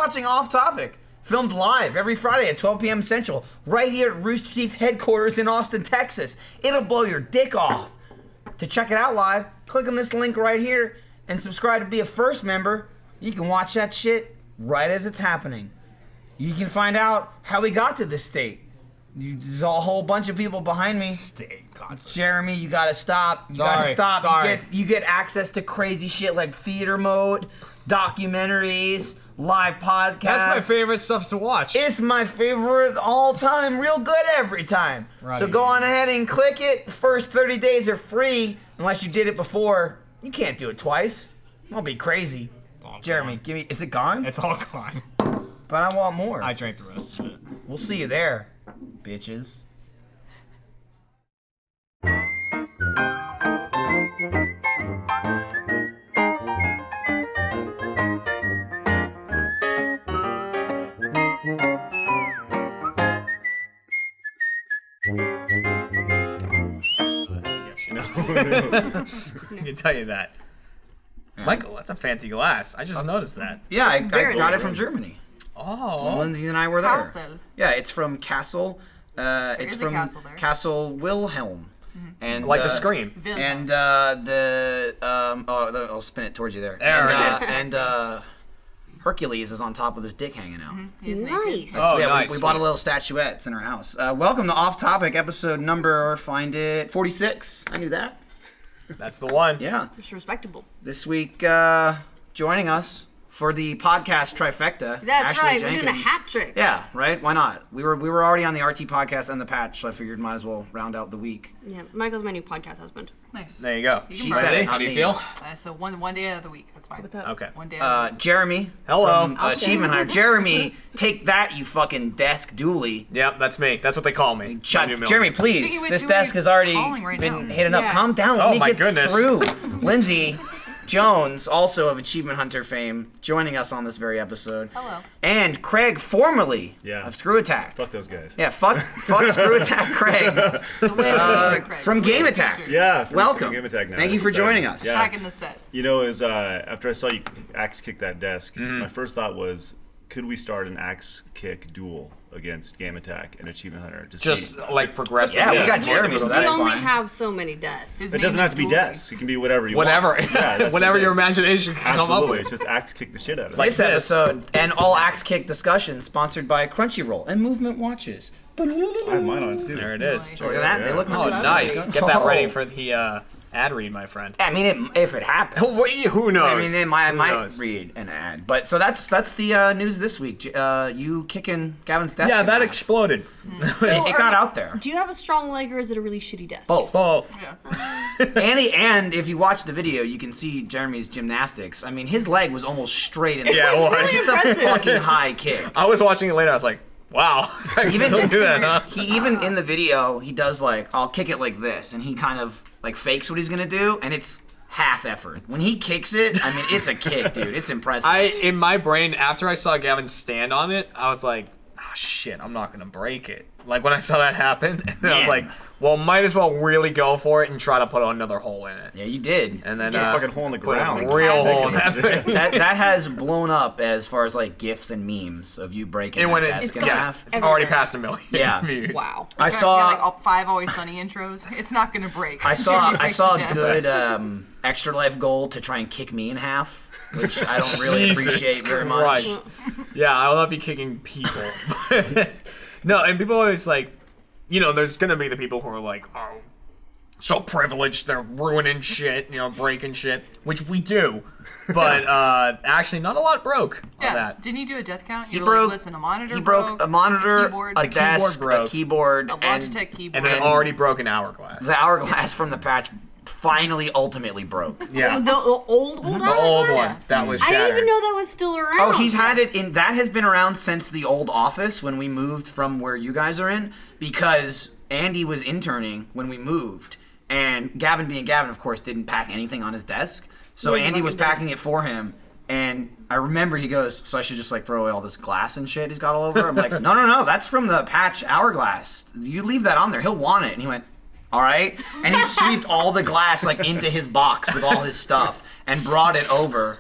watching Off Topic, filmed live every Friday at 12 p.m. Central, right here at Rooster Teeth headquarters in Austin, Texas. It'll blow your dick off. To check it out live, click on this link right here and subscribe to be a first member. You can watch that shit right as it's happening. You can find out how we got to this state. There's a whole bunch of people behind me. Jeremy, you gotta stop. You gotta stop. Sorry. You get access to crazy shit like theater mode, documentaries, live podcasts. That's my favorite stuff to watch. It's my favorite all time, real good every time. Right. So go on ahead and click it. The first 30 days are free, unless you did it before. You can't do it twice. I'll be crazy. Jeremy, give me. Is it gone? It's all gone. But I want more. I drank the rest of it. We'll see you there, bitches. I can tell you that. Michael, that's a fancy glass. I just noticed that. Yeah, I got it from Germany. Oh. Lindsay and I were there. Castle. Yeah, it's from Castle. It's is a from castle there. Castle Wilhelm. And Like the Scream. And I'll spin it towards you there. There and, it is. And Hercules is on top with his dick hanging out. He's Nice. Oh, Yeah, nice. we bought a little statuettes in our house. Welcome to Off Topic, episode number, find it, 46. I knew that. That's the one. Yeah. It's respectable. This week, joining us for the podcast trifecta. That's Ashley right. Jenkins. We're doing a hat trick. Yeah, right? Why not? We were already on the RT podcast and the Patch, so I figured might as well round out the week. Yeah. Michael's my new podcast husband. Nice. There you go. You She can said buy it. How do you me. feel? So one day out of the week. That's fine. What's up? Okay. One day out of the week. Jeremy. Hello. From Achievement Hunter. Jeremy, take that, you fucking desk dually. Yep, that's me. That's what they call me. My new Jeremy, milk. please. Speaking of This which, desk who are has you already calling right been now? hit enough. Yeah. Calm down. Let Oh me my get goodness. through. Lindsay Jones, also of Achievement Hunter fame, joining us on this very episode. Hello. And Craig, formerly of Screw Attack. Fuck those guys. Yeah, fuck Screw Attack Craig. The way to Craig. From Game Attack. Yeah. Welcome. From Game Attack now. Thank you for Exciting. joining us. Yeah. Back in the set. You know, after I saw you axe kick that desk, my first thought was, could we start an axe kick duel against Game Attack and Achievement Hunter? To Just see. like progressive. Yeah, we got Jeremy, so We that's only fine. have so many desks. His It name doesn't have is to be Google. desks. It can be whatever you Whatever. want. Yeah, that's Whatever the your thing. imagination can come up Absolutely. with. It's just axe kick the shit out of it. Like This this. episode and all Axe Kick discussion sponsored by Crunchyroll and Movement Watches. I have mine on too. There it is. Nice. Look at that. They look Oh, nice. Get that ready for the ad read, my friend. I mean, if it happens. Who knows? I mean, I Who might knows? read an ad. But so that's the news this week. You kicking Gavin's desk. Yeah, in that half. exploded. It got out there. Do you have a strong leg or is it a really shitty desk? Both. Both. Yeah. And if you watch the video, you can see Jeremy's gymnastics. I mean, his leg was almost straight in the Yeah, it was. really It's a impressive. fucking high kick. I was watching it later. I was like, wow. I can Even- still do that, huh? He even in the video, he does like, I'll kick it like this, and he kind of like fakes what he's gonna do, and it's half effort. When he kicks it, I mean, it's a kick, dude. It's impressive. In my brain, after I saw Gavin stand on it, I was like, oh shit, I'm not gonna break it. Like when I saw that happen, and I was Man. like, well, might as well really go for it and try to put another hole in it. Yeah, you did. And then Get a fucking hole in the put ground. a real hole in that thing. that has blown up as far as like gifs and memes of you breaking And that when desk it's in half. it's already Everywhere. past 1 million Yeah. views. Wow. I Yeah, saw like all 5 Always Sunny intros. It's not gonna break. I saw a Yes. good extra life goal to try and kick me in half, which I don't really Jesus appreciate very much. Christ. Yeah, I will not be kicking people. No, and people always like, you know, there's gonna be the people who are like, oh, so privileged, they're ruining shit, you know, breaking shit, which we do. But actually, not a lot broke on Yeah. that. Didn't you do a death count? He You broke. Like, listen, a monitor He broke a monitor, keyboard, a desk, broke. a keyboard, a and Logitech keyboard. And an already broken hourglass. the hourglass from the patch finally ultimately broke. Yeah. The old The old one. That was I shattered. didn't even know that was still around. Oh, he's had it in. That has been around since the old office when we moved from where you guys are in, because Andy was interning when we moved, and Gavin, being Gavin, of course, didn't pack anything on his desk, so Yeah, Andy was fucking packing it for him. And I remember he goes, so I should just like throw away all this glass and shit he's got all over. I'm like, no, that's from the patch hourglass. You leave that on there, he'll want it. And he went, All right, and he sweeped all the glass like into his box with all his stuff and brought it over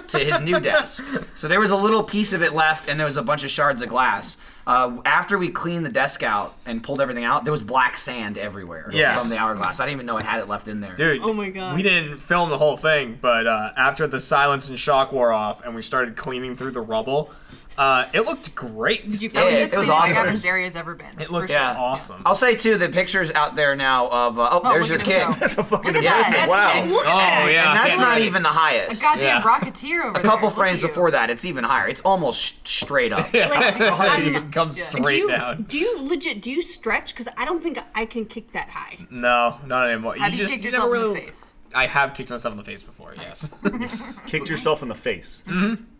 to his new desk. So there was a little piece of it left, and there was a bunch of shards of glass. After we cleaned the desk out and pulled everything out, there was black sand everywhere from the hourglass. I didn't even know it had it left in there. Dude, Oh my God. we didn't film the whole thing, but after the silence and shock wore off and we started cleaning through the rubble, it looked great. Did you Yeah, feel it was the awesome. Gavin's area has ever been? It looked For sure. awesome. I'll say too, the pictures out there now of there's your look at him kid. go. That's a fucking Look at that. amazing. Wow. That's- Look Oh, at it. yeah. And that's Yeah. not even the A highest. goddamn Yeah. rocketeer over there. A couple Look frames at you. before that, it's even higher. It's almost straight up. You can come straight down. Do you stretch? Because I don't think I can kick that high. No, not anymore. Have you kicked never yourself in the really- face? I have kicked myself in the face before, yes. Kicked yourself in the face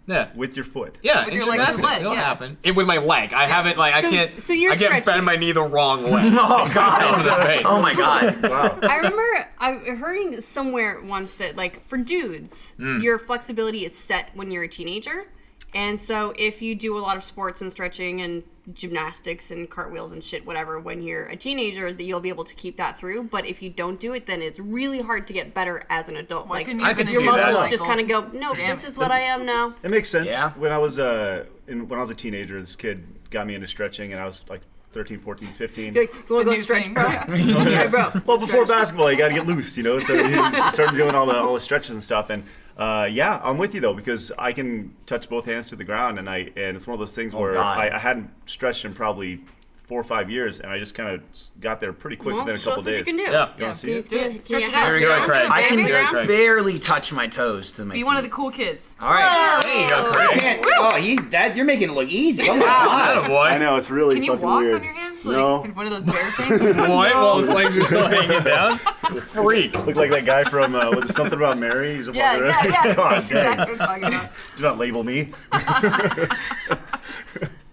Yeah. with your foot. Yeah, With in your leg, gymnastics, your leg, it'll yeah. happen. With my leg. I haven't, like, So- I can't, so you're I can't stretching. bend my knee the wrong way. Oh god. In the face. Oh my god. Wow. I remember I heard somewhere once that, like, for dudes, your flexibility is set when you're a teenager. And so if you do a lot of sports and stretching and gymnastics and cartwheels and shit, whatever, when you're a teenager, that you'll be able to keep that through. But if you don't do it, then it's really hard to get better as an adult. Why Like, couldn't you I even could your see that. muscles Like- just kind of go, no, Damn this it. is what I am now. It makes sense. Yeah. When I was when I was a teenager, this kid got me into stretching, and I was like 13, 14, 15. You're like, you want to The go new stretch, thing. bro? Yeah. Yeah, bro. Well, before basketball, you got to get loose, you know. So he started doing all the stretches and stuff. And yeah, I'm with you though, because I can touch both hands to the ground, and it's one of those things where God. I hadn't stretched in probably 4 or 5 years, and I just kind of got there pretty quick Well, within a show couple us what you days. can do. Yeah. You want to see it? Do it. Stretch it Yeah. out. Very Stretch good, it out. Craig. Do it, I can baby. Very Craig. barely touch my toes to make Be one of the cool kids. All right. There you go, Craig. Oh, Dad, you're making it look easy. Oh my Atta god. boy. I know, it's really Can you fucking walk weird. on your hands? Like No. one of those bear things? Boy, while his legs are still hanging down. Freak. Look like that guy from was it something about Mary? He's a Yeah, walking yeah, around. yeah. God That's dang. exactly what I'm talking about. Do not label me.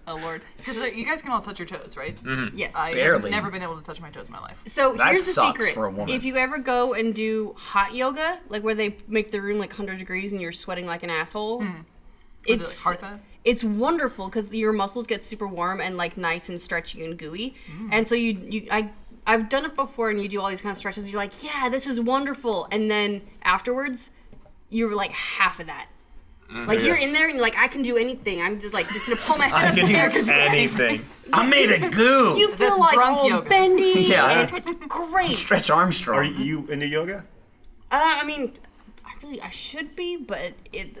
Oh, Lord. Because you guys can all touch your toes, right? Yes. I've Barely. never been able to touch my toes in my life. So That here's the sucks secret. for a woman. If you ever go and do hot yoga, like where they make the room like 100 degrees and you're sweating like an asshole, Was it like Hatha? it's wonderful because your muscles get super warm and like nice and stretchy and gooey. And so I've done it before, and you do all these kind of stretches. And you're like, yeah, this is wonderful. And then afterwards, you're like half of that. Like you're in there and you're like, I can do anything. I'm just like just gonna pull my I head can up there. do anything. I made a goo. You feel That's like drunk all yoga. bendy. Yeah. And it's great. Stretch Armstrong. Are you into yoga? I mean, I should be, but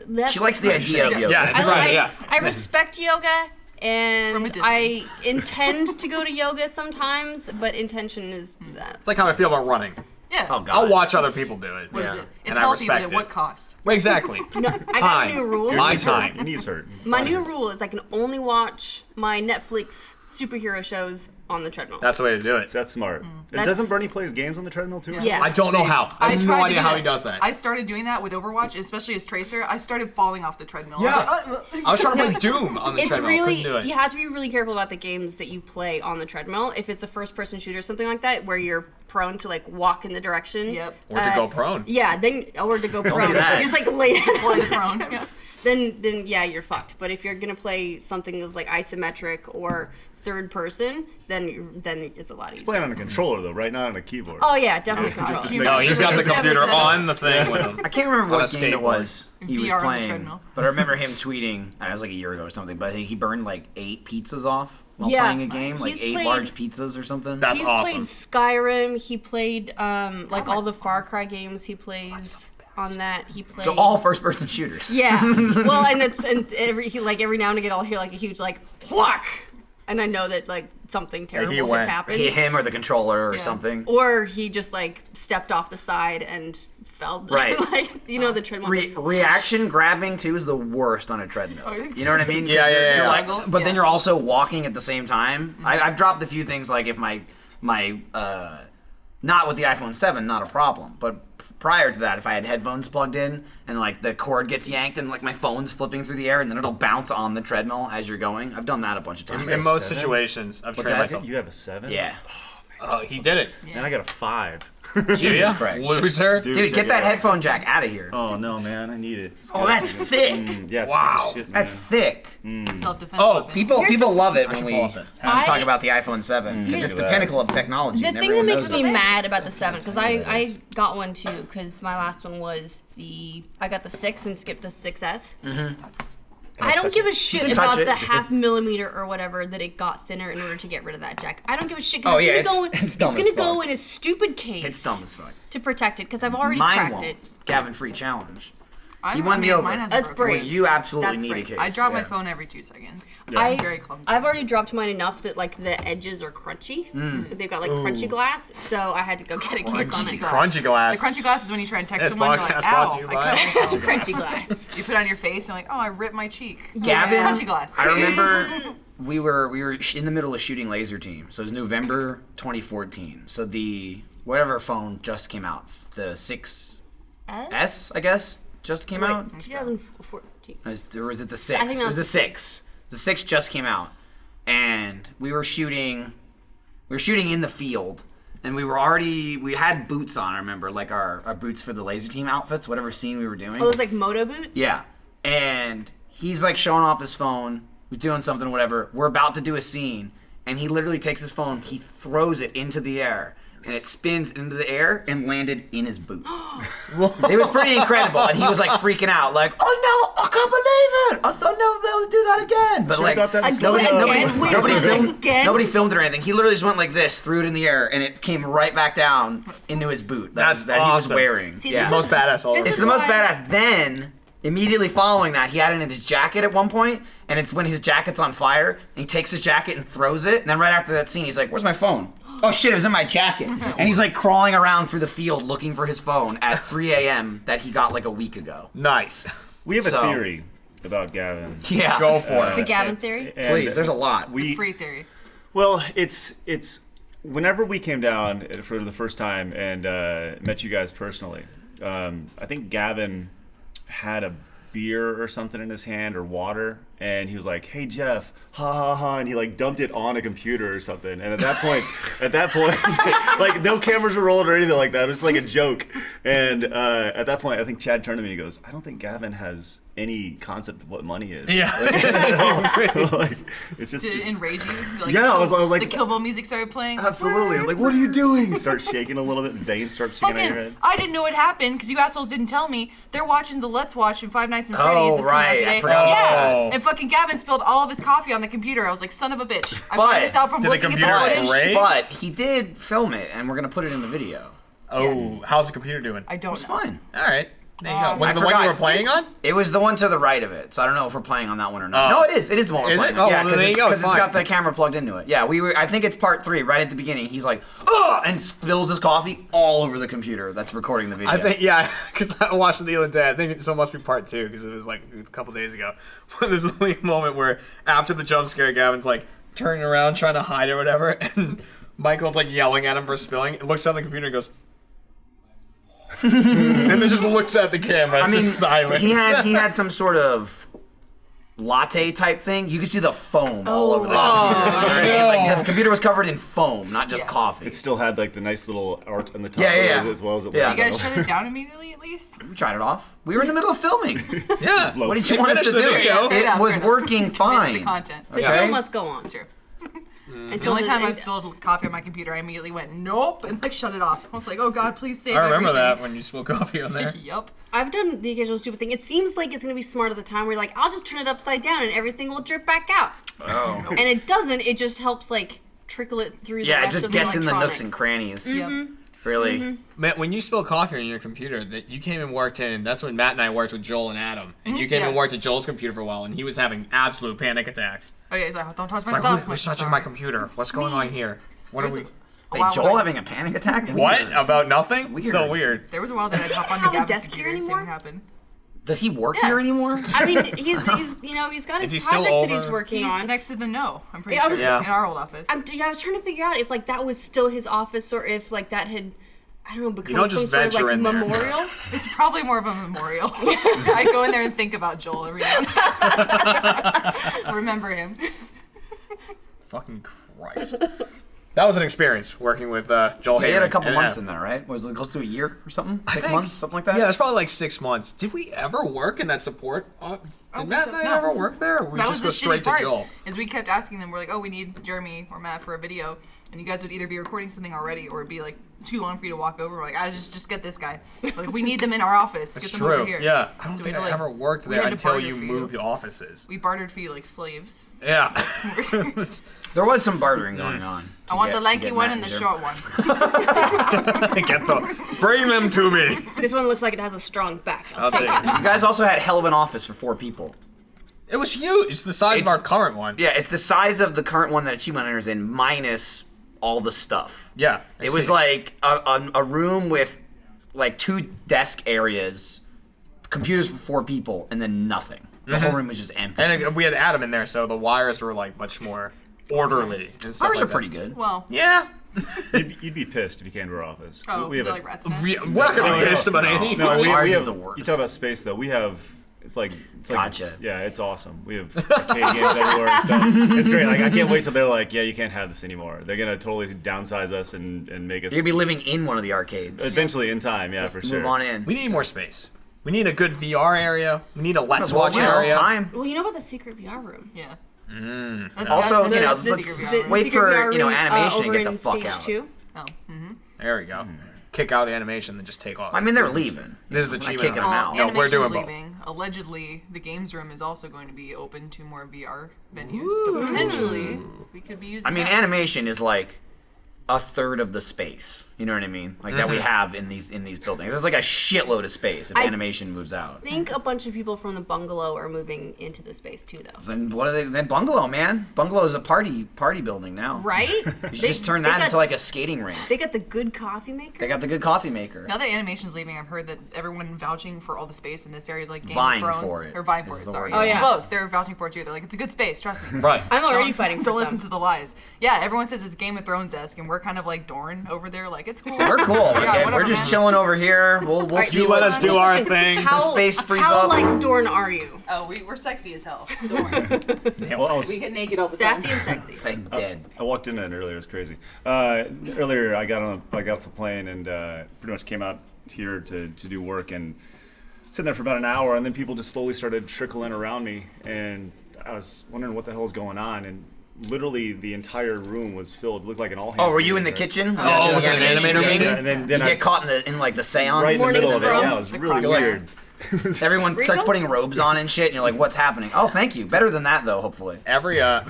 that. She likes the idea of yoga. Yeah, right, I respect yoga, From a and distance. I intend to go to yoga sometimes, but intention is that. It's like how I feel about running. Yeah. Oh god. I'll watch other people do it. What is Yeah. it? It's And I healthy, but respect at it. what cost? Well, exactly. No, I got a Time. new rule. My Knees hurt. time. Your knees hurt. My new rule is I can only watch my Netflix superhero shows on the treadmill. That's the way to do it. That's smart. That's- Doesn't Bernie play his games on the treadmill too? or Yeah. I don't know how. I have no tried to idea do how that. he does that. I started doing that with Overwatch, especially as Tracer. I started falling off the treadmill. Yeah. I was like, I was trying to play Doom on the It's treadmill. really, Couldn't do it. you have to be really careful about the games that you play on the treadmill. If it's a first-person shooter or something like that, where you're prone to like walk in the direction. Yep. Or to go prone. Yeah, then or to go prone. do that. You're just like laid down Or the prone. Yeah. then yeah, you're fucked. But if you're gonna play something that's like isometric or third person, then it's a lot easier. Playing on a controller though, right? Not on a keyboard. Oh yeah, definitely control. Just No, he's got the Never computer said that. on the thing with him. I can't remember On what a game it skateboard. was he was VR on the playing, treadmill. but I remember him tweeting. It was like a year ago or something. But he burned like 8 pizzas off while Yeah. playing a game, like He's 8 played- large pizzas or something. That's He's awesome. played Skyrim. He played like all the Far Cry games. He plays on that. He plays. So all first-person shooters. Yeah. Well, and every now and again I'll hear like a huge like whack, and I know that like something terrible has went. happened. Hit him or the controller or Yeah. something. Or he just like stepped off the side and fell. Right. Like the treadmill. Reaction grabbing too is the worst on a treadmill. Oh, you think You know what I mean? 'Cause Yeah, you're, yeah, you're yeah. like, but then Yeah. you're also walking at the same time. I've dropped a few things like if my not with the iPhone 7, not a problem, but prior to that, if I had headphones plugged in and like the cord gets yanked and like my phone's flipping through the air and then it'll bounce on the treadmill as you're going. I've done that a bunch of times. In most 7? situations, I've What's trained that? myself. You have a 7? Yeah. Oh, he did it. And I got a 5. Jesus Yeah, Christ. loser. Dude, check get it that out. headphone jack out of here. Oh no, man, I need it. Oh, that's thick. Yeah, it's Wow. thick as shit, man. That's thick. Self-defense Oh, weapon. People love it I should when pull we up it. talk about the iPhone 7 because it's the Look at that. pinnacle of technology. The and thing that everyone makes knows me it. mad about the 7, because I got one too, because my last one was I got the 6 and skipped the 6S. I don't give a shit can touch about it. the half millimeter or whatever that it got thinner in order to get rid of that jack. I don't give a shit. 'Cause Oh, yeah, it's gonna it's go, dumb it's as gonna go fuck. in a stupid case. It's dumb as fuck. To protect it, because I've already Mine cracked won't. it. Gavin free challenge. I'm You won me amazed over. mine hasn't That's broken. brave. Well, you absolutely That's need a brave. case. I drop my yeah. phone every 2 seconds. I- I'm very clumsy. I've already dropped mine enough that like the edges are crunchy. They've got like crunchy glass, so I had to go get a case on Crunchy it. glass. Crunchy glass. The crunchy glass is when you try and text This someone, you're podcast like, brought ow, to you I by cut myself. Crunchy glass. You put it on your face, and you're like, oh, I ripped my cheek. Gavin, Crunchy glass. I remember we were in the middle of shooting Laser Team. So it was November 2014. So the whatever phone just came out, the 6S, I guess, just came out. 2014. Or was it the 6? I think that It was was the the 6. The 6 just came out, and we were shooting in the field, and we had boots on. I remember, like our boots for the Laser Team outfits, whatever scene we were doing. Oh, it was like moto boots? Yeah. And he's like showing off his phone, he's doing something, whatever. We're about to do a scene, and he literally takes his phone, he throws it into the air, and it spins into the air and landed in his boot. It was pretty incredible, and he was like freaking out, like, oh no, I can't believe it! I thought I'd never be able to do that again. But Should've like, got that in nobody, studio. nobody filmed it or anything. He literally just went like this, threw it in the air, and it came right back down into his boot that That's he was awesome. wearing. See, yeah. this Most badass all This It's is the most why- badass. Then, immediately following that, he had it in his jacket at one point, and it's when his jacket's on fire, and he takes his jacket and throws it, and then right after that scene, he's like, where's my phone? Oh shit, it was in my jacket. And he's like crawling around through the field looking for his phone at 3 a.m. that he got like a week ago. Nice. We have a So- theory about Gavin. Yeah. Go for The it. Gavin theory? And Please, there's a lot. Free theory. Well, it's whenever we came down for the first time and met you guys personally. I think Gavin had a beer or something in his hand or water, and he was like, "Hey Jeff, ha ha ha," and he like dumped it on a computer or something. And at that point, like no cameras were rolled or anything like that. It was like a joke. And at that point, I think Chad turned to me and he goes, "I don't think Gavin has any concept of what money is." Yeah. Like, it's just. Did it enrage you? Like, Yeah, I was like- the Kill Bill music started playing. Absolutely. I was like, what are you doing? Start shaking a little bit, veins start shaking out your Fucking, head. I didn't know it happened because you assholes didn't tell me. They're watching the Let's Watch and Five Nights at Oh, Freddy's is coming out right, I today. forgot about Yeah, that. and fucking Gavin spilled all of his coffee on the computer. I was like, son of a bitch. I But- found this out from Did the looking at computer the footage. break? But he did film it, and we're gonna put it in the video. Oh, Yes. how's the computer doing? I don't It's know. fine. All right. There you go. Was I it the one forgot. you were playing on? It was the one to the right of it, so I don't know if we're playing on that one or not. Oh. No, it is. It is the one we're Is playing it? on. Oh, Yeah, well, because there you it's, go, it's got fine. the camera plugged into it. Yeah, I think it's part 3. Right at the beginning, he's like, "Ugh," and spills his coffee all over the computer that's recording the video. I think, yeah, because I watched it the other day. I think it must be part 2 because it was like a couple days ago. There's only a moment where after the jump scare, Gavin's like turning around trying to hide or whatever, and Michael's like yelling at him for spilling. It looks down the computer and goes, and then just looks at the camera. It's just silence. he had some sort of latte type thing. You could see the foam all over the computer. no. Like, the computer was covered in foam, not just coffee. It still had like the nice little art on the top Yeah, of yeah, it, as well as it yeah. looked. You guys shut it down immediately at least? We tried it off. We were in the middle of filming. yeah. blow. What did you They want us to finished do? the video. Fair It enough, was fair enough. working It's fine. the content. The Okay. show must go on. That's true. Until The only time end. I've spilled coffee on my computer, I immediately went, nope, and like shut it off. I was like, oh god, please save I remember everything. that when you spilled coffee on there. Yup. I've done the occasional stupid thing. It seems like it's gonna be smart at the time where you're like, I'll just turn it upside down and everything will drip back out. Oh. And it doesn't. It just helps like trickle it through the Yeah, it rest just of the gets in the nooks electronics. and crannies. Yep. Really. Man, when you spill coffee on your computer, that you came and worked in. That's when Matt and I worked with Joel and Adam, and you came Yeah. and worked at Joel's computer for a while, and he was having absolute panic attacks. Oh yeah, he's like, don't touch my It's stuff. like, who's touching my computer? What's going on here? What are we? Wait, Joel having a panic attack? What Weird. about nothing? Weird. So weird. There was a while that I'd hop on have the a Gavin's desk here computer and see anymore? what happened. Does he work Yeah. here anymore? I mean, he's he's got Is he his still project that he's over? working He's on. next to the no, I'm pretty Yeah, I sure, was- Yeah. in our old office. I was trying to figure out if like that was still his office or if like that had, I don't know, become don't some just sort of venture like in there. memorial. It's probably more of a memorial. I go in there and think about Joel every now and then. Remember him. Fucking Christ. That was an experience working with Joel. He had a Hayden couple and months Adam. in there, right? Was it close to a year or something? I 6 think- months, something like that. Yeah, it was probably like 6 months. Did we ever work in that support? Did Matt and I ever work there? Or we That just was go the shitty straight to part. Joel? Is we kept asking them, we're like, oh, we need Jeremy or Matt for a video, and you guys would either be recording something already or it'd be like too long for you to walk over. We're like, just get this guy. Like, we need them in our office. That's Get them over true. here. Yeah, I don't So think we I had to, ever worked we there had to until barter you for moved offices. We bartered for you like slaves. Yeah. There was some bartering going on. I want the lanky one and the short one. Bring them to me. This one looks like it has a strong back. I'll take it. You guys also had hell of an office for 4 people. It was huge. It's the size of our current one. Yeah, it's the size of the current one that Achievement Hunter's in, minus all the stuff. Yeah. It was like a room with like 2 desk areas, computers for 4 people, and then nothing. The whole room was just empty. And we had Adam in there, so the wires were like much more orderly. And stuff Ours like are pretty that. good. Well, Yeah. You'd be pissed if you came to our office. oh, We is have it a- like rat's nest? We're not gonna be pissed about anything. No, we Ours is have, the worst. You talk about space though. We have. It's like Gotcha. Yeah, it's awesome. We have arcade games everywhere and stuff. It's great. Like I can't wait till they're like, yeah, you can't have this anymore. They're gonna totally downsize us and make us You're gonna be living in one of the arcades. eventually in time. Yeah, for sure. Move on in. We need more space. We need a good VR area. We need a Let's Well, Watch you know, area. time. Well, you know about the secret VR room? Yeah. Also, that's you know, the let's secret VR room. wait secret for VR room, animation to over get the in fuck stage out. 2. Oh. There we go. Kick out animation and just take off. I mean, they're leaving. This is We're not achievement. kicking them out. No, we're doing both. leaving. Allegedly, the games room is also going to be open to more VR venues. So potentially, we could be using. I mean, that. animation is like a third of the space. You know what I mean? Like that we have in these buildings. There's like a shitload of space if animation moves out. I think a bunch of people from the bungalow are moving into the space too, though. Then what are they? Then bungalow, man. Bungalow is a party building now. Right? You should just turn that into like a skating rink. They got the good coffee maker. They got the good coffee maker. Now that animation's leaving, I've heard that everyone vouching for all the space in this area is like Game Vying of Thrones for it or vying for is it. the Sorry, word. Oh, yeah. both. They're vouching for it too. They're like, it's a good space. Trust me. Right. I'm already Don't- fighting for Don't listen some. to the lies. Yeah, everyone says it's Game of Thrones-esque, and we're kind of like Dorne over there. Like it's cool. We're cool. Yeah, Okay, whatever, we're just man. chilling over here. We'll Alright, see You what let us do our thing. How, space frees how up. like Dorn are you? Oh, we're sexy as hell. Don't worry. Well, We get naked all the time. Sassy and sexy. like dead. I walked in earlier. It was crazy. Earlier, I got off the plane and pretty much came out here to do work and sitting there for about an hour, and then people just slowly started trickling around me, and I was wondering what the hell was going on, and literally the entire room was filled. It looked like an all hands. Oh, were you in the meeting. kitchen? Oh, was it an animation animator meeting? meeting? Yeah, and then You I get caught in like the seance. right in the Morning middle of it. scrum. Yeah, it was The really crossfire. weird. Everyone starts Rico? putting robes on and shit, and you're like, "What's happening?" Oh, thank you. Better than that, though. Hopefully. Every I'll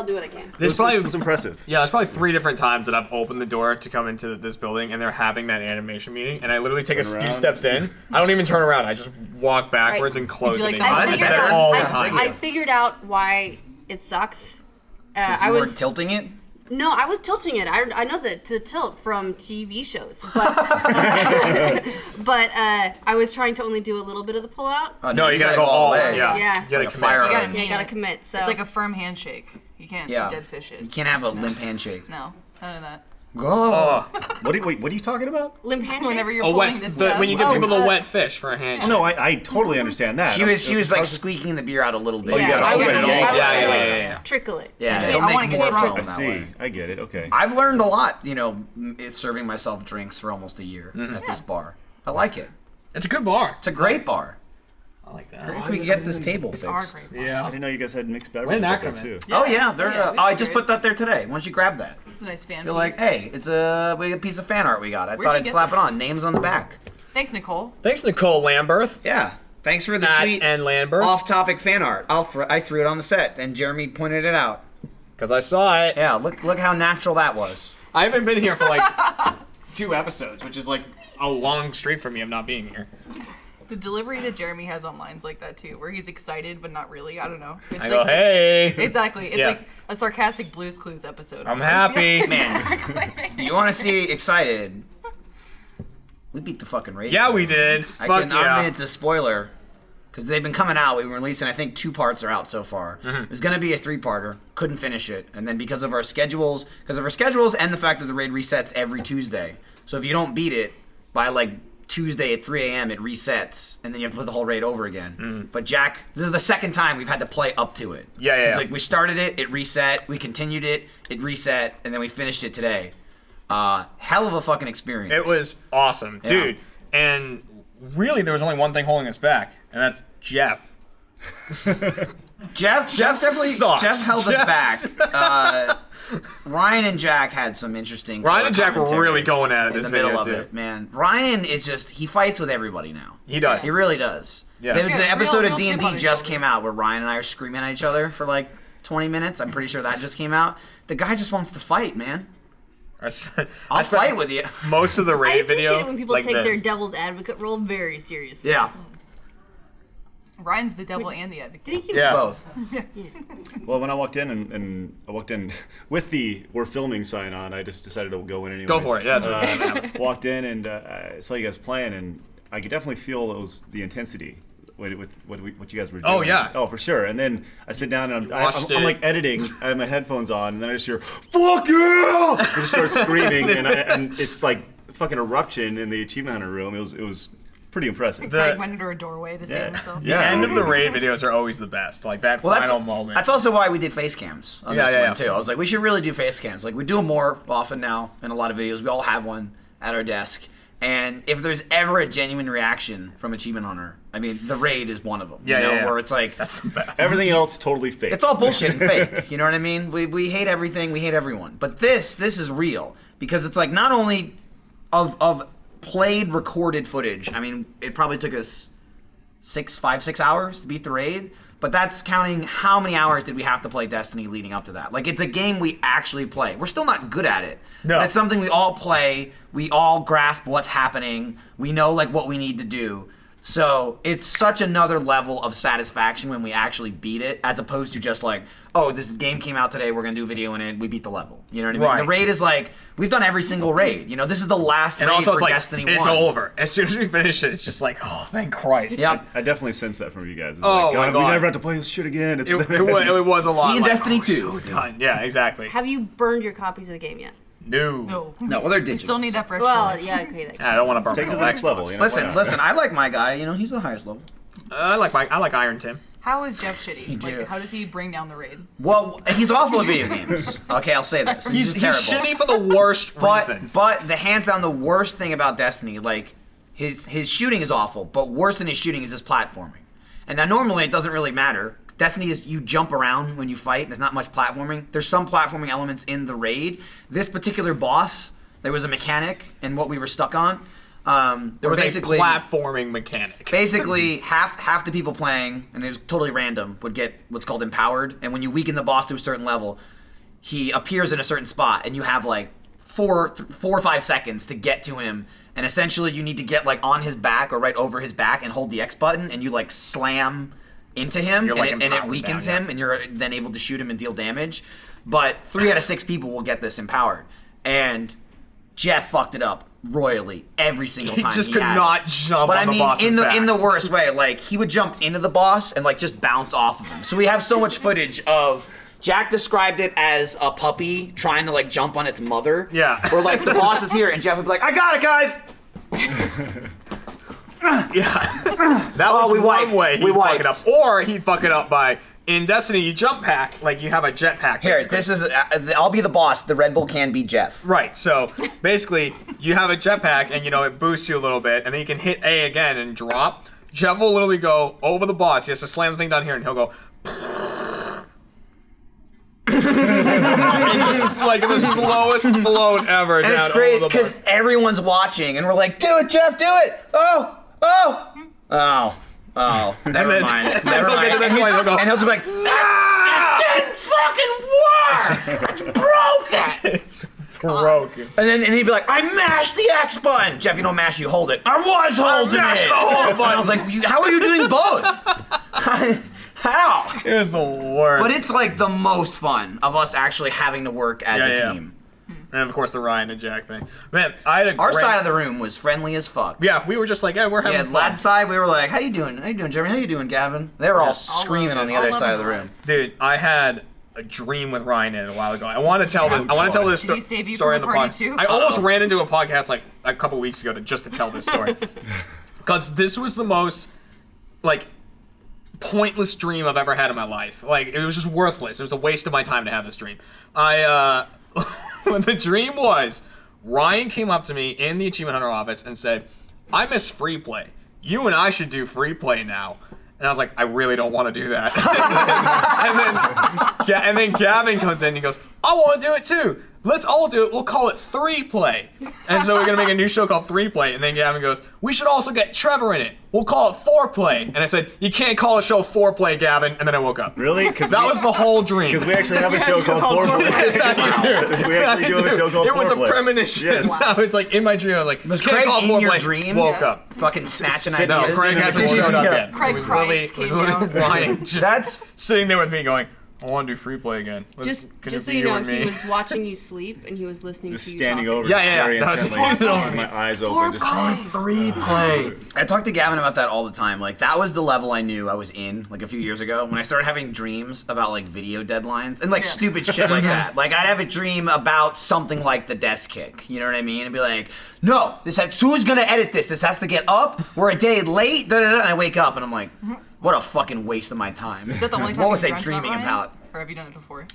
do what I can. there's It probably was impressive. Yeah, there's probably 3 different times that I've opened the door to come into this building, and they're having that animation meeting, and I literally take a Turn few around. steps in. I don't even turn around. I just walk backwards Right. and close Would you it. like again. the- I that's figured better. out, all the I, time. I figured out why it sucks. You I weren't was tilting it. no, I was tilting it. I know that to tilt from TV shows, but I was trying to only do a little bit of the pullout. Oh, No, you gotta go all the in. way. Yeah. Yeah. You gotta Like a commit. fire You gotta hose. Yeah, you gotta mean it. commit. So It's like a firm handshake. You can't Yeah. dead fish it. You can't have a limp handshake. No, none of that. Go. Oh, What are you talking about? limp handshakes. Whenever you're a pulling wet. this The, stuff. when you give Oh, people the uh, wet fish for a handshake. No, I totally understand that. She was I like was just- squeaking the beer out a little bit. Oh, you gotta I was open it. gonna- I was Yeah, gonna, yeah, like, yeah, yeah. trickle it. Yeah, Okay, it'll I make wanna get more drunk. foam I that see. way. I get it. Okay. I've learned a lot, serving myself drinks for almost a year Mm-hmm. at this bar. I like it. It's a good bar. It's a great bar. I like that. If we could get this table It's our fixed. great. I Yeah. didn't know you guys had mixed When beverages that up there come too. in? Oh yeah, they're. Yeah, I just put it's- that there today. Once you grab that, It's a nice fan. you're like, piece. hey, it's a piece of fan art we got. I Where'd thought you I'd get slap it this? on. Names on the back. Thanks, Nicole. Thanks, Nicole Lamberth. Yeah. Thanks for the At sweet and Lambert. off-topic fan art. I threw it on the set, and Jeremy pointed it out. Because I saw it. Yeah, look how natural that was. I haven't been here for like 2 episodes, which is like a long streak for me of not being here. The delivery that Jeremy has on line's like that too, where he's excited but not really. I don't know. It's I like, go, hey. Exactly. It's Yeah. like a sarcastic Blue's Clues episode. I'm almost. happy. Man, you want to see excited? We beat the fucking rating. Yeah, we did. I Fuck mean, yeah. it's a spoiler because they've been coming out. We were releasing, I think, 2 parts are out so far. It was gonna be a 3-parter, couldn't finish it, and then because of our schedules, and the fact that the raid resets every Tuesday, so if you don't beat it by like Tuesday at 3 a.m. it resets, and then you have to play the whole raid over again. But Jack, this is the second time we've had to play up to it. Yeah. It's like we started it reset, we continued it reset, and then we finished it today. Hell of a fucking experience. It was awesome, dude. And really, there was only one thing holding us back, and that's Jeff. Jeff definitely sucks. Jeff held us back. Ryan and Jack had some interesting. Ryan and Jack were commentary really going at it in this the middle video of too. it, man. Ryan is he fights with everybody now. He does. He really does. Yeah. The, He's got the episode real of chip D&D on his just shoulder. came out where Ryan and I are screaming at each other for like 20 minutes. I'm pretty sure that just came out. The guy just wants to fight, man. I'll fight with you. Most of the I raid appreciate video it when people like take their this. devil's advocate role very seriously. Yeah, Ryan's the devil and the advocate. Did he Yeah. both. Well, when I walked in and I walked in with the "we're filming" sign on, I just decided to go in anyway. Go for it. Yeah, that's what Walked in and I saw you guys playing, and I could definitely feel the intensity with what you guys were doing. Oh, yeah. Oh, for sure. And then I sit down and Watched I'm it. like editing. I have my headphones on, and then I just hear "fuck you!" I just start screaming, and it's like fucking eruption in the achievement hunter room. It was pretty impressive. Craig went under a doorway to save himself. The end of the raid videos are always the best. Like that final moment. That's also why we did face cams on Yeah, this yeah, one too. I was like, we should really do face cams. Like we do them more often now in a lot of videos. We all have one at our desk. And if there's ever a genuine reaction from Achievement Hunter, I mean, the raid is one of them. Yeah, you know, yeah. where it's like That's the best. Everything else totally fake. it's all bullshit and fake. You know what I mean? We hate everything. We hate everyone. But this is real because it's like not only of played recorded footage. I mean, it probably took us 6 hours to beat the raid. But that's counting how many hours did we have to play Destiny leading up to that. Like, it's a game we actually play. We're still not good at it. No. But it's something we all play. We all grasp what's happening. We know, like, what we need to do. So it's such another level of satisfaction when we actually beat it, as opposed to just like, oh, this game came out today, we're going to do a video in it, we beat the level. You know what I mean? Right. The raid is like, we've done every single raid. You know, this is the last And raid also, for it's like Destiny 1. it's over. As soon as we finish it, it's just like, oh, thank Christ. Yep. I definitely sense that from you guys. It's Oh, like, my we God. never have to play this shit again. It's It was a lot. See you in like, Destiny oh, 2. So done. Yeah, exactly. Have you burned your copies of the game yet? No. No. No, well, they're We digital. still need that for extra Well, life. yeah, okay. That, I don't want to burn Take it to my the next Xbox. level. You know, why not? Listen, I like my guy. You know, he's the highest level. I like Iron Tim. How is Jeff shitty? do. Like, how does he bring down the raid? Well, he's awful at video games. Okay, I'll say this. He's terrible. shitty for the worst reasons. But the hands down the worst thing about Destiny, like his shooting is awful, but worse than his shooting is his platforming. And now normally it doesn't really matter. Destiny is you jump around when you fight. There's not much platforming. There's some platforming elements in the raid. This particular boss, there was a mechanic in what we were stuck on. There was basically a platforming mechanic. Basically, half the people playing, and it was totally random, would get what's called empowered. And when you weaken the boss to a certain level, he appears in a certain spot, and you have like 4 or 5 seconds to get to him. And essentially, you need to get like on his back or right over his back and hold the X button, and you like slam into him, You're, and, like, it empowered weakens down, him, and you're then able to shoot him and deal damage. But 3 out of 6 people will get this empowered, and Jeff fucked it up royally every single time. He just could had it. not jump But on I the mean, boss's in the back. worst way. Like he would jump into the boss and like just bounce off of him. So we have so much footage of. Jack described it as a puppy trying to like jump on its mother. Yeah. Or like the boss is here and Jeff would be like, "I got it, guys." Yeah. That was we one wiped. way he'd We fuck it wiped. up. Or he'd fuck it up by, in Destiny, you jump pack, like you have a jetpack. Here, basically. this is. I'll be the boss. The Red Bull can beat Jeff. Right, so basically, you have a jetpack and, it boosts you a little bit, and then you can hit A again and drop. Jeff will literally go over the boss. He has to slam the thing down here, and he'll go. And just like the slowest blown ever And down it's great over the because boss. everyone's watching and we're like, "Do it, Jeff, do it!" Oh. Never mind. Never They'll get to mind. that point, they'll go, And he'll just be like, "Ah, it didn't fucking work. It's broken." Broken. And he'd be like, "I mashed the X button." Jeff, you don't mash, you hold it. I was holding mashed it. the whole And I was like, "How are you doing both?" How? It was the worst. But it's like the most fun of us actually having to work as a team. And of course the Ryan and Jack thing. Man, I had a Our great... side of the room was friendly as fuck. Yeah, we were just like, we're having Yeah, fun. lad side, we were like, "How you doing? How you doing, Jeremy? How you doing, Gavin?" They were all screaming on the other side of the room. Dude, I had a dream with Ryan in it a while ago. I want to tell this. I want to tell this Did he save you story from on a the party podcast. too? I almost ran into a podcast like a couple weeks ago to tell this story. Because this was the most, like, pointless dream I've ever had in my life. Like, it was just worthless. It was a waste of my time to have this dream. What the dream was, Ryan came up to me in the Achievement Hunter office and said, I miss free play. You and I should do free play now. And I was like, I really don't want to do that. and then Gavin comes in and he goes, I want to do it too. Let's all do it. We'll call it 3-play. And so we're going to make a new show called 3-play. And then Gavin goes, we should also get Trevor in it. We'll call it 4-play. And I said, you can't call a show 4-play, Gavin. And then I woke up. Really? That was the whole dream. Because we actually have a show called 4-play. We actually do have a show called 4-play. It was a premonition. Yes. I was like, in my dream, I was like, Was can't Craig call in 4-play. your dream? Woke up. Fucking snatching Sitting- ideas. No, Craig hasn't showed up yet. Craig It was Christ literally came down. Ryan just That's sitting there with me going, I want to do free play again. Can Just it so be you know, and he me? was watching you sleep and he was listening Just to you standing talk. over Yeah. very That was intently, awesome. with my eyes open. Just 3-play. I talk to Gavin about that all the time. Like, that was the level I knew I was in, like, a few years ago, when I started having dreams about, like, video deadlines and, like, Yeah. stupid shit like that. Like, I'd have a dream about something like the desk kick. You know what I mean? And be like, no, who's gonna edit this? This has to get up. We're a day late. And I wake up and I'm like, what a fucking waste of my time. Is that the only time What was you've I dreamt dreaming Ryan? about? Or have you done it before?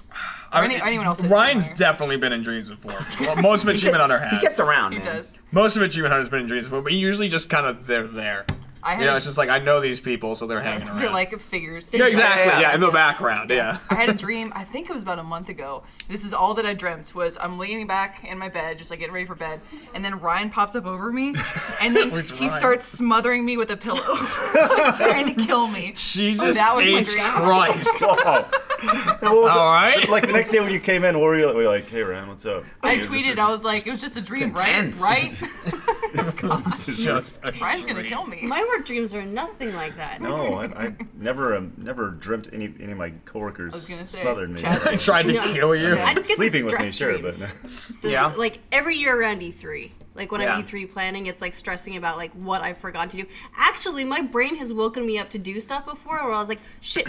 I Or mean, anyone else? Ryan's done it? definitely been in dreams before. Well, most of Achievement Hunter has. He gets around, He man. does. Most of Achievement Hunter's been in dreams before, but usually just kind of they're there. I had You know, it's just like, I know these people, so they're hanging around. they're like figures. Yeah, exactly. Yeah. Yeah, in the background. Yeah. I had a dream, I think it was about a month ago. This is all that I dreamt, was I'm leaning back in my bed, just like getting ready for bed, and then Ryan pops up over me, and then Who's he Ryan? starts smothering me with a pillow, trying to kill me. Jesus That was my H. dream. Christ. All right. Like the next day when you came in, what were you like? We were like, hey Ryan, what's up? I It was tweeted, just- I was like, it was just a dream, right? intense. Right? Just a Ryan's gonna dream. kill me. My work dreams are nothing like that. No, I never dreamt any of my coworkers was gonna say, smothered me. Chad- I tried to No. kill you. I just get the Sleeping with me, stress sure, dreams. but The- Yeah. Like every year around E3. Like when Yeah. I'm E3 planning, it's like stressing about like what I forgot to do. Actually, my brain has woken me up to do stuff before where I was like, shit,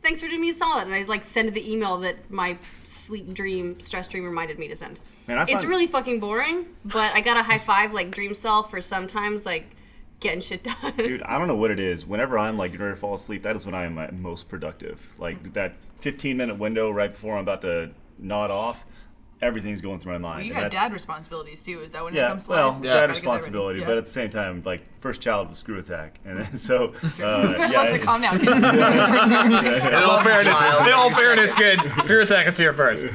thanks for doing me a solid. And I like send the email that my stress dream reminded me to send. Man, I It's find- really fucking boring, but I got a high five like dream self for sometimes like getting shit done. Dude, I don't know what it is. Whenever I'm like getting ready to fall asleep, that is when I am at most productive. Like that 15-minute window right before I'm about to nod off, everything's going through my mind. You And got that- dad responsibility too. Is that when it Yeah, comes to well, life? dad Gotta get that ready. responsibility, Yeah. but at the same time, like first child was screw attack, and then, so So calm down, kids. In all fairness, kids, Screw Attack is here first.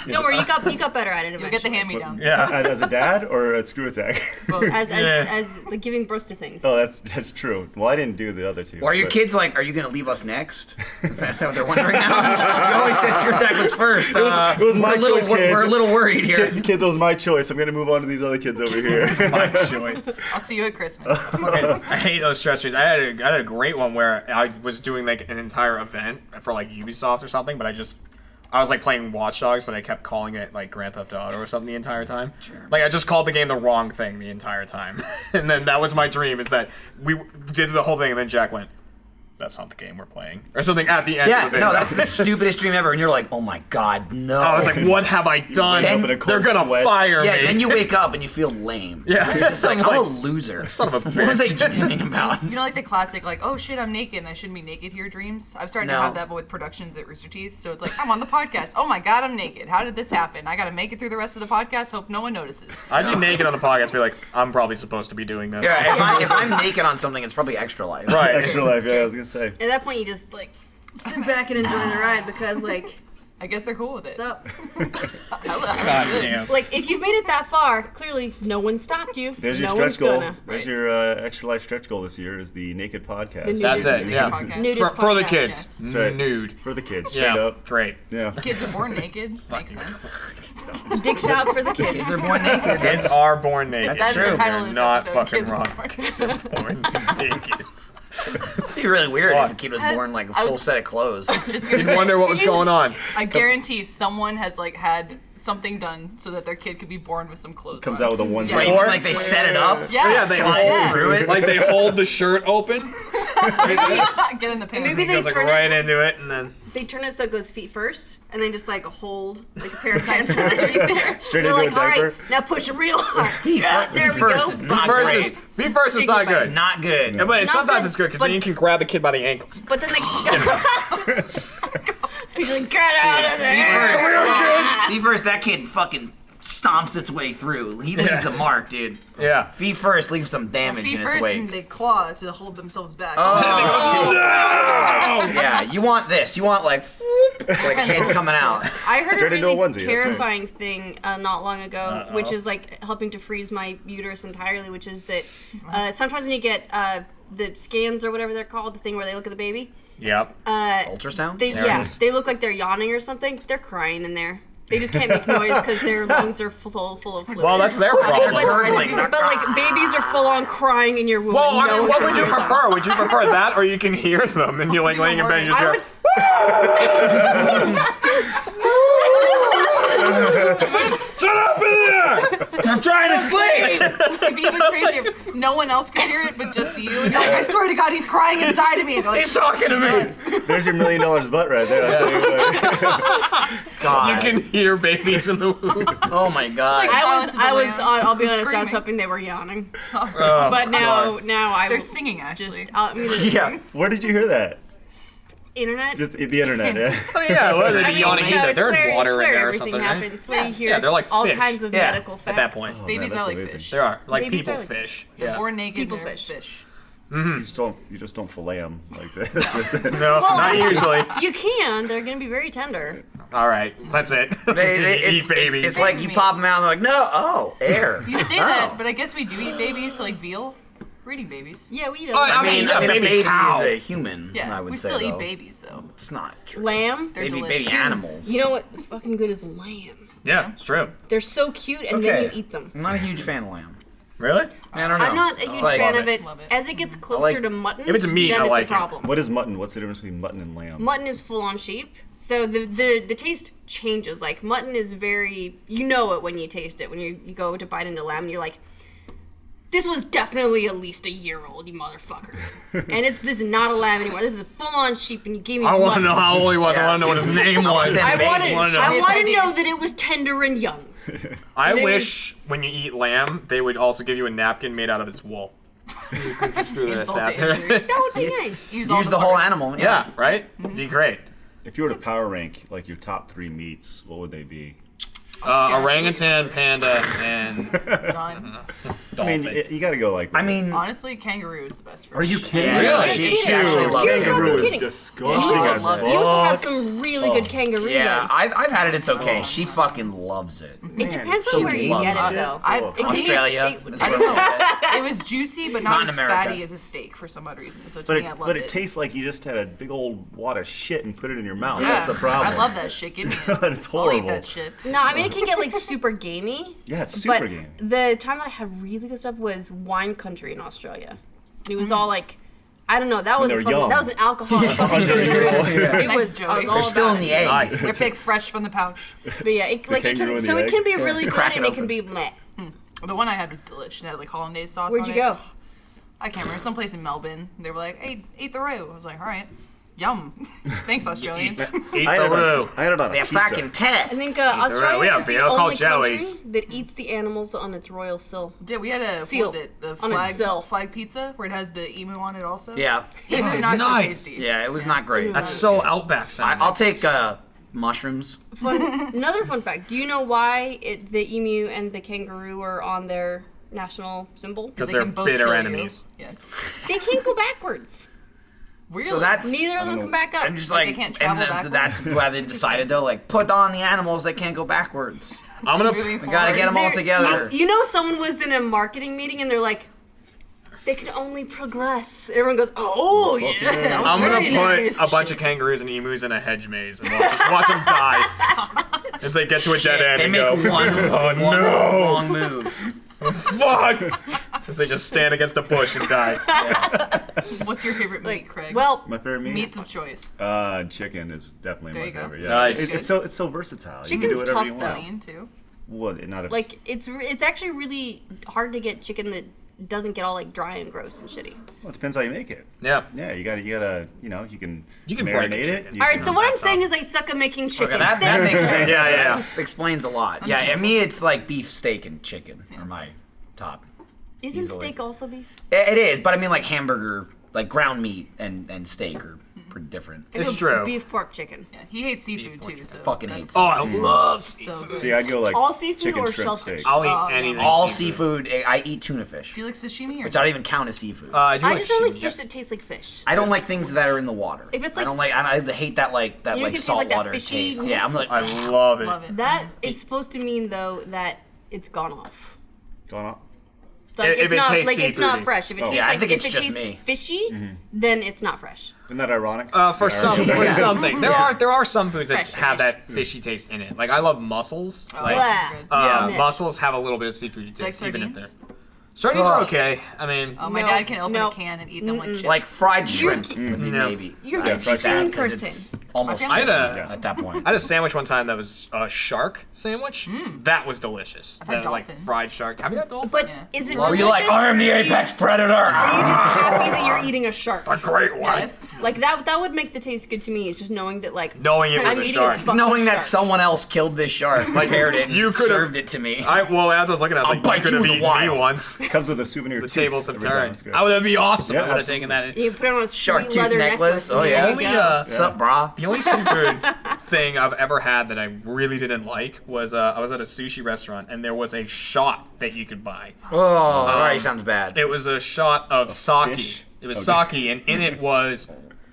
Don't worry, you got better at it You'll eventually. get the hand-me-downs. Yeah. as a dad or at screw attack. As like giving birth to things. Oh, that's true. Well, I didn't do the other two. Or are your but- kids like, are you going to leave us next? Is that what they're wondering now? You always said Screw Attack was first. It was my choice, kids. We're a little worried here. Kids, it was my choice. I'm gonna move on to these other kids over here. My choice. I'll see you at Christmas. I hate those stress dreams. I had a great one where I was doing like an entire event for like Ubisoft or something, but I was like playing Watch Dogs, but I kept calling it like Grand Theft Auto or something the entire time. Sure. Like I just called the game the wrong thing the entire time, and then that was my dream. Is that we did the whole thing, and then Jack went, "That's not the game we're playing," or something at the end. Yeah, of the video. no, that's the stupidest dream ever. And you're like, oh my God, no. I was like, "What have I done? Then- Up in a They're cold gonna sweat. fire Yeah, me." then you wake up and you feel lame. Yeah. It's like, I'm I'm a like, loser. son of a What was I bitch. dreaming about? You know, like the classic, like, oh shit, I'm naked and I shouldn't be naked here dreams? I've started No. to have that, but with productions at Rooster Teeth. So it's like, I'm on the podcast. Oh my God, I'm naked. How did this happen? I gotta make it through the rest of the podcast. Hope no one notices. I'd be naked on the podcast, be like, "I'm probably supposed to be doing this." Yeah, if I'm naked on something, it's probably Extra Life. Right. Extra life, yeah, I was gonna say. At that point, you just like sit back and enjoy the ride because like I guess they're cool with it. what's up? Hello. God damn. Like if you've made it that far, clearly no one stopped you. There's your no stretch one's goal. gonna. There's your extra life stretch goal this year is the naked podcast. The nude- That's it. Naked Yeah. podcast. Nudist For the podcast, kids. yes. That's right. Nude. For the kids, straight Yeah. up. Great. Yeah. Kids are born naked. Makes sense. Dicks out for the kids. Kids are born naked. Kids are born naked. That's That's true. the title You're of this not episode. fucking Kids wrong. are born Kids are born naked. It'd be really weird What? if a kid was Has- born like a I was- full set of clothes. Just gonna You'd say, wonder what was going on. I guarantee someone has like had something done so that their kid could be born with some clothes. Comes on. out with a one. Yeah. Like, Or- like they set it up. Yeah, Yeah, they Slides hold through it. Like they hold the shirt open, Get in the pants. Maybe they goes like turn right it. into it, and then they turn it so it goes feet first, and then just like hold like a pair of pants underneath there. Straight They're into a like, diaper. All right, now push it real hard. Feet There we first go. is not Feet great. first is not It's good. Not good. Yeah, but Not sometimes good, it's good because but- then you can grab the kid by the ankles. But then they he's like, get out of there. Feet first, that kid fucking stomps its way through. He leaves a mark, dude. Yeah. Feet first leaves some damage Feet in its first, and wake. they claw to hold themselves back. Yeah, you want this. You want like, whoop, like head coming out. I heard Straight a into really a onesie, that's right. terrifying thing not long ago, which is like helping to freeze my uterus entirely, which is that sometimes when you get the scans or whatever they're called, the thing where they look at the baby, Yep. Ultrasound? they There it is. they look like they're yawning or something. They're crying in there. They just can't make noise because their lungs are full of fluid. Well, that's their problem. gurgling. But like babies are full on crying in your womb. Well, I No mean, one what can would you hear them. prefer? Would you prefer that, or you can hear them and you're like laying in bed and you just I hear, would. "Shut up in there!" I'm trying to sleep. It'd be even crazier if no one else could hear it but just you. And you're like, I swear to God, he's crying inside of me. They're like, He's talking to me. There's your $1 million butt right there. I'll tell you what. God. You can hear babies in the womb. Oh my God. Silence of the I'll be Lambs. honest, I was Screaming. hoping they were yawning. Oh, But now I they're singing, actually. just, I mean, Yeah. Where did you hear that? internet. Just the internet, yeah. Oh, yeah, well, they'd I be mean, yawning you know, either. it's They're where, in water it's in where there or everything something, right? happens. Where you hear Yeah, they're like all fish. kinds of Yeah, medical facts. At that point. Babies man, are that's like amazing. fish. There are, like Babies people are- fish. Yeah. Born naked, People they're fish. You just don't fillet them like this. No, not usually. You can. They're gonna be very tender. All right, that's it. Eat babies. It's like you pop them out and they're like, no, air. You say Oh. that, but I guess we do eat babies, so like veal. We're eating babies. Yeah, we eat Oh, I I mean, mean, a a baby baby cow. is a human. Yeah, I would we say, still though. eat babies though. It's not true. lamb. They're They'd be delicious. baby animals. You know what fucking good is lamb? Yeah, it's true. They're so cute, and Okay. then you eat them. I'm not a huge fan of lamb. Really? I don't know. I'm not a It's huge like- fan Love of it. it. Love it. As it gets closer like- to mutton, If it's meat, then I it's like a it. problem. What is mutton? What's the difference between mutton and lamb? Mutton is full on sheep, so the taste changes. Like mutton is very, you know it when you taste it. When you go to bite into lamb, and you're like, this was definitely at least a year old, you motherfucker. And this is not a lamb anymore. This is a full on sheep, and you gave me. I want to mutton. know how old he was. I want to know what his name was. them I want babies. to. Wanna I know. want to Babies. know that it was tender and young. I There wish when you eat lamb, they would also give you a napkin made out of its wool. Insult to injury. That would be nice. Use all Use the whole parts. animal. Yeah, right? Be great. If you were to power rank like your top 3 meats, what would they be? Orangutan, panda, and Done. I mean, dolphin. you got to go like. I mean, Honestly, kangaroo is the best for are you sure. kidding? yeah, Really? she actually loves Kidding. it. Kangaroo is Kidding. disgusting Yeah, as I love fuck. it. You also have some really good kangaroo. Yeah, then. I've had it. It's okay. She fucking loves it. It depends so on where you loves get it. it, though. I, Oh, it Australia. Tastes, is I where don't we know. get it. It was juicy, but Not not in as America. fatty as a steak for some odd reason. So to But me, I it, loved but it. it tastes like you just had a big old wad of shit and put it in your mouth. Yeah, That's the problem. I love that shit. Give me it. It's I'll eat horrible. that shit. No, I mean it can get like super gamey. Yeah, it's super But game. the time that I had really good stuff was wine country in Australia. And it was all like, I don't know, that was they're fucking, young. that was an alcoholic. It Nice, was, Joey. I was all They're still about in the it. egg. Nice. They're picked fresh from the pouch. But yeah, it, like it kangaroo can, in so the it can egg? be really good crack it and it open. can be meh. The one I had was delicious. It had like hollandaise sauce Where'd on you it. go? I can't remember. Someplace in Melbourne. They were like, "Hey, eat the roux." I was like, "All right, yum." Thanks, Australians. Eat I the had, roux. I had it on a They're pizza. fucking pests. I think the roux. We Australia have is the veal called only country jellies. that eats the animals on its royal sill. Did we had a Seal. what was it? The On flag itself. flag pizza where it has the emu on it also. Yeah. Emu not nice. so tasty. Yeah, it was not great. That's so outback sounding. I'll take mushrooms. Another fun fact. Do you know why the emu and the kangaroo are on their national symbol? Because They they're can both bitter kill you. enemies. Yes. They can't go backwards. Really? So that's. Neither of them come back up. I'm just Like like, they can't and travel that's why they decided though, like, put on the animals that can't go backwards. I'm gonna. Moving We gotta forward. get them all They're- together. You know, someone was in a marketing meeting and they're like, they can only progress. Everyone goes, oh yeah. That was I'm gonna very put nice. a bunch of kangaroos and emus in a hedge maze and watch them die as they get to a dead end They and make go. one Oh wrong move. no! Fuck! As they just stand against a bush and die. What's your favorite meat, Craig? Well, My favorite meat? meats of choice. Chicken is definitely There my you go. favorite. Yeah. Nice. It's so versatile. You can do Chicken's whatever you tough, want. though. Lean too. Well, not if like it's actually really hard to get chicken that doesn't get all like dry and gross and shitty. Well, it depends how you make it. Yeah. Yeah, you gotta, you can You can marinate break a it. chicken. you All right, can- so what I'm that's saying tough. is I suck at making chicken. Okay, that makes sense. Yeah. That explains a lot. Yeah, at me it's like beef, steak, and chicken are my top. Isn't easily. steak also beef? It is, but I mean like hamburger, like ground meat and steak are pretty different. I It's go true. Beef, pork, chicken. Yeah, he hates seafood too. So Fucking that's hates Oh, I love so seafood. good. See, I go like All seafood chicken, or shrimp, shellfish? steak. I'll Oh, eat yeah. anything. All seafood. I eat tuna fish, Do you like sashimi or? which I don't even count as seafood. I do I like just don't like shrimp, fish yes. that tastes like fish. I don't like things that are in the water. If it's I like- don't like. I hate that like You know, it like tastes like that saltwater fishy taste. Yeah, I'm like. I love it. Love it. That is supposed to mean though that it's gone off. Going on. Like, If it's it not tastes like it's not seafoody. fresh. If it Oh. tastes Yeah, I like think if it's it just tastes me. fishy, then it's not fresh. Isn't that ironic? For some, for something, there are some foods that Fresh have fish. that fishy taste in it. Like I love mussels. Oh, Like this is good. Yeah. mussels have a little bit of seafood like taste, even if they're sardines? sardines are Ugh. okay. I mean, Oh, my No, dad can open no. a can and eat them like chips. Like fried shrimp, No. maybe. You're I an eat that insane 'cause person. it's almost I chicken had a- at that point. I had a sandwich one time that was a shark sandwich. That was delicious. I've had The, like dolphin. fried shark. Have you had dolphin? But Yeah. is it? Or you're like, delicious, I am the or are you- apex predator. Are you just happy that you're eating a shark? A great one. Yes. Like that would make the taste good to me. Is just knowing that like Knowing it I'm was a eating shark. a fucking Knowing that shark. someone else killed this shark, prepared it, you and could've- served it to me. Well, as I was looking, I was I'll like, bite you could you have in the eaten me wild. once. It comes with a souvenir. The tooth tables have every time. turned. It's great. That would be awesome. Yeah, I would have absolutely. taken that. You put it on a Shark sweet tooth leather necklace. Oh, and yeah. there you Only, go. What's up, brah? The only seafood thing I've ever had that I really didn't like was I was at a sushi restaurant and there was a shot that you could buy. Oh, already sounds bad. It was a shot of sake. fish? It was Okay. sake, and in it was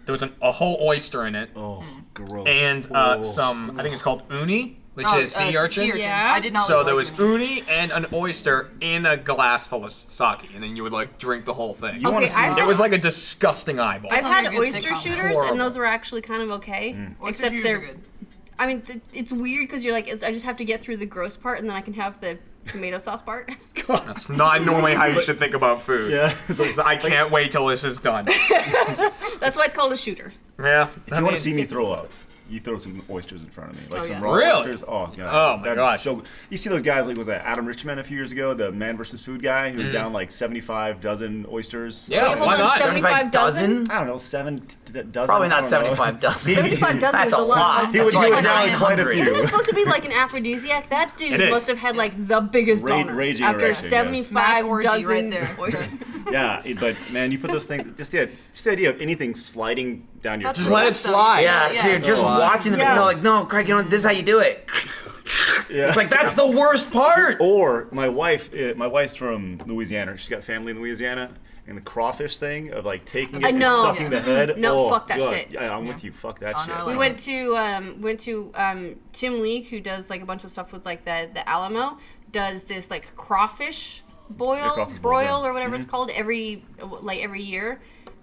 there was a whole oyster in it, Oh, gross. and Oh. some I think it's called uni, which Oh, is sea urchin. Yeah. I did not. So like there was uni. uni and an oyster in a glass full of sake, and then you would like drink the whole thing. wanna see It was like a disgusting eyeball. I've Sounds like had a good oyster sitcom. shooters, Horrible. and those were actually kind of okay. Oyster Except shooters they're, are good. I mean, it's weird because you're like, I just have to get through the gross part, and then I can have the tomato sauce part. That's not normally how you should think about food. Yeah. It's like, I can't wait till this is done. That's why it's called a shooter. Yeah. if you want to see me throw up, you throw some oysters in front of me, like Oh, some yeah. raw Really? oysters. Oh god. Oh, my That'd be gosh. So you see those guys like was that Adam Richman a few years ago, the Man vs. Food guy who down like 75 dozen oysters. Yeah, Wait, hold why on, not? 75 dozen? I don't know, dozen. Probably I not don't know. 75 dozen. 75 dozen That's is a a lot. lot. He would, That's he like would down quite a 900. few. Isn't it supposed to be like an aphrodisiac? That dude It is. must have had like the biggest boner raging after erection, yes. 75 Mass orgy dozen right there. oysters. Yeah, but man, you put those things. Just the idea of anything sliding down your That's Just throat. let it slide. Yeah, Yeah, dude, it's just a lot. watching them, Yeah. you know, like, no, Craig, you know, this is how you do it. Yeah. It's like, that's the worst part. Or my wife's from Louisiana. She's got family in Louisiana, and the crawfish thing of like taking it I and know. sucking the head. No, oh, fuck that God. shit. Yeah, I'm with you. Fuck that Oh, shit. no, I We like went to Tim League, who does like a bunch of stuff with like the Alamo, does this like crawfish crawfish boil, broil yeah. or whatever it's called every year.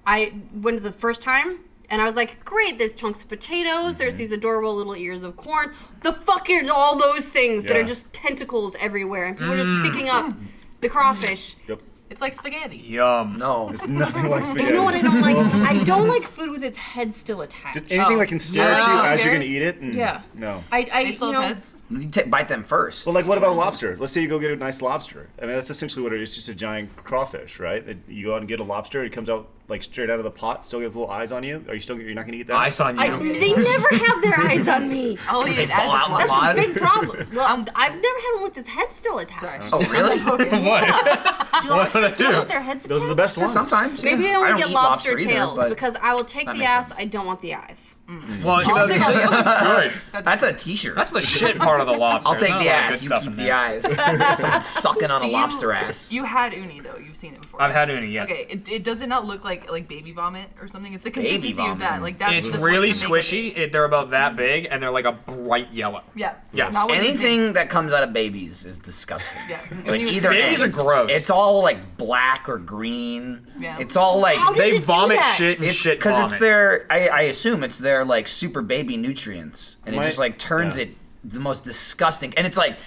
I went the first time and I was like, great, there's chunks of potatoes, there's these adorable little ears of corn. The fuck is all those things that Yeah. are just tentacles everywhere and people are just picking up the crawfish. Yep. It's like spaghetti. Yum. No. It's nothing like spaghetti. You know what I don't like? I don't like food with its head still attached. Anything that can stare at you Yeah. as you're gonna Bears? eat it. Yeah. No. I They still you have know, heads. You bite them first. Well, like, what about a lobster? Let's say you go get a nice lobster. I mean, that's essentially what it is. It's just a giant crawfish, right? That you go out and get a lobster. It comes out like straight out of the pot. Still gets little eyes on you. Are you still? You're not gonna eat that? Ice on you. they never have their eyes on me. I'll eat it fall as out in the it's pot. alive. That's a big problem. Well, I've never had one with his head still attached. Sorry. Oh, really? What? Do What would I lobsters still do? have their heads Those are the attached? best ones. Sometimes. Maybe yeah. I only don't get eat lobster either, tails but because I will take that the makes ass. sense. I don't want the eyes. Well, I'll take all the other. good. that's a t-shirt. That's the shit part of the lobster. I'll take There's the not a lot of ass. good You stuff keep in the there. eyes. Someone sucking on So a lobster ass. You had uni though. You've seen it before. I've had uni, yes. Okay, it does it not look like baby vomit or something? It's the Baby consistency of vomit. that. Like that's It's the really the makeup squishy. is. They're about that big, and they're like a bright yellow. Yeah. Yeah. Not when you Anything that comes out of babies is disgusting. Yeah. Like When you- either Babies eggs. are gross. It's all like black or green. Yeah. It's all like How does They it do vomit that? shit and it's shit because vomit. it's their. I assume it's their like super baby nutrients, and it My- just like turns yeah. it the most disgusting. And it's like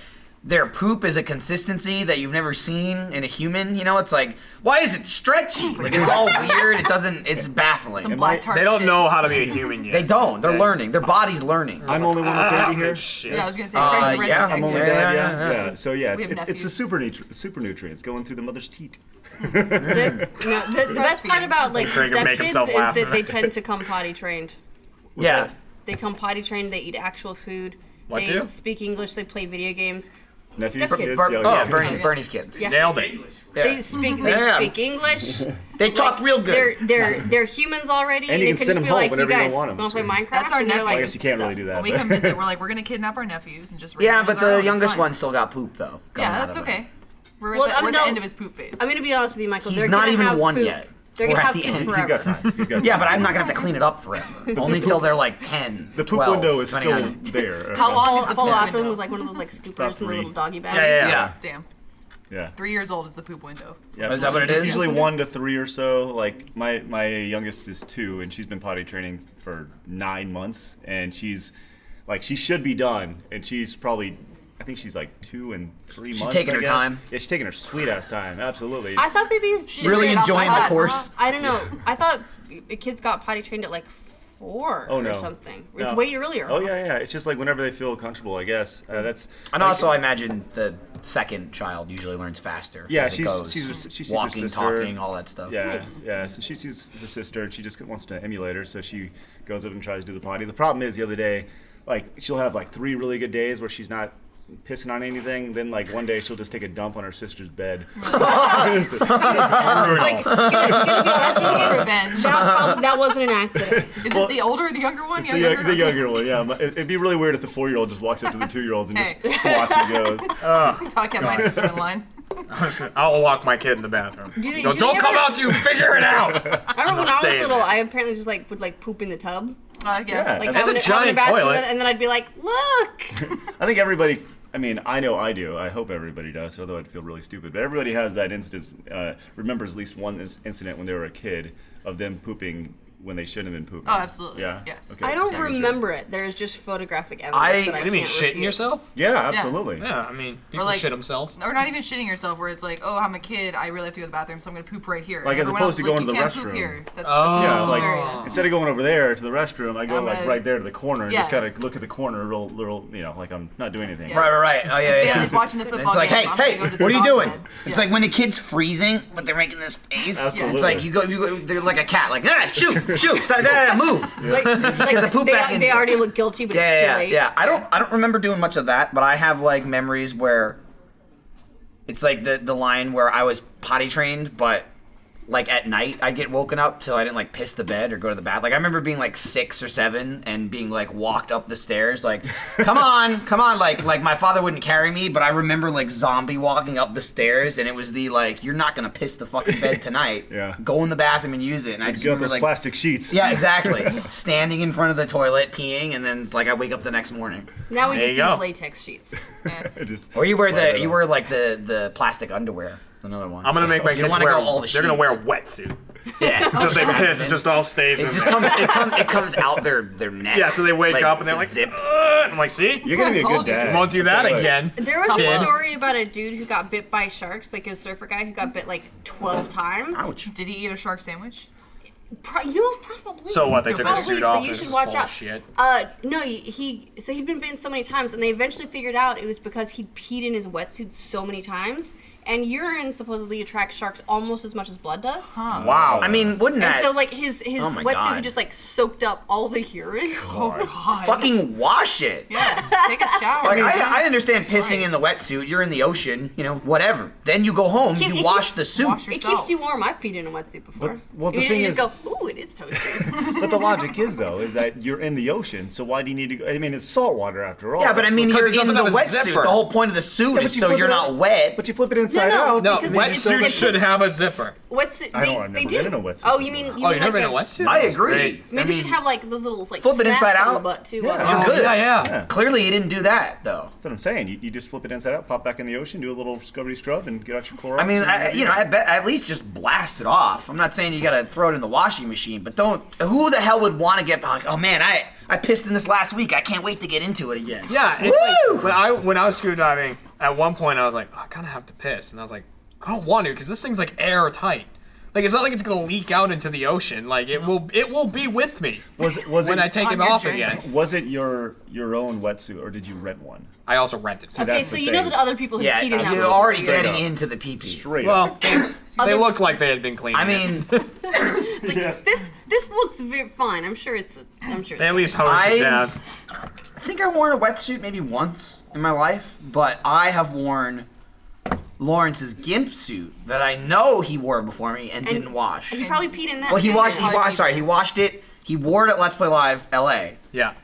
their poop is a consistency that you've never seen in a human. You know, it's like, why is it stretchy? Like, it's all weird. It doesn't, it's baffling. Some black tart They don't shit. know how to be a human yet. They don't. They're Yes. learning. Their body's learning. I'm only one of 30 here. Shit. Yeah, I was gonna say. Craig's the yeah, resident I'm only expert. dad, Yeah. yeah. So yeah, We it's have it's the nephews. super nutrients going through the mother's teat. The best part about like Craig would make stepkids himself is laugh. that they tend to come potty trained. Yeah. that? They come potty trained. They eat actual food. What they do? speak English. They play video games. Nephews, Stepkids. kids, Oh, yeah. Bernie's kids. Yeah. Nailed it. Yeah. They speak. They Yeah. speak English. They talk real good. They're humans already. And you it can could send just them be home like, whenever you you guys don't want 'em, want to play so- Minecraft? That's our And they're nephew. like, I guess you can't really do that. When we but- come visit, we're like, we're gonna kidnap our nephews and just raise Yeah, them but as our own. the It's youngest fine. one still got poop, though. coming Yeah, out that's of him. okay. We're Well, at the no, end of his poop phase. I'm gonna be honest with you, Michael. He's they're not gonna even have one poop. yet. They're We're gonna at have the poop end. forever. He's got time. He's got Yeah, time. but I'm not gonna have to clean it up forever. Only till they're like 10. The poop 12, window is depending still on- there. How long is the Follow poop after them window? with like one of those like scoopers About and the 3. little doggy bag. Yeah. Damn. Yeah. 3 years old is the poop window. Yeah, Is that what it is? Usually 1 to 3 or so. Like my youngest is 2, and she's been potty training for 9 months, and she's like she should be done, and she's probably. I think she's like 2 and 3 months. taking I her guess. time. Yeah, she's taking her sweet ass time. Absolutely. I thought babies. Really Figure it out enjoying by the that. course. I don't know. I thought kids got potty trained at like 4 Oh, or no. something. It's No. way earlier. Oh yeah. It's just like whenever they feel comfortable, I guess. That's. And also, I imagine the second child usually learns faster. Yeah, as it goes. she sees her walking, sister. talking, all that stuff. Yeah, Nice. yeah. So she sees her sister, and she just wants to emulate her. So she goes up and tries to do the potty. The problem is the other day, like she'll have like 3 really good days where she's not pissing on anything. Then like one day she'll just take a dump on her sister's bed. It's Like, gonna be honest That's with just you, revenge. that wasn't an accident. Is this the older or the younger one? the younger one, yeah. It'd be really weird if the 4-year-old just walks up to the 2-year-olds and Hey. just squats and goes. That's how I kept my sister in line. I'll lock my kid in the bathroom. Do they- Go, do don't they come ever- out till you figure it out. I remember when I Stay was in little, there. I apparently just like would like poop in the tub. Yeah. Like It's having a having giant bathroom, toilet. and then I'd be like, look. I think everybody. I mean, I know I do. I hope everybody does, although I'd feel really stupid. But everybody has that instance, remembers at least one incident when they were a kid of them pooping when they shouldn't have been pooping. Oh, absolutely. Yeah. Yes. Okay. I don't Just making sure. remember it. There's just photographic evidence. I- that I What do you mean, can't shitting refute. yourself? Yeah, absolutely. Yeah, I mean, people like- shit themselves. Or not even shitting yourself, where it's like, oh, I'm a kid, I really have to go to the bathroom, so I'm gonna poop right here. Like, as Everyone opposed else to is going to you the can't poop restroom. here. That's, Oh. Yeah, like hilarious. instead of going over there to the restroom, I go I'm like gonna- right there to the corner and just Yeah. gotta look at the corner, real, like I'm not doing anything. Yeah. Right. Oh, yeah. Family's watching the football It's like, game, I'm hey, gonna go to the what are you dog doing? bed. It's Yeah. like when a kid's freezing, but they're making this face. Absolutely. It's like you go, they're like a cat, like, shoot, stop, move. Like Get the poop back in. they already look guilty, but it's too late. Yeah. I don't remember doing much of that, but I have like memories where it's like the line where I was potty trained, but like at night I'd get woken up so I didn't like piss the bed or go to the bath. Like I remember being like 6 or 7 and being like walked up the stairs like, come on, like my father wouldn't carry me, but I remember like zombie walking up the stairs and it was the like, you're not gonna piss the fucking bed tonight. Yeah. Go in the bathroom and use it. And I just Get out remember those like plastic sheets. yeah, exactly. Standing in front of the toilet, peeing, and then like I wake up the next morning. Now we There just you go. use latex sheets. Just Or you wear slide it you on. wear like the plastic underwear. That's another one. I'm gonna make my You kids wanna wear. go all the They're gonna wear a sheets. wetsuit. Yeah. Because they piss, it just all stays. It in just there. comes. It comes out their neck. Yeah, so they wake up and they're like, zip. I'm like, see, You're gonna be a Told good you. dad. won't do that Tell you what. again. There was Kid. a story about a dude who got bit by sharks, like a surfer guy who got bit like 12 times. Ouch. Did he eat a shark sandwich? Probably. So what? They took the Probably, suit so off. you and should it's watch full out. of shit. No, he'd been bitten so many times, and they eventually figured out it was because he'd peed in his wetsuit so many times, and urine supposedly attracts sharks almost as much as blood does. Wow. I mean, wouldn't And that so like his Oh my wetsuit God. had just like soaked up all the urine. Oh God. fucking wash it? Yeah. Take a shower. Like I understand pissing in the wetsuit. You're in the ocean, whatever. Then you go home, It you wash keeps- the suit. wash It yourself. keeps you warm. I've peed in a wetsuit before. well, the you, thing you is- just go, ooh, it is toasty. But the logic is though, is that you're in the ocean, so why do you need to go? I mean, it's salt water after all. Yeah, but I That's mean, what- you're it doesn't in the have a wetsuit. zipper. The whole point of the suit but is you so flip you're it not out- wet. But you flip it inside No, out. no, because it's wetsuit like- should have a zipper. Wetsuit. I don't know, I've They never do. been in a wetsuit Oh, you before. mean Oh, you've never like been in a wetsuit? I That's agree. great. Maybe I you should mean, have like those little like Flip it snaps inside on the out. butt too. Yeah. You're good. Yeah. Clearly, you didn't do that though. That's what I'm saying. You just flip it inside out, pop back in the ocean, do a little scrubbity scrub, and get out your Clorox. I mean, and- I bet at least just blast it off. I'm not saying you gotta throw it in the washing machine, but don't. Who the hell would want to get like, oh man, I pissed in this last week. I can't wait to get into it again. Yeah, it's Woo! like when I was scuba diving, at one point I was like, I kind of have to piss, and I was like, I don't want to because this thing's like airtight. Like it's not like it's gonna leak out into the ocean. Like it will be with me. Was when I take On it your off journey. again? Was it your own wetsuit or did you rent one? I also rented. See, Okay, that's so the you know thing. that other people have Yeah, peed in that you're one. already Straight getting up. into the pee-pee. Straight Well, up. they looked like they had been cleaned. I mean, Yes. This looks fine. I'm sure it's. they at least hosed it down. I think I worn a wetsuit maybe once in my life, but I have worn Lawrence's gimp suit that I know he wore before me and didn't wash. And he probably peed in that. Well, he too. washed. He washed it. He wore it at Let's Play Live LA. Yeah.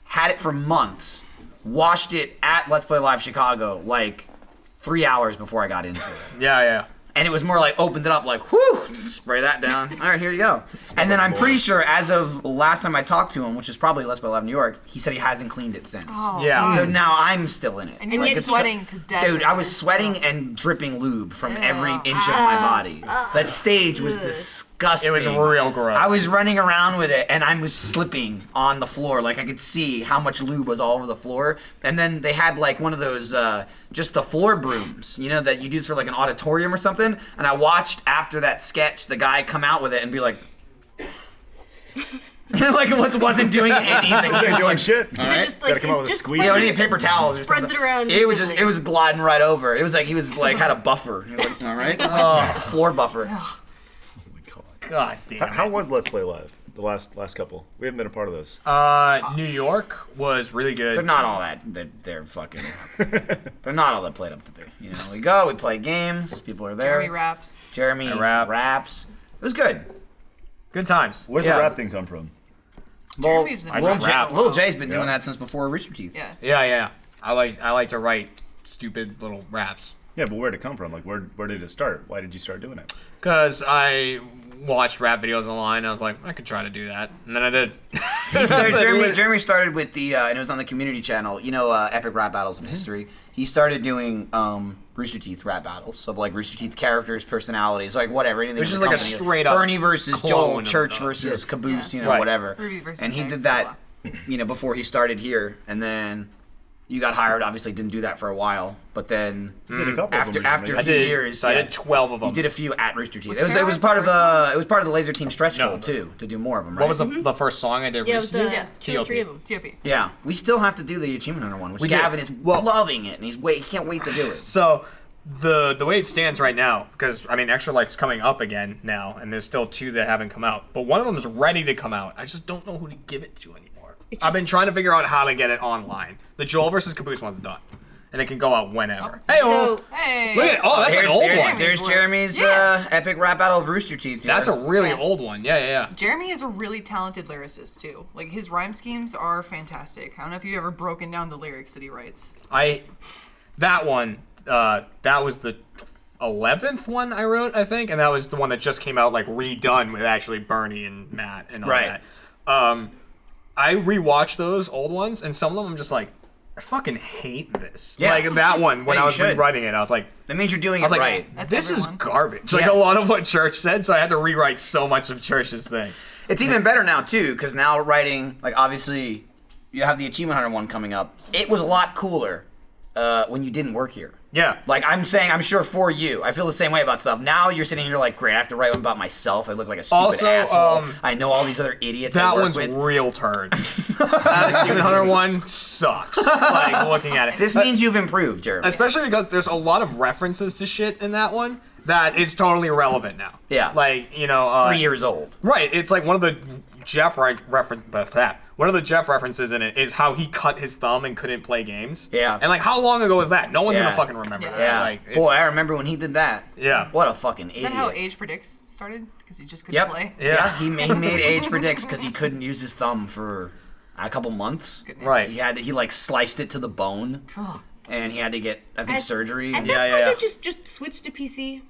Had it for months. Washed it at Let's Play Live Chicago like 3 hours before I got into it. Yeah. And it was more like opened it up like, whew, spray that down. All right, here you go. And then I'm pretty sure as of last time I talked to him, which is probably Let's Play Live New York, he said he hasn't cleaned it since. Oh. Yeah. So now I'm still in it. And you And were yet- sweating to death. Dude, I was sweating and dripping lube from every inch of my body. That stage was disgusting. It was real gross. I was running around with it and I was slipping on the floor. Like I could see how much lube was all over the floor. And then they had like one of those, just the floor brooms, you know, that you use for like an auditorium or something. And I watched after that sketch the guy come out with it and be like, like it wasn't doing anything. He Ain't was doing like, shit. all right. Just, Gotta come up with a just squeeze. Yeah, we spreads need paper towels or spreads something. it around. It was just, it was gliding right over. It was like he was like had a buffer. He was like, all right, floor buffer. God damn it. How was Let's Play Live? The last couple. We haven't been a part of those. New York was really good. They're not all that. They're fucking. They're not all that played up to be. You know, we go, we play games. People are there. Jeremy raps. Jeremy raps. raps. It was good. Good times. Where'd Yeah. the rap thing come from? Well, Jeremy's I in just it. rap. Lil J's been doing Yeah. that since before Rooster Teeth. Yeah. Yeah. I like to write stupid little raps. Yeah, but where'd it come from? Like, where did it start? Why did you start doing it? Cause I watched rap videos online. I was like, I could try to do that, and then I did. Jeremy started with the, and it was on the community channel, you know, Epic Rap Battles of History. He started doing Rooster Teeth rap battles of like Rooster Teeth characters, personalities, like whatever. Anything. It was in just the like a company. straight up Bernie versus clone Joel, of Church them. versus Caboose, Yeah. you know, Right. whatever. Ruby versus And he Tex, did that, you know, before he started here, and then you got hired. Obviously, didn't do that for a while, but then Did a couple of them after recently. a few years, So I yeah, did 12 of them. you did a few at Rooster Teeth. Was It was Terrorize part the of first it was part of the Laser Team stretch No, goal no. too, to do more of them. Right? What was the first song I did? Yeah, it was recently? Yeah. 2 or 3 of them. TOP. Yeah, we still have to do the Achievement Hunter one, which We do. Gavin is Well- loving it, and he can't wait to do it. So the way it stands right now, because I mean, Extra Life's coming up again now, and there's still 2 that haven't come out, but one of them is ready to come out. I just don't know who to give it to anymore. It's I've been just- trying to figure out how to get it online. The Joel versus Caboose one's done, and it can go out whenever. Oh. Hey, So Hey. look at that's an old one. There's Jeremy's Yeah. epic rap battle of Rooster Teeth. Here. That's a really Yeah. old one. Yeah. Jeremy is a really talented lyricist too. Like his rhyme schemes are fantastic. I don't know if you've ever broken down the lyrics that he writes. That one, that was the 11th one I wrote, I think, and that was the one that just came out like redone with actually Bernie and Matt and all Right. that. I rewatched those old ones, and some of them I'm just like, I fucking hate this. Yeah. Like that one when Yeah, I you was should. rewriting it, I was like, That means you're doing I was it like, right. That's this everyone. is garbage. Like Yeah. a lot of what Church said, so I had to rewrite so much of Church's thing. It's even better now too, because now writing, like obviously, you have the Achievement Hunter one coming up. It was a lot cooler when you didn't work here. Yeah. Like I'm saying, I'm sure for you, I feel the same way about stuff. Now you're sitting here like, great, I have to write one about myself. I look like a stupid Also, asshole. I know all these other idiots I That work one's with. real turd. That Achievement Hunter one sucks. Like looking at it. This means you've improved, Jeremy. Especially because there's a lot of references to shit in that one that is totally irrelevant now. Yeah. Like, you know... 3 years old. Right. It's like one of the one of the Jeff references in it is how he cut his thumb and couldn't play games. Yeah. And like, how long ago was that? No one's Yeah. gonna fucking remember that. Yeah. Like, it's- Boy, I remember when he did that. Yeah. What a fucking idiot. Is that how Age Predicts started? Because he just couldn't Yep. play. Yeah. He made Age Predicts because he couldn't use his thumb for a couple months. Goodness. Right. He like sliced it to the bone, Oh. and he had to get surgery. At that Yeah, point, yeah. they just switch to PC.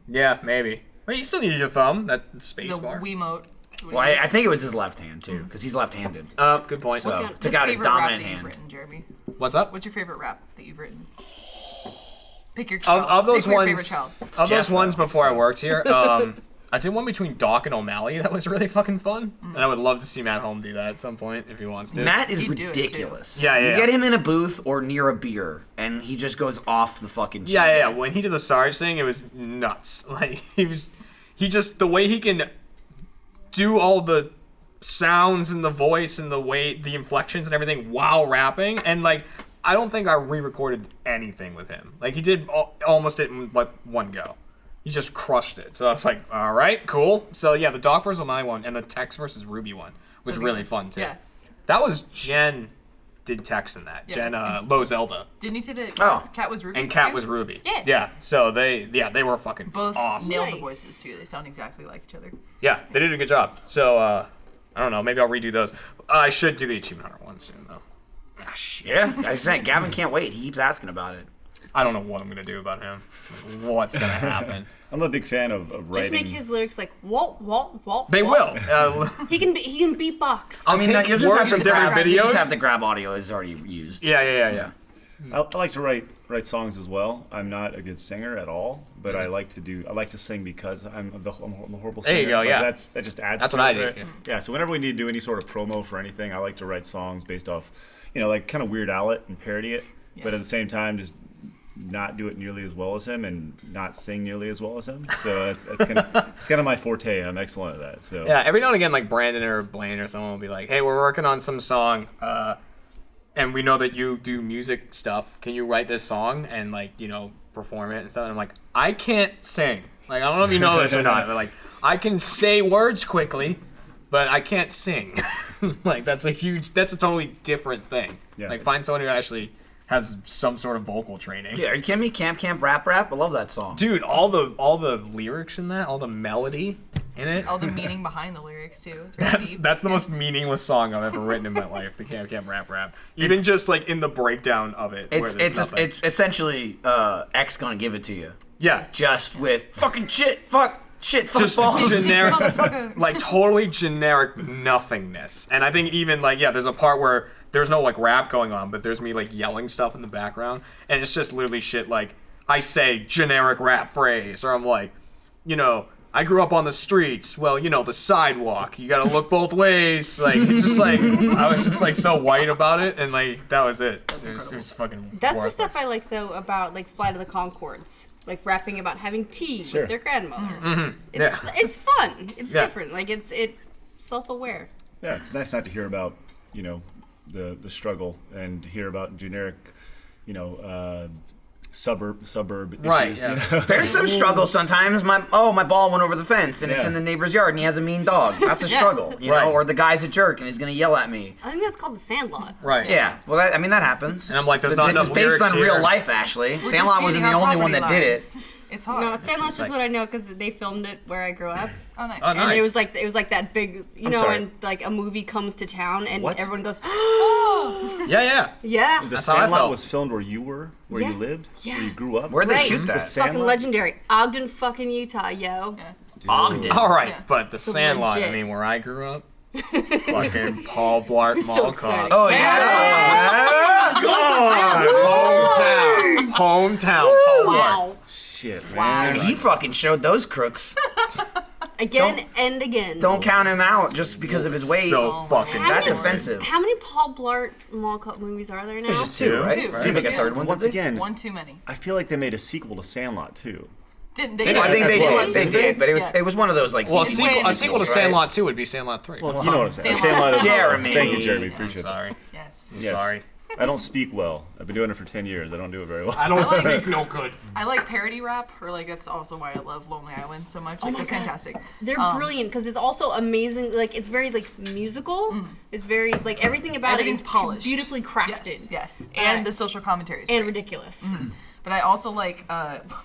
Yeah, maybe. But you still need your thumb. That space The bar. Wiimote. Well, I think it was his left hand too, because he's left-handed. Good point. So What's took your out his favorite rap dominant that you've hand. written, Jeremy? What's up? What's your favorite rap that you've written? Pick your Of, child. of those Pick your ones, favorite child. of Jeff, those ones though, before I worked here, I did one between Doc and O'Malley that was really fucking fun, and I would love to see Matt Holm do that at some point if he wants to. Matt is He'd do it, too. ridiculous. Yeah, yeah, You yeah. get him in a booth or near a beer, and and he just goes off the fucking chain. Yeah. When he did the Sarge thing, it was nuts. Like the way he can do all the sounds and the voice and the way the inflections and everything while rapping, and like I don't think I re-recorded anything with him. Like he did almost it in like one go. He just crushed it. So I was like, all right, cool. So yeah, the Doc versus my one and the Tex versus Ruby one was really fun too. Yeah. That was Jen did Tex in that. Yeah. Jen Low Zelda. Didn't you say that Oh. Cat was Ruby? And Cat too? was Ruby. Yeah. Yeah. So they were fucking Both awesome. nailed the Nice. voices too. They sound exactly like each other. Yeah, they did a good job. So I don't know. Maybe I'll redo those. I should do the Achievement Hunter one soon though. Ah shit. Yeah, I said Gavin can't wait. He keeps asking about it. I don't know what I'm gonna do about him. What's gonna happen? I'm a big fan of Just writing. make his lyrics like walt, walt, walt. They walt. will. He can beatbox. I'll take you'll words from different You just videos. have to grab audio is already used. Yeah. I like to write songs as well. I'm not a good singer at all, but I like to sing because I'm a horrible singer. There you go, But yeah. that just adds. That's to what I it, do, right? yeah. Yeah. So whenever we need to do any sort of promo for anything, I like to write songs based off, like kind of Weird Al it and parody it, but at the same time just not do it nearly as well as him and not sing nearly as well as him. So it's kind of my forte. I'm excellent at that. So Yeah, every now and again, like Brandon or Blaine or someone will be like, "Hey, we're working on some song, and we know that you do music stuff. Can you write this song and perform it and stuff?" And I'm like, "I can't sing. Like, I don't know if you know this or not, but like, I can say words quickly, but I can't sing. Like, that's a totally different thing. Yeah. Like, find someone who actually has some sort of vocal training." Yeah, are you kidding me? Camp Rap Rap. I love that song. Dude, all the lyrics in that, all the melody in it. All the meaning behind the lyrics too. It's very deep. That's the most meaningless song I've ever written in my life. The Camp Rap Rap. Even just like in the breakdown of it. Where there's nothing. It's essentially X gonna give it to you. Yes. Just with fucking shit, fuck Just balls. generic, Motherfucker. like totally generic nothingness. And I think even there's a part where there's no like rap going on, but there's me like yelling stuff in the background, and it's just literally shit like I say generic rap phrase, or I'm like, I grew up on the streets. Well, the sidewalk. You gotta look both ways. Like, it's just like I was just like so white about it, and like that was it. It was fucking. That's worthless. the stuff I like though about like Flight of the Conchords, like rapping about having tea Sure. with their grandmother. It's, Yeah. it's fun. It's Yeah. different. Like it's self-aware. Yeah, it's nice not to hear about, the struggle and hear about generic, suburb Right, issues. yeah. There's some struggle sometimes. My ball went over the fence and it's Yeah. in the neighbor's yard and he has a mean dog. That's a struggle, Right. Or the guy's a jerk and he's gonna yell at me. I think that's called the Sandlot. Right. Yeah, well, that happens. And I'm like, there's not It was enough based lyrics on real here. life, Ashley. Sandlot wasn't the disputing our only one that property did line. it. It's hard. No, Sandlot's just like- what I know because they filmed it where I grew up. Oh, nice. Oh, And nice. it was like that big, sorry. and like a movie comes to town and What? everyone goes, Yeah. yeah, The That's how I Sandlot felt. was filmed where you were, where Yeah. you lived, Yeah. where you grew up. Where'd they Right. shoot that? The fucking Sandlot? legendary. Ogden, fucking Utah, yo. Yeah. Ogden. All right, Yeah. but the Sandlot. I legit. mean, where I grew up, fucking Paul Blart So Mall excited. Cop. Oh yeah. Hometown. Paul Blart. Wow. Shit, Man, man. he fucking showed those crooks. Again and again. Don't count him out just because of his weight. So fucking. That's boring. offensive. How many Paul Blart Mall Cop movies are there now? There's just two, right? Two. Didn't make a third one. Once did they? again, One too many. I feel like they made a sequel to Sandlot too. Didn't they? Did I think they That's did. what They it did, but Yeah. it was one of those like. Well, a Wait, sequel to right? Sandlot 2 would be Sandlot 3. Well, you know what I'm saying. Sandlot. Sandlot is Jeremy. Thank you, Jeremy. I'm Appreciate that. sorry. Yes. I'm Yes. sorry. I don't speak well. I've been doing it for 10 years. I don't do it very well. I don't like- speak no good. I like parody rap, or like that's also why I love Lonely Island so much. Like, my they're God. fantastic. They're brilliant because it's also amazing. Like it's very like musical. It's very like everything about Everything's it is polished. beautifully crafted. Yes. And the social commentary is and great. ridiculous. But I also like,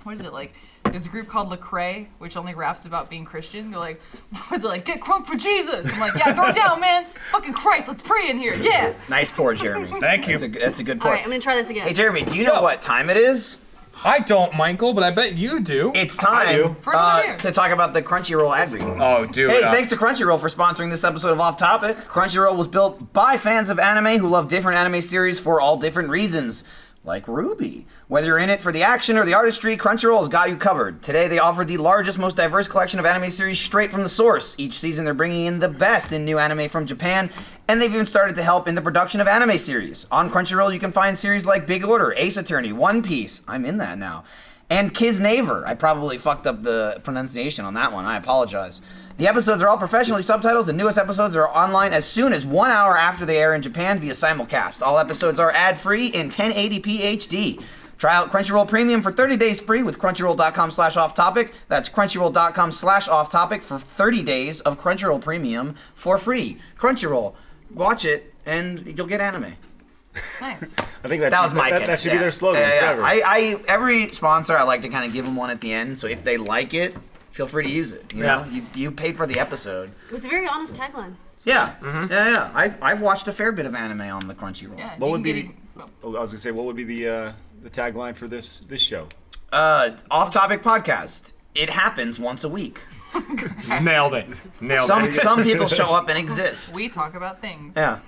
what is it like? There's a group called Lecrae, which only raps about being Christian. They're like, what is it like? Get crunk for Jesus. I'm like, yeah, throw it down, man. Fucking Christ, let's pray in here. Yeah. Nice pour, Jeremy. Thank you. That's a good All pour. right, I'm gonna try this again. Hey, Jeremy, do you know what time it is? I don't, Michael, but I bet you do. It's I do. time For another beer. to talk about the Crunchyroll ad read. Oh, dude. Hey, thanks to Crunchyroll for sponsoring this episode of Off Topic. Crunchyroll was built by fans of anime who love different anime series for all different reasons. like Ruby. Whether you're in it for the action or the artistry, Crunchyroll has got you covered. Today they offer the largest, most diverse collection of anime series straight from the source. Each season they're bringing in the best in new anime from Japan, and they've even started to help in the production of anime series. On Crunchyroll you can find series like Big Order, Ace Attorney, One Piece, I'm in that now, and Kisnaver. I probably fucked up the pronunciation on that one, I apologize. The episodes are all professionally subtitled. The newest episodes are online as soon as 1 hour after they air in Japan via simulcast. All episodes are ad-free in 1080p HD. Try out Crunchyroll Premium for 30 days free with crunchyroll.com/offtopic. That's crunchyroll.com/offtopic for 30 days of Crunchyroll Premium for free. Crunchyroll, watch it and you'll get anime. Nice. I think That was my catch. that should be their slogan forever. Every sponsor, I like to kind of give them one at the end. So if they like it, feel free to use it. You know, you paid for the episode. It was a very honest tagline. Yeah, yeah. I've watched a fair bit of anime on the Crunchyroll. Yeah, What you would can be? get I was gonna say, what would be the tagline for this show? Off-topic podcast. It happens once a week. Nailed it. Some people show up and exist. We talk about things. Yeah.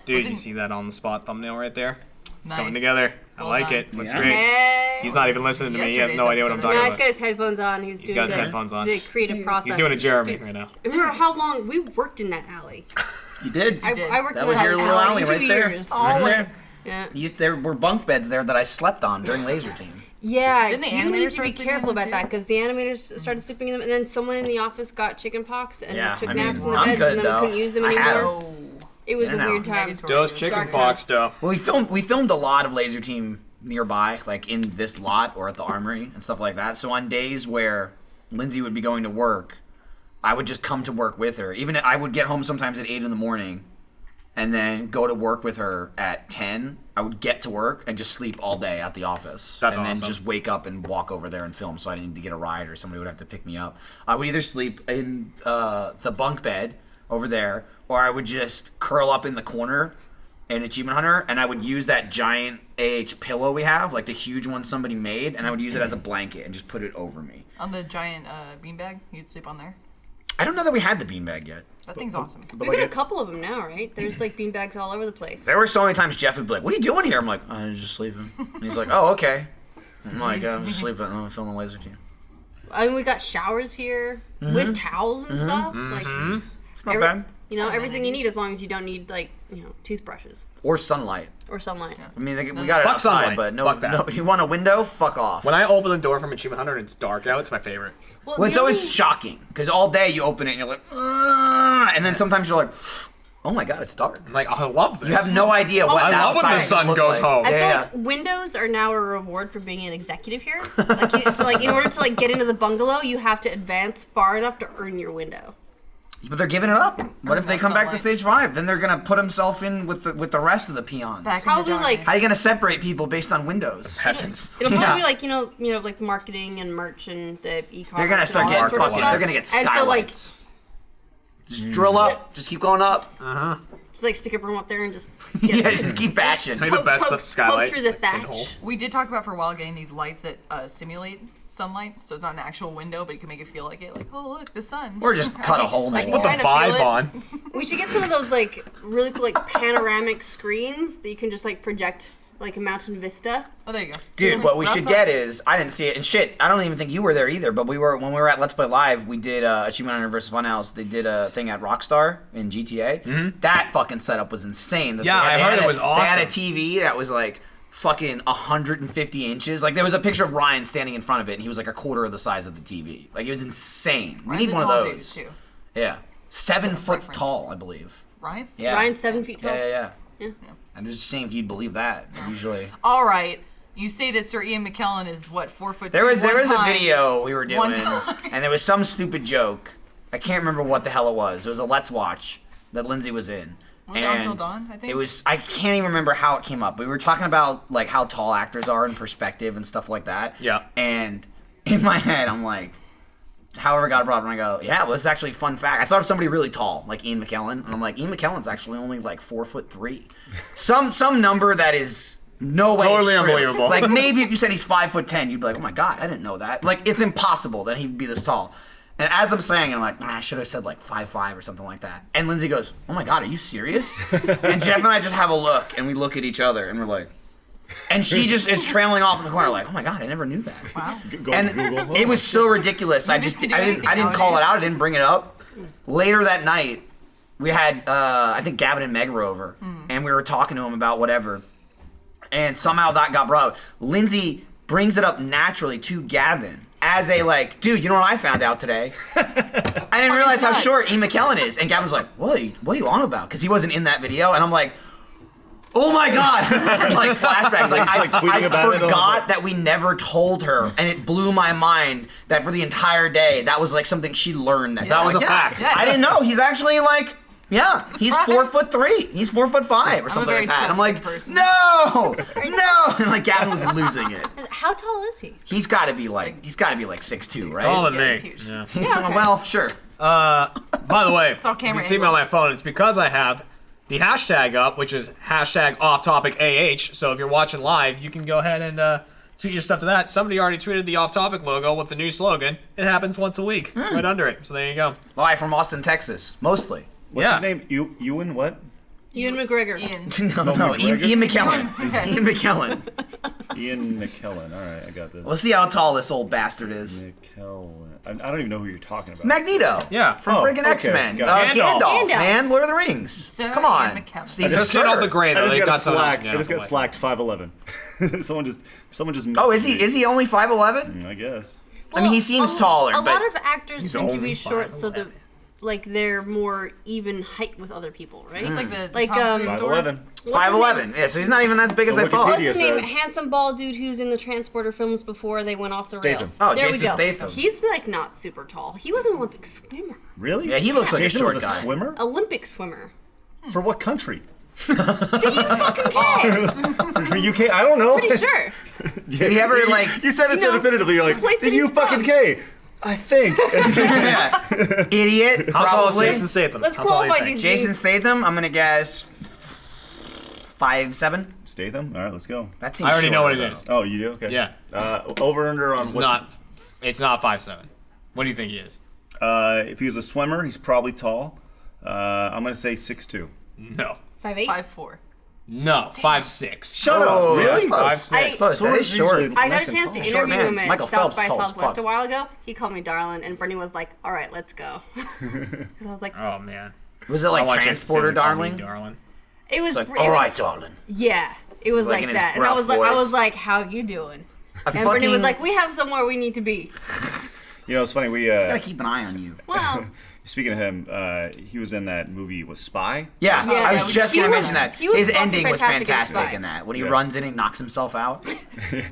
Dude, you see that on the spot thumbnail right there? It's coming Nice. together. I Well like done. it. Looks Yeah. great. Hey. He's not even listening to me. He has no Yesterday's idea what I'm episode. talking No, he's about. got his headphones on. He's doing got his the, headphones on. the creative process. He's doing a Jeremy right now. Remember how long we worked in that alley? You did. You did. I worked That in was that your little alley 2 right there. years. Right there. Yeah. There were bunk beds there that I slept on during Laser Team. Yeah, Didn't the you animators need to start be sleeping in careful them about too? that because the animators started sleeping in them, and then someone in the office got chicken pox and Yeah, took I mean, naps in the I'm beds, good, and then though. we couldn't use them I had anymore. Oh. It was In a and weird out. time. Negatory. Those Dark chicken time. pox, though. Well, we filmed a lot of Laser Team nearby, like in this lot or at the Armory and stuff like that. So on days where Lindsay would be going to work, I would just come to work with her. Even I would get home sometimes at 8 in the morning, and then go to work with her at 10. I would get to work and just sleep all day at the office. That's and awesome. then just wake up and walk over there and film, so I didn't need to get a ride or somebody would have to pick me up. I would either sleep in the bunk bed over there, or I would just curl up in the corner in Achievement Hunter, and I would use that giant AH pillow we have, like the huge one somebody made, and I would use it as a blanket and just put it over me. On the giant beanbag, you'd sleep on there. I don't know that we had the beanbag yet. That thing's awesome. But We got a like, couple of them now, right? There's like beanbags all over the place. There were so many times Jeff would be like, "What are you doing here?" I'm like, "I was just sleeping." And he's like, "Oh, okay." I'm like, "I'm just sleeping. I'm filming Laser Team." I mean, we got showers here with towels and stuff. Like, It's not bad. You know, Oh, everything you amenities. need as long as you don't need like toothbrushes Or sunlight. or sunlight. I mean, we got it Fuck outside, sunlight. but no, Fuck that. no. You want a window? Fuck off. When I open the door from Achievement Hunter and it's dark out, it's my favorite. Well, it's the always only- shocking because all day you open it and you're like, "Ugh," and then sometimes you're like, "Oh my god, it's dark." I'm like, I love this. You have no idea what I the love when outside the sun look goes like. home. I feel Yeah, like windows are now a reward for being an executive here. In order to like get into the bungalow, you have to advance far enough to earn your window. But they're giving it up. What if they That's come not back to like- stage 5? Then they're gonna put himself in with the rest of the peons. Back in the Probably dark. like How are you gonna separate people based on windows? Peasants. it'll probably Yeah. be like like marketing and merch and the e-commerce. They're gonna start and all that getting sort of fucking. stuff. They're gonna get And so like skylights. Just drill up. Just keep going up. just like stick a broom up there and just Yeah, just keep bashing. Maybe the best poke skylight. through the is, like, pinhole. thatch. We did talk about for a while getting these lights that simulate sunlight, so it's not an actual window, but you can make it feel like it. Like, oh look, the sun. Or just cut a hole in the Like, wall. Put the Kinda feel vibe it. on. We should get some of those like really cool like panoramic screens that you can just like project like a mountain vista. Oh, there you go. Dude, what we should Outside. get is, I didn't see it, and shit, I don't even think you were there either, but when we were at Let's Play Live, we did Achievement Hunter vs. Funhouse, they did a thing at Rockstar in GTA. That fucking setup was insane. Yeah, I heard it was They had a awesome. TV that was like fucking 150 inches. Like there was a picture of Ryan standing in front of it, and he was like a quarter of the size of the TV. Like it was insane. We Ryan's need a one of tall those. dude, too. Yeah. 7 foot preference. tall, I believe. Ryan? Yeah. Ryan's 7 feet tall. Yeah. Yeah. I'm just saying if you'd believe that, usually. All right. You say that Sir Ian McKellen is what, 4 foot? There was one a time. video we were doing, One time. and there was some stupid joke. I can't remember what the hell it was. It was a Let's Watch that Lindsay was in. Was it and Until Dawn, I think? It was. I can't even remember how it came up. We were talking about like how tall actors are in perspective and stuff like that. Yeah. And in my head, I'm like, however, got it brought up, and I go, yeah, well, this is actually a fun fact. I thought of somebody really tall, like Ian McKellen, and I'm like, Ian McKellen's actually only like 4'3". Some number that is no way. Totally it's true. unbelievable. Like maybe if you said he's 5'10", you'd be like, oh my god, I didn't know that. Like it's impossible that he'd be this tall. And as I'm saying it, I'm like, I should have said like 5'5" or something like that. And Lindsay goes, oh my god, are you serious? And Jeff and I just have a look, and we look at each other, and we're like, And she just is trailing off in the corner like, oh my god, I never knew that. Wow. Go And to Google. it was so ridiculous. I just just do I anything didn't call it nowadays. out. I didn't bring it up. Later that night, we had I think Gavin and Meg were over, and we were talking to him about whatever, and somehow that got brought up. Lindsay brings it up naturally to Gavin as a like, dude, you know what I found out today? I didn't realize how nuts. short Ian McKellen is, and Gavin's like, what are you on about? Because he wasn't in that video, and I'm like, oh my god! Like flashbacks. Like He's, like, tweeting I about it all forgot the- that we never told her, and it blew my mind that for the entire day that was like something she learned. That was a fact. Yeah. I didn't know. He's actually like. Yeah, he's Surprise. 4'3". He's 4'5" or something very like that. I'm trusting like, person. no, and like Gavin was losing it. How tall is he? He's got to be like 6'2", right? Taller than Yeah, me. he's huge. Yeah. He's Yeah, okay. well, sure. By the way, all if you camera see me on my angles. phone, it's because I have the hashtag up, which is hashtag offtopic So if you're watching live, you can go ahead and tweet your stuff to that. Somebody already tweeted the Off Topic logo with the new slogan. It happens once a week, right under it. So there you go. Live from Austin, Texas, mostly. What's Yeah. his name? Ewan what? Ewan McGregor. Ian. No, Ian McGregor? McKellen. Ian McKellen. Ian McKellen. All right, I got this. Let's see how tall this old bastard is. McKellen. I don't even know who you're talking about. Magneto. Yeah. From Oh, friggin' okay, X-Men. got it. Gandalf, Gandalf. man. Lord of the Rings. Sir Come on. Ian McKellen. Steve Just sit off the gray I though. just They got got something slacked. else, I just yeah, got slacked 5'11". someone just Oh, messaged is he? me. Is he only 5'11"? I guess. I mean, he seems taller, A but lot of actors tend to only be short, so 5'11". like they're more even height with other people, right? It's like the Like, Tom's Grocery Store. 5'11". What's his 5'11". name? Yeah, so he's not even as big as I thought. Wikipedia What's his name? says- Handsome bald dude who's in the Transporter films before they went off the Statham. rails. Oh, there Jason we go. Statham. He's like not super tall. He was an Olympic swimmer. Really? Yeah, he looks like a Statham short was guy. swimmer? Olympic swimmer. For what country? Who fucking cares? For UK? I don't know. Pretty sure. Did he ever like? You said it so No, definitively. You're like, the place the that he's UK. I think. Yeah. Idiot. How tall is Probably. Jason Statham? Let's How tall do you qualify think? these Jason dudes. Statham. I'm gonna guess 5'7". Statham? All right, let's go. That seems. I already know shorter, what it though. is. Oh, you do? Okay. Yeah. Over under on It's what's not 5'7". What do you think he is? if he was a swimmer, he's probably tall. I'm gonna say 6'2". No. 5'8". 5'4". No. 5'6". Shut Oh, up! Really? that's close. 5'6". I- Close. That Swords is short. usually- I got Nice a and chance to tall. interview Short man. him at Michael South Phelps by tall as Southwest fuck. a while ago. He called me darling, and Brittany was like, "All right, let's go." Because I was like, Oh man. Was it I like want you to Transporter, sit and call me darling? darling. it was. It's like, it all was- right, darling. Yeah, it was Like like in his that, and I gruff was like, voice. "How you doing?" I And Brittany was fucking like, "We have somewhere we need to be." You know, it's funny. We gotta keep an eye on you. Well, speaking of him, he was in that movie with Spy. Yeah, Yeah, I yeah, was just he gonna was- mention that. he was His fucking ending was fantastic as fantastic Spy. in that when he Yeah. runs in and knocks himself out.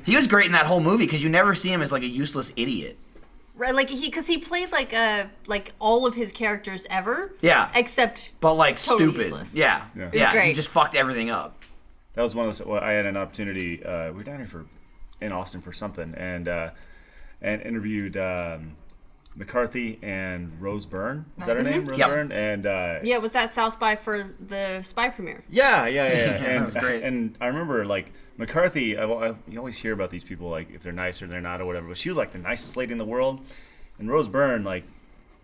He was great in that whole movie because you never see him as like a useless idiot. right, like because he played like all of his characters ever. Yeah. Except But like Totally stupid. useless. Yeah, Yeah. yeah. He great. just fucked everything up. That was one of the. Well, I had an opportunity. We were down here in Austin for something, and interviewed McCarthy and Rose Byrne. Is that her name? Rose Yep. Byrne. And yeah, was that South by for the Spy premiere? yeah. That And, was great. And I remember like McCarthy. You always hear about these people like if they're nice or they're not or whatever. But she was like the nicest lady in the world. And Rose Byrne, like,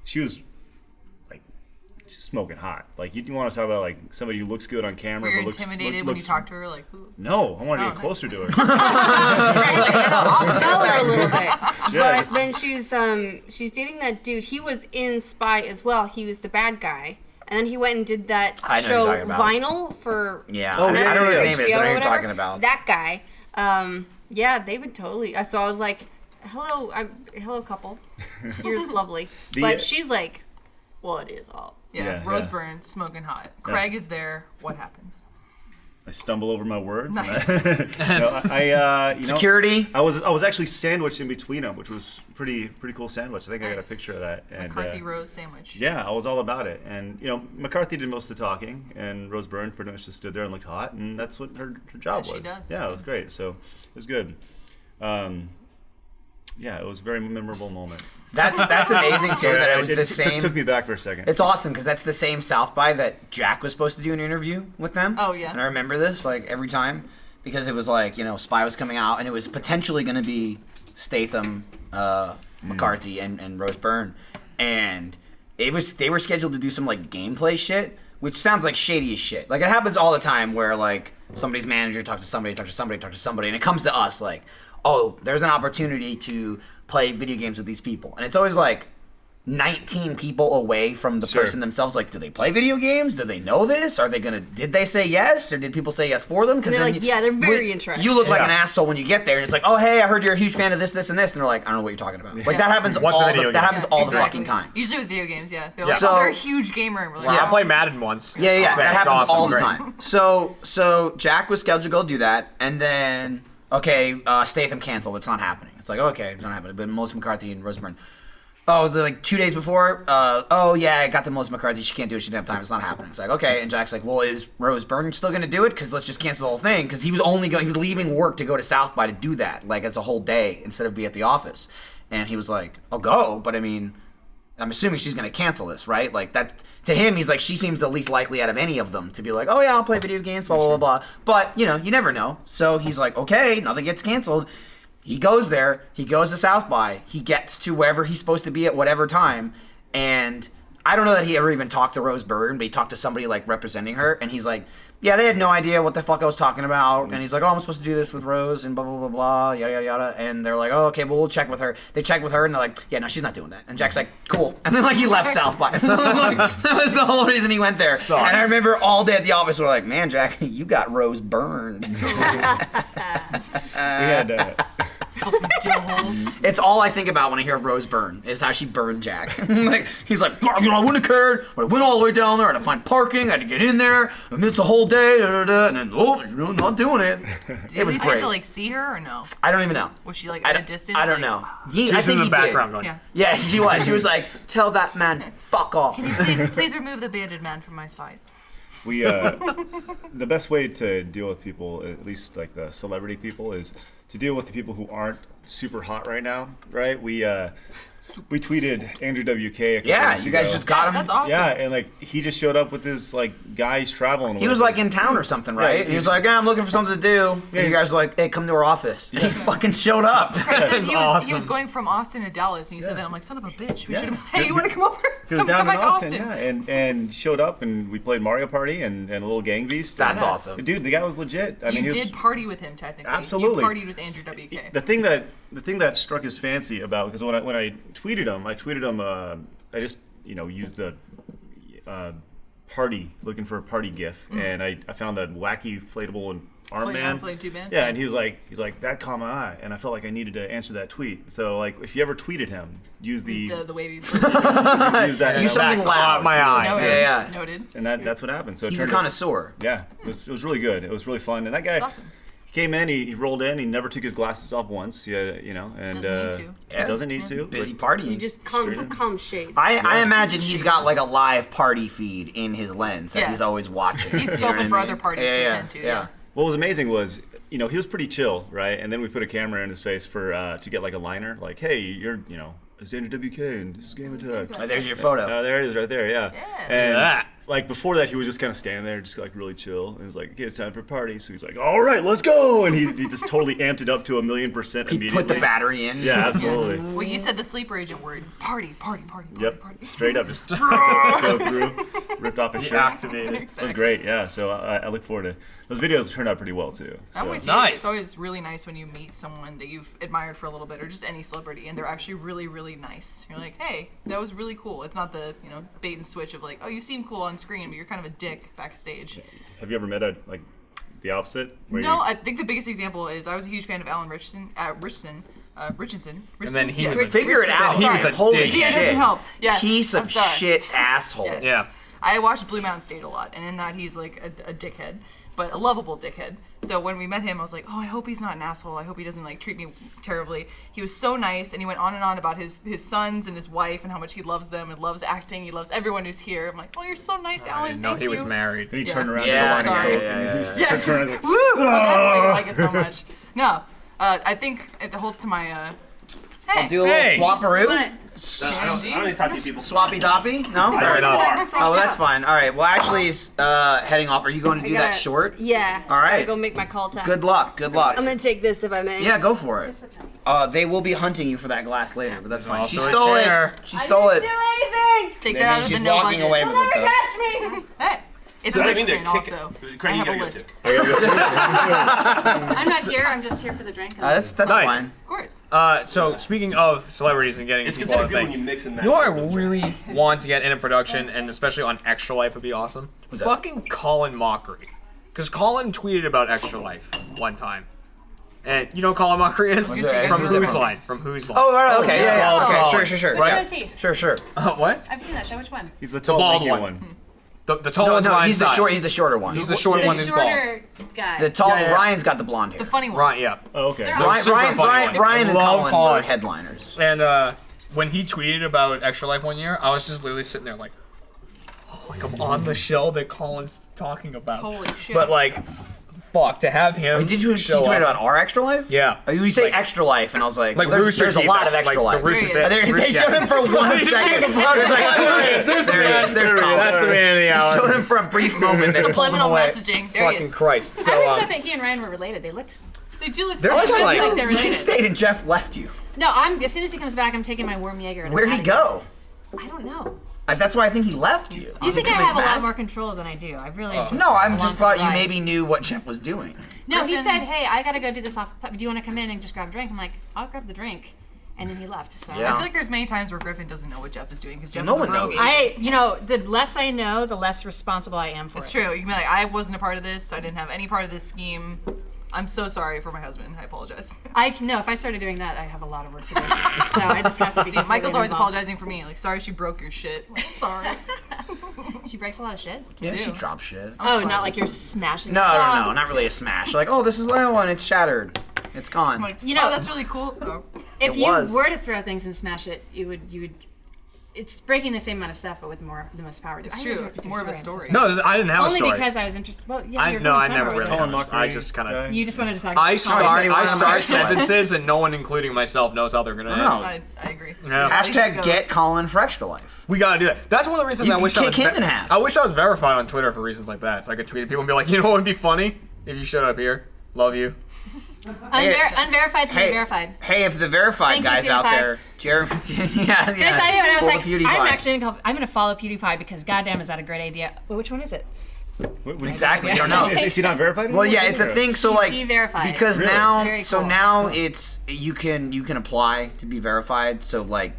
she was like she's smoking hot. Like you want to talk about like somebody who looks good on camera. Were you but looks, intimidated when you looks- talked to her? Like, ooh. No, I wanted to Oh, get closer to her. Sell her a little bit. But just- then she's dating that dude. He was in Spy as well. He was the bad guy. And then he went and did that I know show you're talking about. Vinyl for Yeah, Oh, I yeah, don't know what yeah, his yeah. name is, but I HBO know or who you're whatever. talking about. That guy. Yeah, they would totally. So I was like, hello couple. You're lovely. The- But she's like, what is up? Yeah, Yeah, Rose yeah. Byrne, smoking hot. Craig is there. What happens? I stumble over my words. Nice. No, you know, Security. I was actually sandwiched in between them, which was pretty cool sandwich. I think I got a Nice. picture of that. And, McCarthy Rose sandwich. Yeah, I was all about it. And you know, McCarthy did most of the talking, and Rose Byrne pretty much just stood there and looked hot, and that's what her job Yeah, she was. does. Yeah, it was great. So it was good. Yeah, it was a very memorable moment. That's amazing too. That it was the same. Took me back for a second. It's awesome because that's the same South by that Jack was supposed to do an interview with them. Oh, yeah. And I remember this like every time because it was like Spy was coming out and it was potentially going to be Statham, McCarthy, and Rose Byrne, and they were scheduled to do some like gameplay shit, which sounds like shady as shit. Like, it happens all the time where, like, somebody's manager talks to somebody, and it comes to us, like, oh, there's an opportunity to play video games with these people. And it's always, like, 19 people away from the person themselves. Like, do they play video games? Do they know this? Are they gonna? Did they say yes, or did people say yes for them? Because They're like, yeah, they're very interested. You look like an asshole when you get there, and it's like, oh hey, I heard you're a huge fan of this, this, and this, and they're like, I don't know what you're talking about. Like that happens all the fucking time. Usually with video games, yeah. They're like, So- oh, they're a huge gamer. And we're like, I played Madden once. Yeah, that happens awesome. all the Great. time. So Jack was scheduled to go do that, and then Statham canceled. It's not happening. It's like okay, it's not happening. But Melissa McCarthy and Rose Byrne. Oh, like 2 days before. I got the Melissa McCarthy. She can't do it. She didn't have time. It's not happening. It's like okay, and Jack's like, well, is Rose Byrne still going to do it? Because let's just cancel the whole thing. Because he was leaving work to go to South by to do that, like as a whole day instead of be at the office. And he was like, I'll go, but I mean, I'm assuming she's going to cancel this, right? Like that to him, he's like, she seems the least likely out of any of them to be like, oh yeah, I'll play video games, blah blah blah blah. But you never know. So he's like, okay, nothing gets canceled. He goes there. He goes to South by. He gets to wherever he's supposed to be at whatever time. And I don't know that he ever even talked to Rose Byrne, but he talked to somebody like representing her. And he's like, yeah, they had no idea what the fuck I was talking about. And he's like, oh, I'm supposed to do this with Rose and blah, blah, blah, blah, yada, yada, yada. And they're like, oh, okay, well, we'll check with her. They check with her and they're like, yeah, no, she's not doing that. And Jack's like, cool. And then like he left South by. Like, that was the whole reason he went there. Sucks. And I remember all day at the office, we're like, man, Jack, you got Rose burned. We had It's all I think about when I hear of Rose Byrne is how she burned Jack. Like he's like, I wouldn't have cared. But I went all the way down there. I had to find parking. I had to get in there. I missed the whole day. And then not doing it. Did It was you great. get to like see her or no? I don't even know. Was she like at a distance? I don't like, know. She I was think in the he background did. going. Yeah. Yeah, she was. She was like, tell that man, fuck off. Can you please remove the bearded man from my side? We the best way to deal with people, at least like the celebrity people, is to deal with the people who aren't super hot right now, right? We tweeted Andrew WK. A couple Yeah, weeks you guys ago. just got him. That's awesome. Yeah, and like he just showed up with his like guy he's traveling with. He was like in town or something, right? And he was like, yeah, I'm looking for something to do. And you guys were like, hey, come to our office. And he fucking showed up. Chris said he awesome. was going from Austin to Dallas, and you said that. I'm like, son of a bitch. We Yeah. should have. Hey, you want to come over? He was come down in back to Austin, yeah, and showed up, and we played Mario Party and a little gang beast. That's and, awesome. Dude, the guy was legit. I mean, You he was, did party with him technically. Absolutely. You partied with Andrew WK. the thing that struck his fancy about, because when I tweeted him, I just used the party, looking for a party gif, and I found that wacky inflatable and armband. Inflatable tube band? Yeah, and he's like that caught my eye, and I felt like I needed to answer that tweet. So like if you ever tweeted him, use the The wavy. use that. Use something That loud. caught my eye. Noted. Yeah. Noted. And that's what happened. So it He's a turned out- connoisseur. Yeah, it was really good. It was really fun, and that guy. That's awesome. He came in, he rolled in, he never took his glasses off once. Yeah, and Doesn't need to. Yeah. he doesn't need to. Busy but- partying. You just calm shades. I imagine he's got like a live party feed in his lens that Yeah. he's always watching. He's You know what scoping I for mean? other parties to attend to, yeah. What was amazing was, he was pretty chill, right? And then we put a camera in his face for to get like a liner, like, hey, you're, it's Andrew WK and this is Game Attack. Oh, there's your photo. Oh, there it is, right there, yeah. Yeah. And Yeah. like before that, he was just kind of standing there, just like really chill. And he's like, okay, it's time for a party. So he's like, all right, let's go. And he just totally amped it up to 1,000,000% He immediately. put the battery in. Yeah, absolutely. Well, you said the sleeper agent word. Party, party, party, party, Yep, party. straight up, just go through, ripped off his shirt. Activated. It was great, yeah. So I look forward to those videos. Turned out pretty well too. So. I'm with you. Nice. It's always really nice when you meet someone that you've admired for a little bit, or just any celebrity, and they're actually really, really nice. You're like, hey, that was really cool. It's not the bait and switch of like, oh, you seem cool on screen, but you're kind of a dick backstage. Have you ever met the opposite? Where No, you- I think the biggest example is I was a huge fan of Alan Richardson. And then he was- Figure it out. He was a Holy dick. shit. Yeah, it doesn't help. Yeah, Piece I'm of sorry. shit asshole. Yes. Yeah. I watched Blue Mountain State a lot, and in that he's like a dickhead, but a lovable dickhead. So when we met him, I was like, oh, I hope he's not an asshole. I hope he doesn't like treat me terribly. He was so nice, and he went on and on about his sons and his wife and how much he loves them and loves acting. He loves everyone who's here. I'm like, oh, you're so nice, Alan. I didn't know Thank he was you. married. Then he Yeah. turned around Yeah, and go sorry. on Yeah, and yeah, just turned around and was like, Woo! Well, that's why you like it so much. No, I think it holds to my I'll do a little Hey. swapperoo. I don't need to talk to you people. Swappy doppy? No? Fair enough. Oh, well, that's fine. All right. Well, Ashley's heading off. Are you going to do that short? Yeah. All right. Gotta go make my call time. Good luck. Good luck. I'm gonna take this if I may. Yeah, go for it. They will be hunting you for that glass later, but that's fine. also She a stole chair. it. She stole it. Do anything. Take And that out then of she's the no walking budget. away with it, though. Catch me. Hey, it's I a mean, they're sin kicking- also. Craig, I you have a gotta go list. too. I'm not here. I'm just here for the drink. That's Nice. fine. Of course. So speaking of celebrities and getting It's people on considered the good when you thing, mix and you match. know what I really want to get into production, and especially on Extra Life would be awesome? Fucking Colin Mockery. Because Colin tweeted about Extra Life one time. And you know who Colin Mockery is? Who's that? From Who's that Who's from? Line. From Who's Line. Oh, all right, okay, yeah, Oh, okay, Colin. sure. Which Right. one is he? Sure. What? I've seen that show. Which one? He's the tall, bald lanky one. one. The tall No, one's Ryan he's the Stiles. short. He's the shorter one. He's the short The one who's bald. shorter guy. The tall. Yeah. Ryan's got the blonde hair. The funny one. Right, yeah. Oh, okay. They're Ryan, super Ryan, funny Ryan, one. Ryan and Love Colin Colin. were headliners. And when he tweeted about Extra Life one year, I was just literally sitting there like I'm on the show that Colin's talking about. Holy shit. But like, fuck, to have him Did you show tweet up. about our Extra Life? Yeah. Oh, you say Extra Life, and I was like, Like well, Rooster there's a Teeth, lot of like Extra the Life. Rooster Period. Teeth. They showed him for 1 second. There's Colin. That's the man of the They hour. showed him for a brief moment. They pulled him Subliminal away. messaging. There he Fucking is. Christ. I So, always thought that he and Ryan were related. They looked. They do look They're so just good. like- like they're You related. stayed and Jeff left you. No, I'm. As soon as he comes back, I'm taking my warm Jaeger. And I'm Where'd he outta here. go? I don't know. That's why I think he left you. You Is he think I coming have a back? lot more control than I do? I really. No, I'm along just for the thought you ride. maybe knew what Jeff was doing. No, he Griffin- said, "Hey, I gotta go do this off. Do you want to come in and just grab a drink?" I'm like, "I'll grab the drink," and then he left. So. Yeah. I feel like there's many times where Griffin doesn't know what Jeff is doing because Jeff No is a one knows. rogue. The less I know, the less responsible I am for It's it. true. You can be like, I wasn't a part of this. I didn't have any part of this scheme. I'm so sorry for my husband. I apologize. No, if I started doing that, I have a lot of work to do. So I just have to be. completely Michael's always involved. apologizing for me. Like, sorry she broke your shit. Like, sorry. She breaks a lot of shit. Yeah, she do. dropped shit. Oh, close. not like you're smashing. No, it. not really a smash. Like, oh, this is the one. It's shattered. It's gone. I'm like, You know- oh, that's really cool. Oh. If It you was. were to throw things and smash it, you would. It's breaking the same amount of stuff, but with the most power. It's I true. interpreted your More of a I'm so story. sorry. no, I didn't have a Only story. because I was interested. Well, yeah, you're No, going I never somewhere really with had Colin a story. I Mockery just kind guy. of. it. You just wanted to talk. I he start wanted to start Extra Life. sentences and no one, including myself, knows how they're gonna end. No. I agree. Yeah. Hashtag Goes. get Colin for Extra Life. We gotta do that. That's one of the reasons You I can wish I was. kick him in half. I wish I was verified on Twitter for reasons like that, so I could tweet at people and be like, you know what would be funny if you showed up here. Love you. Unverified to be verified. Hey, if the verified Thank you, guys out PewDiePie. there, Jeremy, yeah. Did I tell you? And I was Pull like, the PewDiePie. I'm gonna follow PewDiePie because goddamn, is that a great idea? Well, which one is it? Exactly, you don't know. Is he not verified? Well, yeah, anymore? it's a thing. So like, de-verified. because Really? now, Very so cool. now it's you can apply to be verified. So like,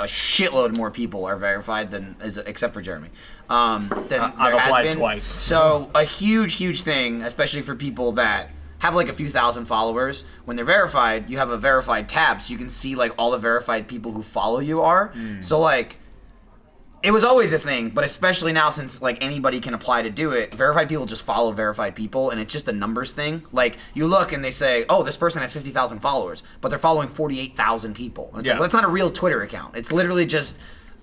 a shitload more people are verified than except for Jeremy. Than I've there has applied been. twice. So a huge thing, especially for people that have like a few thousand followers. When they're verified, you have a verified tab, so you can see like all the verified people who follow you are. So like, it was always a thing, but especially now since like anybody can apply to do it, verified people just follow verified people, and it's just a numbers thing. Like you look and they say, oh, this person has 50,000 followers, but they're following 48,000 people. And it's Yeah. like, well, that's not a real Twitter account. It's literally just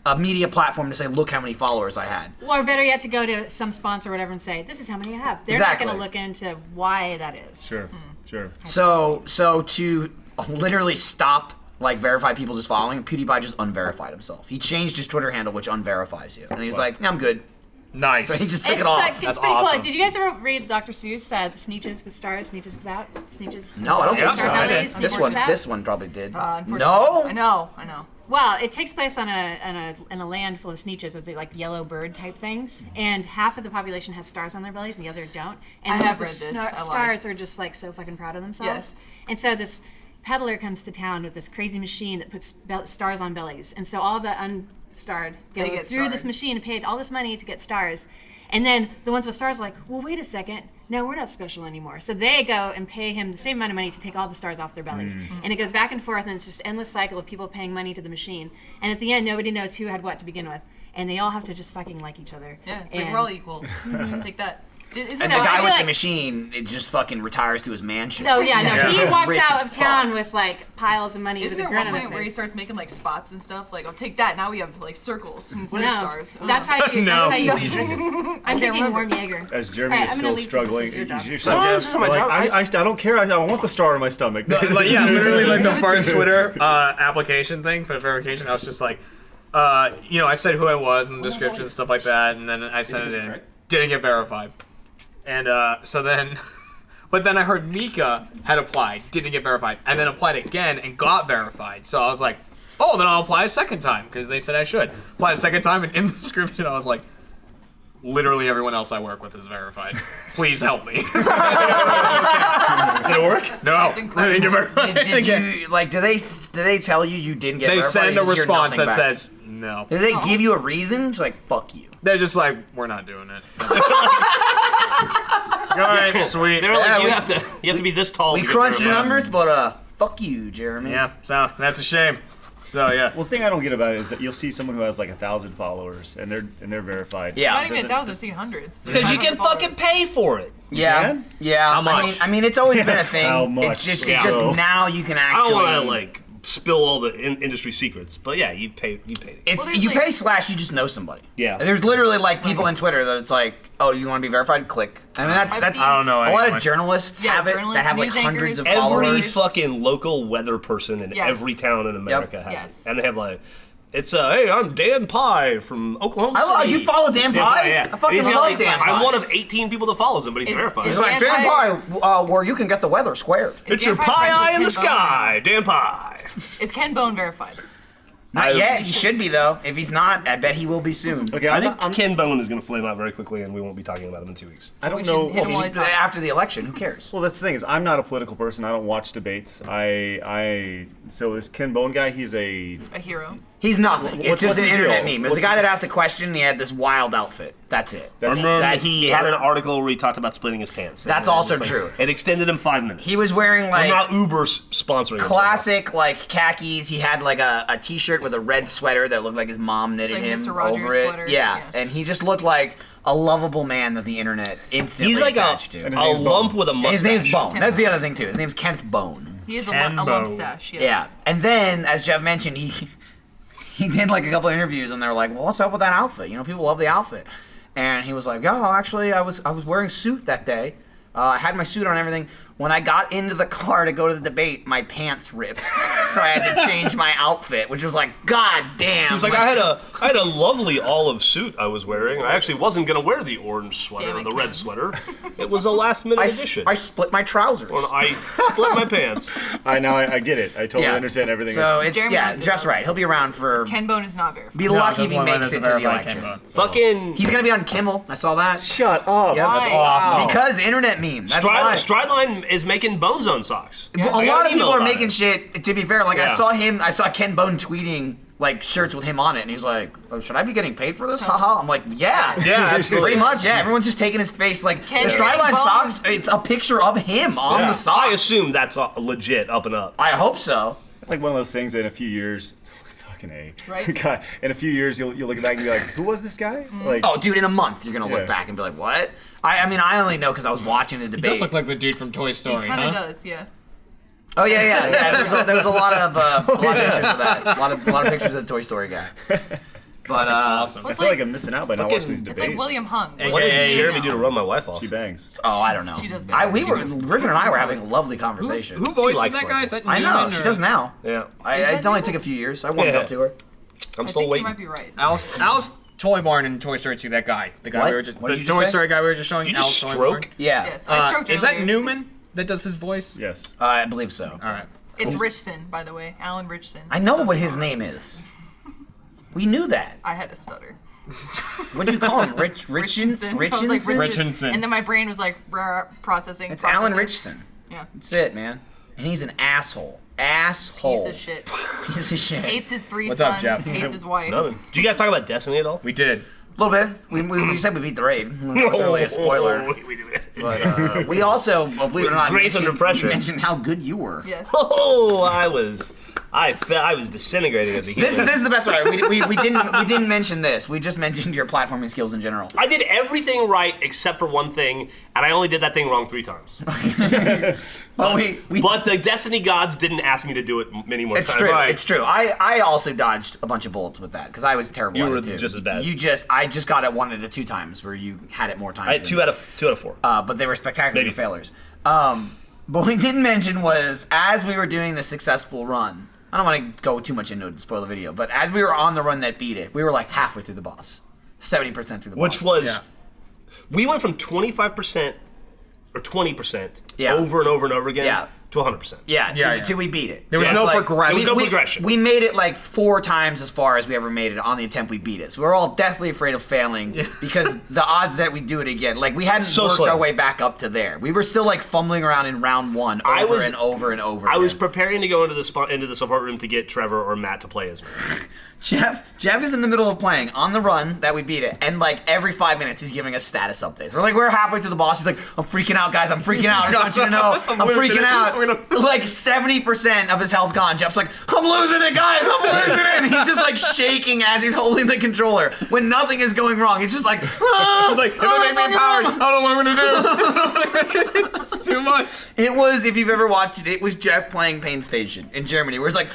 a media platform to say, look how many followers I had. Or better yet, to go to some sponsor or whatever and say, this is how many I have. They're Exactly. not gonna look into why that is. Sure, sure. So to literally stop like verified people just following, PewDiePie just unverified himself. He changed his Twitter handle, which unverifies you, and he's like, nah, I'm good. Nice. So he just took It's it off. it's That's pretty awesome. cool. Did you guys ever read Dr. Seuss? Sneeches with stars, sneeches without, sneeches. No, I don't Yeah, think so. I did. Bellies, This sneeches one, without? this one probably did. Unfortunately. No. I know. Well, it takes place on a land full of sneeches with the like yellow bird type things, and half of the population has stars on their bellies and the other don't. And I the have ones with read this. I lied. stars are just like so fucking proud of themselves. Yes. And so this peddler comes to town with this crazy machine that puts stars on bellies, and so all the unstarred go They get through this starred. machine and paid all this money to get stars. And then the ones with stars are like, well, wait a second. No, we're not special anymore. So they go and pay him the same amount of money to take all the stars off their bellies. And it goes back and forth, and it's just endless cycle of people paying money to the machine. And at the end, nobody knows who had what to begin with. And they all have to just fucking like each other. Yeah, it's like And- we're all equal. Take that. Is And So the I guy feel with the like- machine, it just fucking retires to his mansion. No, yeah, no. He walks Rich out as of fuck. town with like piles of money Isn't with a there grin one on his point where he face. starts making like spots and stuff? Like, I'll take that. Now we have like circles instead No, of stars. that's how you. No. That's how you drink it. I'm drinking remember. warm Jaeger. As Jeremy Alright, is I'm gonna still leave 'cause struggling, this is your job. you're No, this isn't my like, job. I don't care. I want the star in my stomach. Like, yeah, literally like the first Twitter application thing for verification. I was just like, I said who I was in the description and stuff like that, and then I sent it in. Didn't get verified. And so then, but then I heard Mika had applied, didn't get verified, and then applied again and got verified. So I was like, oh, then I'll apply a second time because they said I should. Applied a second time, and in the description I was like, literally everyone else I work with is verified. Please help me. Did it work? No, I didn't get verified. Did you like? Do they tell you didn't get? They verified, send or a you just hear response nothing that back? says no. Did they give you a reason? It's like fuck you. They're just like, we're not doing it. All right, sweet. They're like, Yeah, you we- have to be this tall. We to get crunch verified. numbers, but fuck you, Jeremy. Yeah, so that's a shame. So yeah. Well, the thing I don't get about it is that you'll see someone who has like 1,000 followers and they're verified. Yeah. Not even Doesn't- 1,000. I've seen hundreds. Because you can 500 fucking followers. pay for it. Yeah, can? yeah. How much? I mean, it's always been a thing. How much? It's Yeah. just now you can I actually. don't want to like spill all the industry secrets, but yeah, you paid it. It's Well, there's you like- pay slash you just know somebody. Yeah. There's literally like people on Twitter that it's like, oh, you want to be verified? Click. I mean, I've that's seen- I don't know. a lot anyone. of journalists Yeah, have it journalists, that have like news hundreds of anchors, Every followers. fucking local weather person in Yes. every town in America has Yes. it. And they have like, it's hey, I'm Dan Pye from Oklahoma I love City. you follow Dan Dan Pye. yeah. I fucking He's got, love like, Dan Pye. I'm one of 18 people that follows him, but he's Is- verified. is He's like Dan Dan Pye, where you can get the weather squared. It's Dan your Pye pie friends with eye in the Ken Bone? sky, Dan Pye. Is Ken Bone verified? Not yet. He should be though. If he's not, I bet he will be soon. Okay, I I'm think not, Ken Bone is going to flame out very quickly, and we won't be talking about him in 2 weeks. I We don't should know. hit him while he's hot. After the election, who cares? Well, that's the thing is, I'm not a political person. I don't watch debates. So this Ken Bone guy, he's a. A hero. He's nothing. What's- It's just what's an his internet deal? meme. There's a What's guy his- that asked a question. And he had this wild outfit. That's it. That's And then That's he it. had an article where he talked about splitting his pants. That's And it also was, like, true. It extended him 5 minutes. He was wearing I'm like not Uber sponsoring him. classic like khakis. He had like a t-shirt with a red sweater that looked like his mom knitted like him Mr. Rogers over it. sweater. Yeah. Yeah. And he just looked like a lovable man that the internet instantly He's like attached to. And a his name's lump Bone. with a And mustache. his name's Bone. Ken That's the Bone. other thing too. His name's Kenneth Bone. He is Ken a Bone. lump stash. Yes. Yeah. And then, as Jeff mentioned, he did like a couple interviews, and they were like, "Well, what's up with that outfit? You know, people love the outfit." And he was like, "Oh, actually, I was wearing a suit that day. I had my suit on and everything. When I got into the car to go to the debate, my pants ripped, so I had to change my outfit, which was like, God damn." He was like, I had a lovely olive suit I was wearing. I actually wasn't gonna wear the orange sweater Damn or it, the red Ken. sweater. It was a last minute addition. I split my trousers. When I split my pants. I get it. I totally understand everything. So that's, it's Jeremy did Jeff's that. right. He'll be around for. Ken Bone is not verified. Be No, lucky if just he one line makes is it to the verified Ken election. Bone. Fucking He's gonna be on Kimmel. I saw that. shut up. Yep. Why? awesome. Because internet meme. That's why. Strideline is making Bone Zone socks. Yeah. A I got lot an of people email are about making it. shit. To be fair, like Yeah. I saw Ken Bone tweeting like shirts with him on it, and he's like, oh, "Should I be getting paid for this?" Haha. I'm like, "Yeah, Yeah, absolutely. pretty much. Yeah, everyone's just taking his face. Like Ken the Strideline Bone. socks. It's a picture of him on Yeah. the sock. I assume that's legit up and up. I hope so. It's like one of those things that in a few years, fucking A. Right. God, in a few years, you'll look back and be like, who was this guy? Like, Oh, dude, in a month you're gonna Yeah. look back and be like, "What?" I mean, I only know because I was watching the He debate. does look like the dude from Toy He Story, kind of huh? does. Yeah. Oh yeah. There was a lot of pictures of that. A lot of pictures of the Toy Story guy. But Awesome. I It's feel like like- I'm missing out by not Fucking- watching these It's debates. like William Hung. Hey, What does hey, Jeremy no. do to run my wife off? She bangs. oh, I don't know. She does bang. Griffin and I were having a lovely conversation. Who voices likes that Mike. guy? Is that I know Newman she or- does now. Yeah. It only took a few years. I warmed Yeah. up to her. I'm I still think you waiting. might be right. Alice Toybarn in Toy Story 2. That guy. The guy What? we were just, What the did you just Toy say? Story guy we were just showing. Did you just Alice stroke? Toybarn. Yeah, Yes, I stroked Is that earlier. Newman that does his voice? Yes. I believe so. All right. It's Richson, by the way. Alan Richson. I know So what his sorry. name is. We knew that. I had a stutter. What do you call him? Richinson? Richardson. I was like, Richinson? Richardson. And then my brain was like processing. It's processing. Alan Richardson. Yeah. That's it, man. And he's an asshole. Asshole. Piece of shit. Piece of shit. Hates his 3 What's up, sons. Jeff? Hates his wife. Nothing. Did you guys talk about Destiny at all? We did. A little bit. We said we beat the raid. It wasn't really a spoiler. We do it. But we also, believe it or not, Grace under pressure. mentioned how good you were. Yes. Oh, I was I was disintegrating as a human. This is the best way. We didn't mention this. We just mentioned your platforming skills in general. I did everything right except for one thing, and I only did that thing wrong 3 times. But the Destiny gods didn't ask me to do it many more It's times. true. Right. It's true. I also dodged a bunch of bullets with that because I was terrible You at were it too. just as bad. I just got it 1 out of 2 times where you had it more times. I had than 2 out of 4. but they were spectacular Maybe. failures. But what we didn't mention was as we were doing the successful run. I don't want to go too much into it to spoil the video, but as we were on the run that beat it, we were like halfway through the boss, 70% through the boss. Which was, we went from 25% or 20% Yeah. over and over and over again Yeah. to 100%. Till we beat it. There was it's no like, progression. There was no progression. We made it like 4 times as far as we ever made it on the attempt we beat it. So we were all deathly afraid of failing because the odds that we do it again, like we hadn't So worked slim. our way back up to there. We were still like fumbling around in round 1 over and over and over. I was again. preparing to go into the support room to get Trevor or Matt to play as me. Jeff is in the middle of playing on the run that we beat it, and like every 5 minutes he's giving us status updates. We're halfway through the boss. He's like, I'm freaking out, guys. I'm freaking out. I just want you to know, I'm freaking out. Like 70% of his health gone. Jeff's like, I'm losing it, guys. I'm losing it. And he's just like shaking as he's holding the controller when nothing is going wrong. He's just like, It's like, if they make me empowered, I don't know what I'm gonna do. It's too much. It was, if you've ever watched it was Jeff playing Pain Station in Germany, where he's like,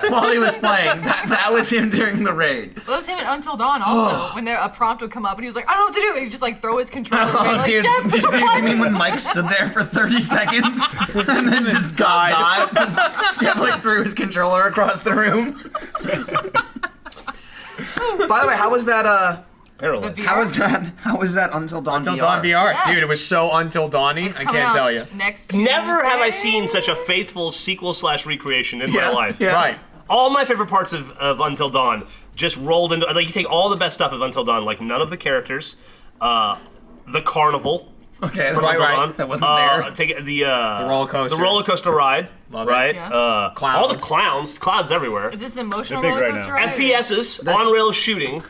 while he was playing. That was him during the raid. Well, that was him in Until Dawn also, when a prompt would come up and he was like, I don't know what to do, and he'd just like throw his controller away, like, Dude, Jeff, push a you button. mean when Mike stood there for 30 seconds and then just died? Because Jeff like threw his controller across the room. By the way, how was that? Paralyzed. The How was that Until Dawn Until VR? Dawn VR. Yeah. Dude, it was so Until Dawny. It's I coming can't out tell you. Next Tuesday. Never have I seen such a faithful sequel/recreation in my life. Yeah. Right. All my favorite parts of Until Dawn just rolled into, like, you take all the best stuff of Until Dawn, like none of the characters, the carnival. Okay, from right, Until right. Dawn, That wasn't there. Take the roller coaster. The roller coaster ride. Love it. right? Yeah. All the clouds everywhere. Is this an emotional They're big roller right coaster now. ride? FPSs, on-rail shooting.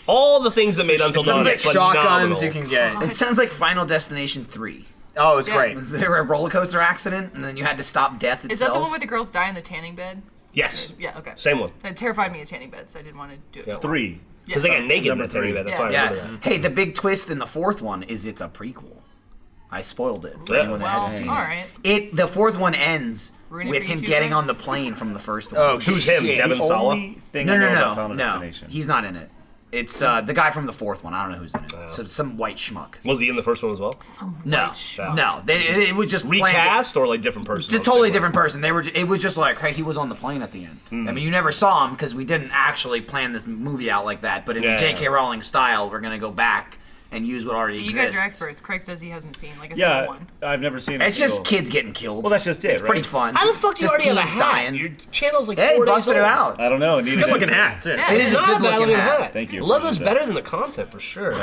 All the things that made Until Dawn Sounds like phenomenal. shotguns you can get. It sounds like Final Destination 3. Oh, it was Yeah. great. Was there a roller coaster accident and then you had to stop death itself? Is that the one where the girls die in the tanning bed? Yes. Yeah, okay. Same one. That terrified me, a tanning bed, so I didn't want to do it. Yeah. 3. Because they got naked in Number the tanning 3. bed. That's Yeah. why I Yeah. remember that. Hey, the big twist in the 4th one is it's a prequel. I spoiled it for Yeah. anyone that Well, hadn't seen all it. right. The 4th one ends Ruin it with for him you too, getting bro? on the plane from the first one. Oh, Who's him? shit. Devin The Sawa? only thing I know about Final No. Destination. He's not in it. It's the guy from the 4th one. I don't know who's in it. Some white schmuck. Was he in the first one as well? No, no. It was just planned- Recast or like different person? Just totally different person. It was just like, hey, he was on the plane at the end. I mean, you never saw him because we didn't actually plan this movie out like that. But in Yeah. J.K. Rowling style, we're gonna go back and use what already So you exists. guys are experts. Craig says he hasn't seen like a single Yeah, one. I've never seen a It's just single- kids getting killed. Well, that's just it, It's pretty right? fun. How the fuck do you Just already have a teens hat? dying. Your channel's like Hey, 4 days busted it old. out. I don't know. Needed Good looking it. hat, too. Yeah. It It's is a not good a bad looking looking hat. hat. Thank you. Logo's Appreciate that. better than the content for sure.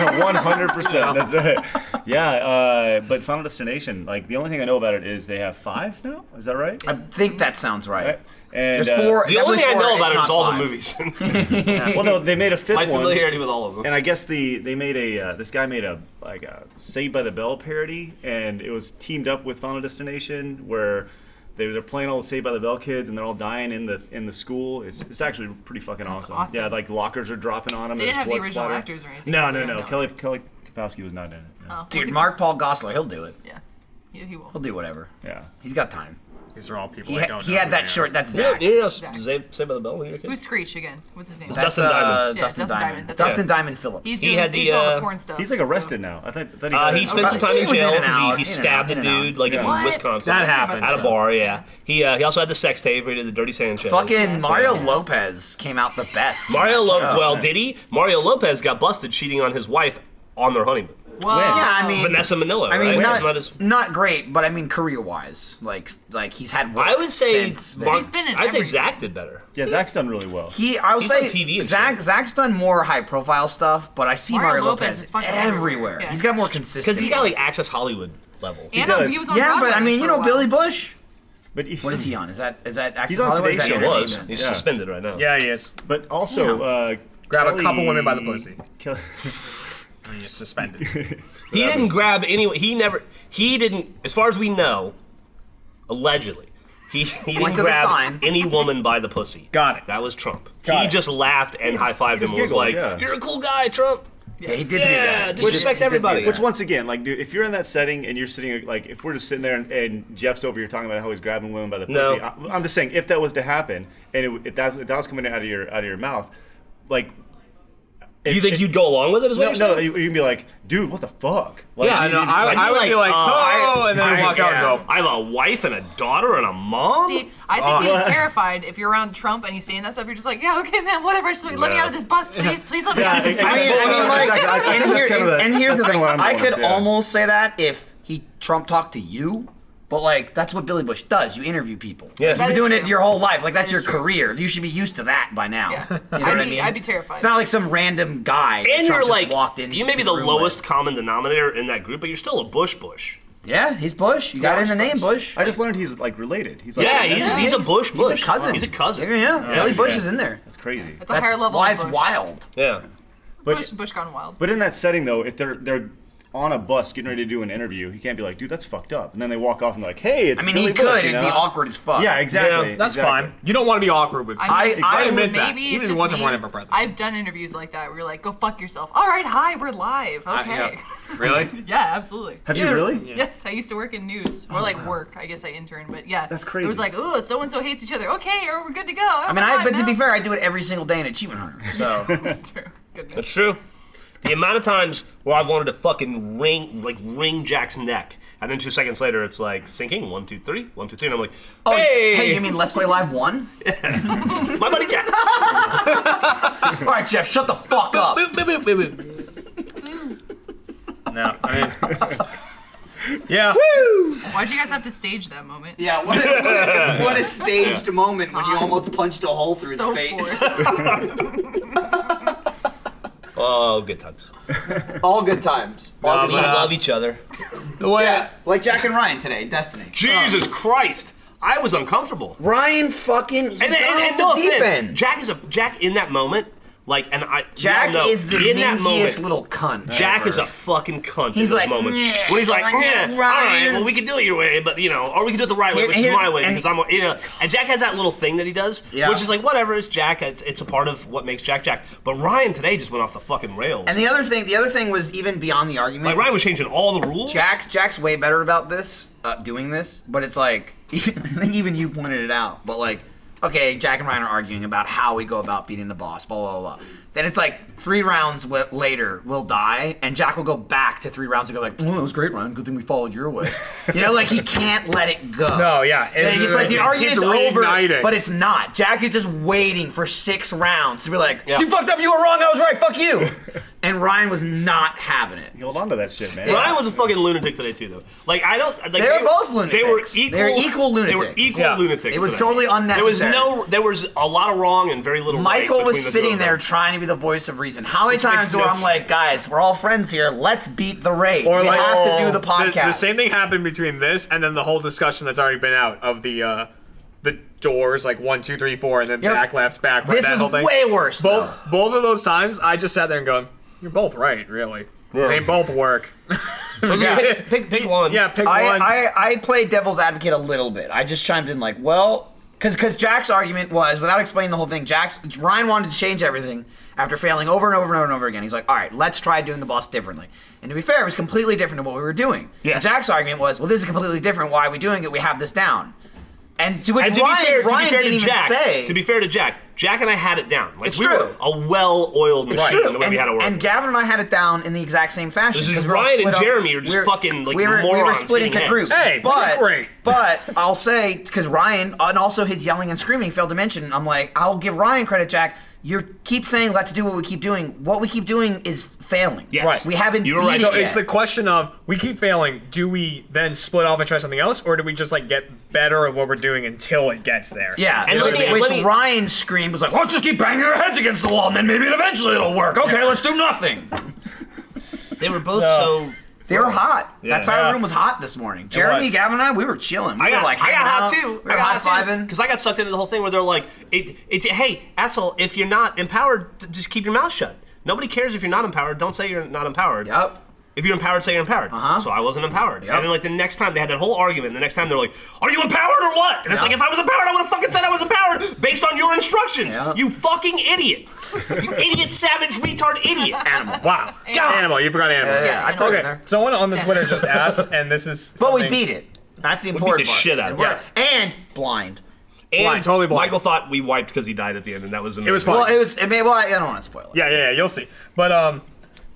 100%. That's right. Yeah, but Final Destination, like the only thing I know about it is they have 5 now. Is that right? I think that sounds right. Right. And, There's 4. The only thing I definitely know 4, about it if is not all the 5. movies. Well, no, they made a 5th My one. familiarity with all of them. And I guess they made a this guy made a Saved by the Bell parody, and it was teamed up with Final Destination where they're playing all the Saved by the Bell kids, and they're all dying in the school. It's actually pretty fucking awesome. awesome. Yeah, like lockers are dropping on them. They didn't there's have the blood original splatter. actors or anything. No, so no. yeah, Kelly Kapowski was not in it. No. Oh, Dude, what's Mark Paul Gosselaar, he'll do it. Yeah, he will. He'll do whatever. Yeah. He's got time. These are all people He, I don't know. he had who that they short. are. That's Yeah, Zach. you know, Zach. Saved by the Bell when you were a kid? Who's Screech again? What's his name? That's Dustin Diamond. Yeah, Dustin Dustin Diamond. Diamond, that's Dustin right. Diamond Phillips. He's He doing had he's doing all the, the porn stuff. He's like arrested now. I thought he He spent some time He in was jail in and because out, he in stabbed a and out. dude like in What? Wisconsin. That happened. At a bar, yeah. He also had the sex tape where he did the Dirty Sanchez. Fucking Yes. Mario Yeah. Lopez came out the best. Mario in that show. Well, did he? Mario Lopez got busted cheating on his wife on their honeymoon. Whoa. Yeah, I mean, Vanessa Manila, I mean, right? not great, but I mean, career-wise, like he's had. Work I would say since then. Mark, He's been in I'd say everything. Zach did better. Yeah, Zach's done really well. I would He's say on TV and Zach's done more high-profile stuff, but I see Mario Mario Lopez Lopez is fucking everywhere. everywhere. Yeah. He's got more consistent. Because he's got like Access Hollywood level. And does. he was on yeah, but Broadway I mean, for you a know, while. Billy Bush. But What is he on? Is that Access He's on Hollywood? Is that Today He Show. was. entertainment? He's Yeah. suspended right now. Yeah, he is. But also, Grab a Kelly- couple women by the pussy. Kelly- And you're suspended. He didn't grab anyone. He didn't, as far as we know, allegedly, He Point didn't to the grab sign. any woman by the pussy. Got it. That was Trump. Got He it. just laughed and high-fived him just and was giggled, like, yeah. "You're a cool guy, Trump." Yeah, he did do Yeah, that. disrespect He did do everybody. that. Which once again, like, dude, if you're in that setting and you're sitting, like, if we're just sitting there and Jeff's over here talking about how he's grabbing women by the No. pussy, I'm just saying, if that was to happen and if that was coming out of your mouth, like, You think you'd go along with it? Is what no, you're saying? no, you'd be like, dude, what the fuck? Like, Yeah, you- no, you- I would be like, oh, and then I walk out and go. I have a wife and a daughter and a mom. See, I think he's terrified. If you're around Trump and he's saying that stuff, you're just like, yeah, okay, man, whatever. Just let me out of this bus, please. Please let me out of this bus. And here's the thing. what I'm I going could with, yeah. almost say that if Trump talked to you, but like that's what Billy Bush does. You interview people. Yeah. You've That been is doing it true. your whole life. Like that's That your is true. career. You should be used to that by now. Yeah. You know what I mean? I'd be terrified. It's not like some random guy. that And Trump you're just like, walked in. you may be to the room lowest with. common denominator in that group, but you're still a Bush. Yeah, he's Bush. You got it in the name, Bush. I just learned he's like related. He's like, Yeah, he's a Bush. He's a cousin. He's a cousin. Yeah, Billy Bush yeah. is in there. That's crazy. It's a higher level why of it's Bush. wild. Yeah. But Bush gone wild. but in that setting though, if they're on a bus getting ready to do an interview, he can't be like, dude, that's fucked up. And then they walk off and they're like, hey, it's I mean, Billy he Bush, could. you It'd know? be awkward as fuck. Yeah, exactly. Yeah, that's exactly. fine. You don't want to be awkward with. I admit that. maybe Even it's if he just wasn't me. running for president. I've done interviews like that where you're like, go fuck yourself. All right, hi, we're live. Okay. Yeah. Really? Yeah, absolutely. Have you really? Yes, I used to work in news. Or like work. I guess I interned, but yeah. That's crazy. It was like, oh, so and so hates each other. Okay, or we're good to go. I mean, but to be fair, I do it every single day in Achievement Hunter. So That's true. Goodness. That's true. The amount of times where I've wanted to fucking wring Jack's neck, and then 2 seconds later it's like sinking. 1, 2, 3, 1, 2, 3, and I'm like, hey, you mean Let's Play Live 1? my buddy Jack. All right, Jeff, shut the fuck up. Boop, boop, boop, boop, boop. No, I mean, yeah. Why'd you guys have to stage that moment? Yeah, what a staged moment when you almost punched a hole through So his face. forced. Oh, good times. All good times. All No, good We but, times. love each other. The way. Yeah, like Jack and Ryan today, Destiny. Jesus Christ. I was uncomfortable. Ryan fucking, he's And gone off no the deep offense, end. Jack in that moment, like, and I Jack y'all know, is the in that mingiest moment, little cunt. Jack ever. is a fucking cunt He's in those like, moments. "Yeah." When he's like, Like, yeah, "Yeah, all right, Ryan." well, we can do it your way, but, you know, or we can do it the right way, Here- which is here's- my way, and- because I'm, you know, and Jack has that little thing that he does, Yeah. which is like, whatever, it's Jack, it's a part of what makes Jack Jack. But Ryan today just went off the fucking rails. And the other thing was even beyond the argument. Like, Ryan was changing all the rules. Jack's way better about this, doing this, but it's like, I think even you pointed it out, but like, okay, Jack and Ryan are arguing about how we go about beating the boss, blah, blah, blah. Then it's like 3 rounds later, we'll die, and Jack will go back to 3 rounds and go like, oh, that was great, Ryan. Good thing we followed your way. You know, like he can't let it go. No, yeah. And it's just like the it argument's keeps over, reigniting. but it's not. Jack is just waiting for 6 rounds to be like, Yeah. you fucked up, you were wrong, I was right, fuck you. And Ryan was not having it. You hold on to that shit, man. Ryan was a fucking lunatic today too, though. Like I don't. Like, They were both lunatics. They were equal. They were equal They were lunatics. equal Yeah. lunatics. It was today. totally unnecessary. There was a lot of wrong and very little right Michael was between the two sitting of there them. trying to be the voice of reason. How many times makes where no I'm like, sense. guys, we're all friends here. Let's beat the raid. Or we like, have to do the podcast. The same thing happened between this and then the whole discussion that's already been out of the doors, like 1, 2, 3, 4, and then Yep. back, left, back. This that was whole thing. way worse. Both of those times, I just sat there and going, "You're both right, really. They both work." Pick one. Yeah, pick one. I played devil's advocate a little bit. I just chimed in like, well, because Jack's argument was, without explaining the whole thing, Ryan wanted to change everything after failing over and over and over and over again. He's like, all right, let's try doing the boss differently. And to be fair, it was completely different than what we were doing. Yeah. And Jack's argument was, well, this is completely different. Why are we doing it? We have this down. And to which And to Ryan be fair didn't to even Jack, say. to be fair to Jack and I had it down. Like It's we true. were a well-oiled machine in the way we had to work. And Gavin and I had it down in the exact same fashion. This is 'cause we're all Ryan and split up. Jeremy are just We're- fucking, like, we were morons split hitting into heads. groups. Hey, but great. but I'll say, because Ryan, and also his yelling and screaming failed to mention, I'm like, I'll give Ryan credit, Jack. You keep saying let's do what we keep doing. What we keep doing is failing. Yes. Right. We haven't You were beat right. it So yet. it's the question of, we keep failing. Do we then split off and try something else, or do we just like get better at what we're doing until it gets there? Yeah, And which, let me- which let me- Ryan screamed was like, let's just keep banging our heads against the wall and then maybe eventually it'll work. Okay, let's do nothing. They were both So- so. They were hot. That side of Yeah. the room was hot this morning. Jeremy, was. Gavin, and I, we were chilling. We I got, were like I hanging got hot out. too. We were high-fiving. Because I got sucked into the whole thing where they're like, hey, asshole, if you're not empowered, just keep your mouth shut. Nobody cares if you're not empowered. Don't say you're not empowered. Yep. If you're empowered, say you're empowered. So I wasn't empowered. And then like the next time they had that whole argument, the next time they're like, are you empowered or what? And it's like, if I was empowered, I would have fucking said I was empowered based on your instructions. You fucking idiot. You idiot, savage, retard, idiot. Animal. Wow. Animal. You forgot animal. Yeah, I thought it in there. Someone on the Twitter just asked, and this is But we something- beat it. That's the We important beat the part. shit out of it. And blind. And totally blind. Michael thought we wiped because he died at the end, and that was amazing. It was fun. Well, I don't want to spoil it. Yeah, you'll see. But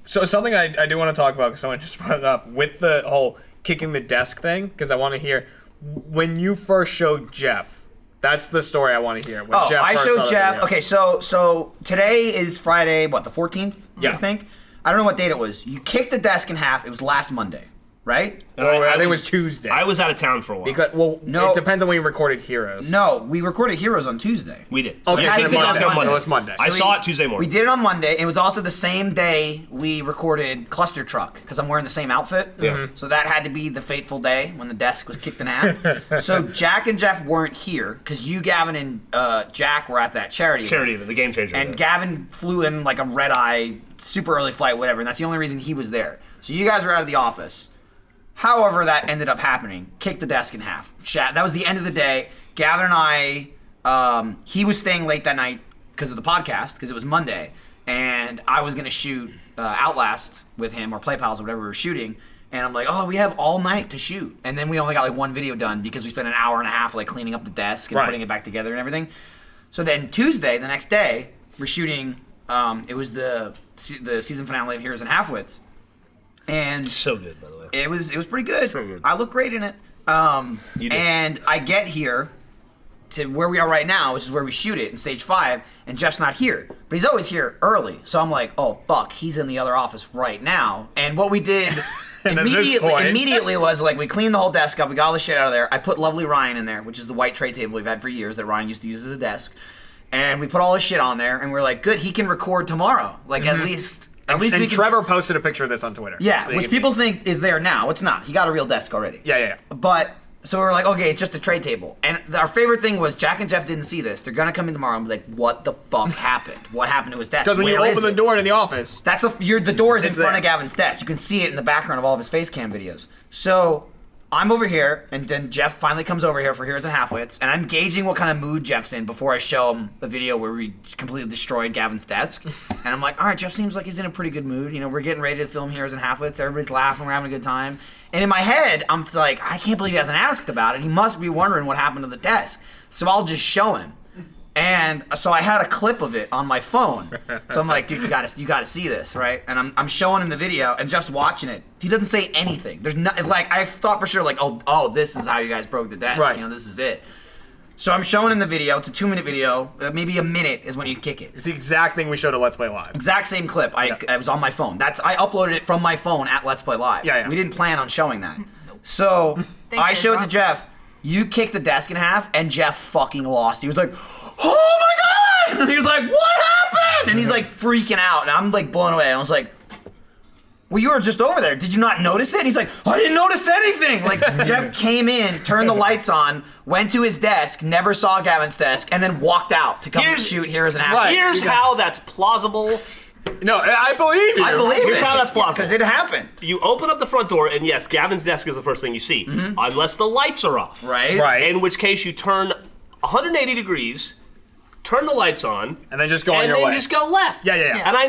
so something I do want to talk about because someone just brought it up with the whole kicking the desk thing because I want to hear when you first showed Jeff. That's the story I want to hear. When Jeff I first showed saw the Jeff. video. Okay, so today is Friday. What, the 14th? Yeah. I think. I don't know what date it was. You kicked the desk in half. It was last Monday, right? I think it was Tuesday. I was out of town for a while. Because No. it depends on when you recorded Heroes. No, we recorded Heroes on Tuesday. We did. Okay, yeah, so kicked then the desk on Monday. It was Monday. I So saw we- it Tuesday We morning. did it on Monday. It was also the same day we recorded Cluster Truck because I'm wearing the same outfit. Yeah. So that had to be the fateful day when the desk was kicked in half. So Jack and Jeff weren't here because you, Gavin, and Jack were at that charity event. Charity event, the game changer. And event. Gavin flew in like a red-eye, super early flight, whatever, and that's the only reason he was there. So you guys were out of the office. However, that ended up happening. Kicked the desk in half. That was the end of the day. Gavin and I, he was staying late that night because of the podcast, because it was Monday, and I was going to shoot Outlast with him, or Play Pals, or whatever we were shooting. And I'm like, oh, we have all night to shoot. And then we only got like one video done because we spent an hour and a half like cleaning up the desk and Right. putting it back together and everything. So then Tuesday, the next day, we're shooting. It was the season finale of Heroes and Halfwits, and So good, by the way. it was pretty good. So good. I look great in it. You did. And I get here to where we are right now, which is where we shoot it in stage 5, and Jeff's not here, but he's always here early. So I'm like, oh fuck, he's in the other office right now. And what we did. And at this point- Immediately was like we cleaned the whole desk up, we got all the shit out of there. I put lovely Ryan in there, which is the white tray table we've had for years that Ryan used to use as a desk. And we put all his shit on there, and we're like, good, he can record tomorrow. Like at least we And can. Trevor posted a picture of this on Twitter. Yeah, So you which can see people it. think is there now. It's not. He got a real desk already. Yeah. But so we were like, okay, it's just a tray table. And our favorite thing was Jack and Jeff didn't see this. They're gonna come in tomorrow and be like, what the fuck happened? What happened to his desk? Because when you Where is open the it? door to the office, That's the door is in It's front there. of Gavin's desk. You can see it in the background of all of his face cam videos. So I'm over here, and then Jeff finally comes over here for Heroes and Halfwits, and I'm gauging what kind of mood Jeff's in before I show him a video where we completely destroyed Gavin's desk. And I'm like, all right, Jeff seems like he's in a pretty good mood. You know, we're getting ready to film Heroes and Halfwits. Everybody's laughing. We're having a good time. And in my head, I'm like, I can't believe he hasn't asked about it. He must be wondering what happened to the desk. So I'll just show him. And so I had a clip of it on my phone. So I'm like, dude, you gotta see this, right? And I'm showing him the video, and Jeff's watching it. He doesn't say anything. There's no, like, I thought for sure, like, oh, this is how you guys broke the desk. Right. You know, this is it. So I'm showing him the video. It's a 2-minute video. Maybe a minute is when you kick it. it's the exact thing we showed at Let's Play Live. Exact same clip. I was on my phone. I uploaded it from my phone at Let's Play Live. Yeah. We didn't plan on showing that. So Thanks, I showed it to Rob. Jeff. You kicked the desk in half, and Jeff fucking lost. He was like, oh my god! And he was like, what happened? And he's like freaking out, and I'm like blown away. And I was like, well, you were just over there. Did you not notice it? He's like, I didn't notice anything. Like, Jeff came in, turned the lights on, went to his desk, never saw Gavin's desk, and then walked out to come shoot Heroes and Halfwits. Right. Here's how that's plausible. No, I believe you. I believe Here's it. how that's plausible. Because it happened. You open up the front door, and yes, Gavin's desk is the first thing you see, unless the lights are off. Right? Right. In which case, you turn 180 degrees, turn the lights on, And then just go on and your then way. just go left. Yeah. And I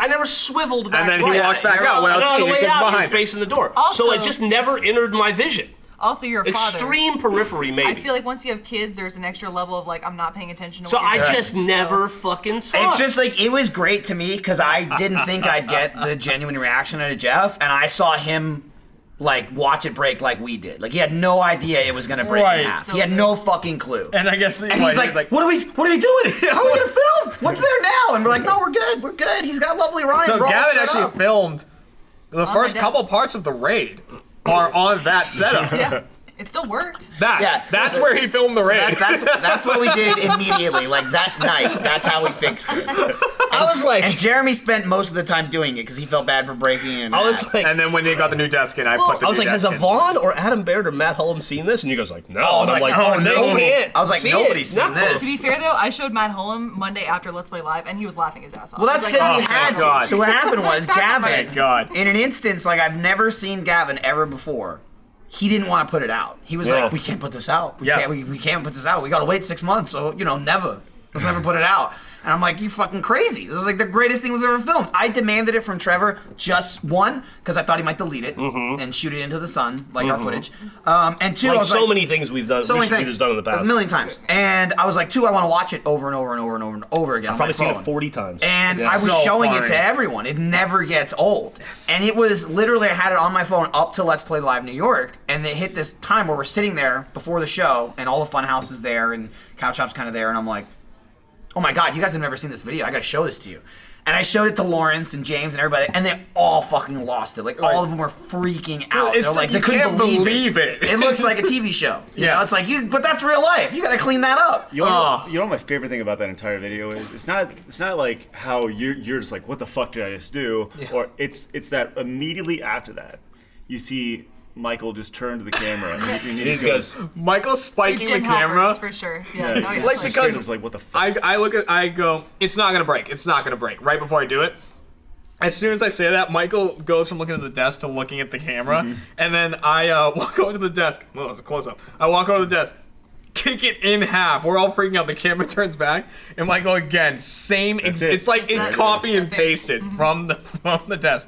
never swiveled back. And then he right. walks back you're out. all- Well, And let's on see. the It way goes out, you're behind. facing the door. Also- so it just never entered my vision. Also, you're a father. Extreme periphery, maybe. I feel like once you have kids, there's an extra level of like I'm not paying attention to. so what I you're doing. just never fucking saw It's it. just like, it was great to me because I didn't think I'd get the genuine reaction out of Jeff, and I saw him like watch it break like we did. Like, he had no idea it was gonna break Right. in half. So he had good. no fucking clue. And I guess And he's like, what are we doing? How are we gonna film? What's there now? And we're like, no, we're good. He's got lovely Ryan. So We're all Gavin set actually up. filmed the first my couple desk. parts of the raid are on that setup. Yeah. It still worked. That's where he filmed the raid. That's what we did immediately. Like that night, that's how we fixed it. I was like, And Jeremy spent most of the time doing it because he felt bad for breaking it. I was like, And then when he got the new desk in, I put the I was new like, has desk in. Yvonne or Adam Baird or Matt Hullum seen this? And you guys like, no. Oh, and I'm like, no, they nobody- can't. I was like, see nobody's it. seen this. To be fair though, I showed Matt Hullum Monday after Let's Play Live, and he was laughing his ass off. Well, that's He's like, because he "Oh, had thank to. God. So what happened was That's Gavin, amazing. God. in an instance like I've never seen Gavin ever before, he didn't want to put it out. He was Yeah. like, we can't put this out. We Yeah. can't. We can't put this out. We got to wait 6 months. So never. Let's never put it out. And I'm like, you fucking crazy. This is like the greatest thing we've ever filmed. I demanded it from Trevor, just one, because I thought he might delete it and shoot it into the sun, like our footage. And two, I Like was so like, many things we've done. so many things. We've done in the past. A million times. And I was like, two, I want to watch it over and over and over and over and over again. I've probably seen it 40 times. And Yeah. I was So showing it funny. to everyone. It never gets old. And it was literally, I had it on my phone up to Let's Play Live New York. And they hit this time where we're sitting there before the show, and all the fun house is there, and Couch Shop's kind of there. And I'm like, oh my God, you guys have never seen this video. I got to show this to you. And I showed it to Lawrence and James and everybody, and they all fucking lost it. Like, all of them were freaking out. It's They're like, you they couldn't can't believe it. It looks like a TV show. You Yeah. know, it's like, but that's real life. You got to clean that up. You know what my favorite thing about that entire video is? It's not like how you're just like, what the fuck did I just do? Or it's that immediately after that, you see Michael just turn to the camera and he These just guys. goes, Michael spiking the Jim camera. Halpert's for sure. Yeah, yeah, no, he yeah. just Like, straight because up was like, what the fuck? I go, it's not gonna break. It's not gonna break. Right before I do it, as soon as I say that, Michael goes from looking at the desk to looking at the camera, and then I walk over to the desk. Well, it's a close up. I walk over to the desk, kick it in half. We're all freaking out. The camera turns back, and Michael again, same. That's it. It's like it That's copy it. and pasted from the desk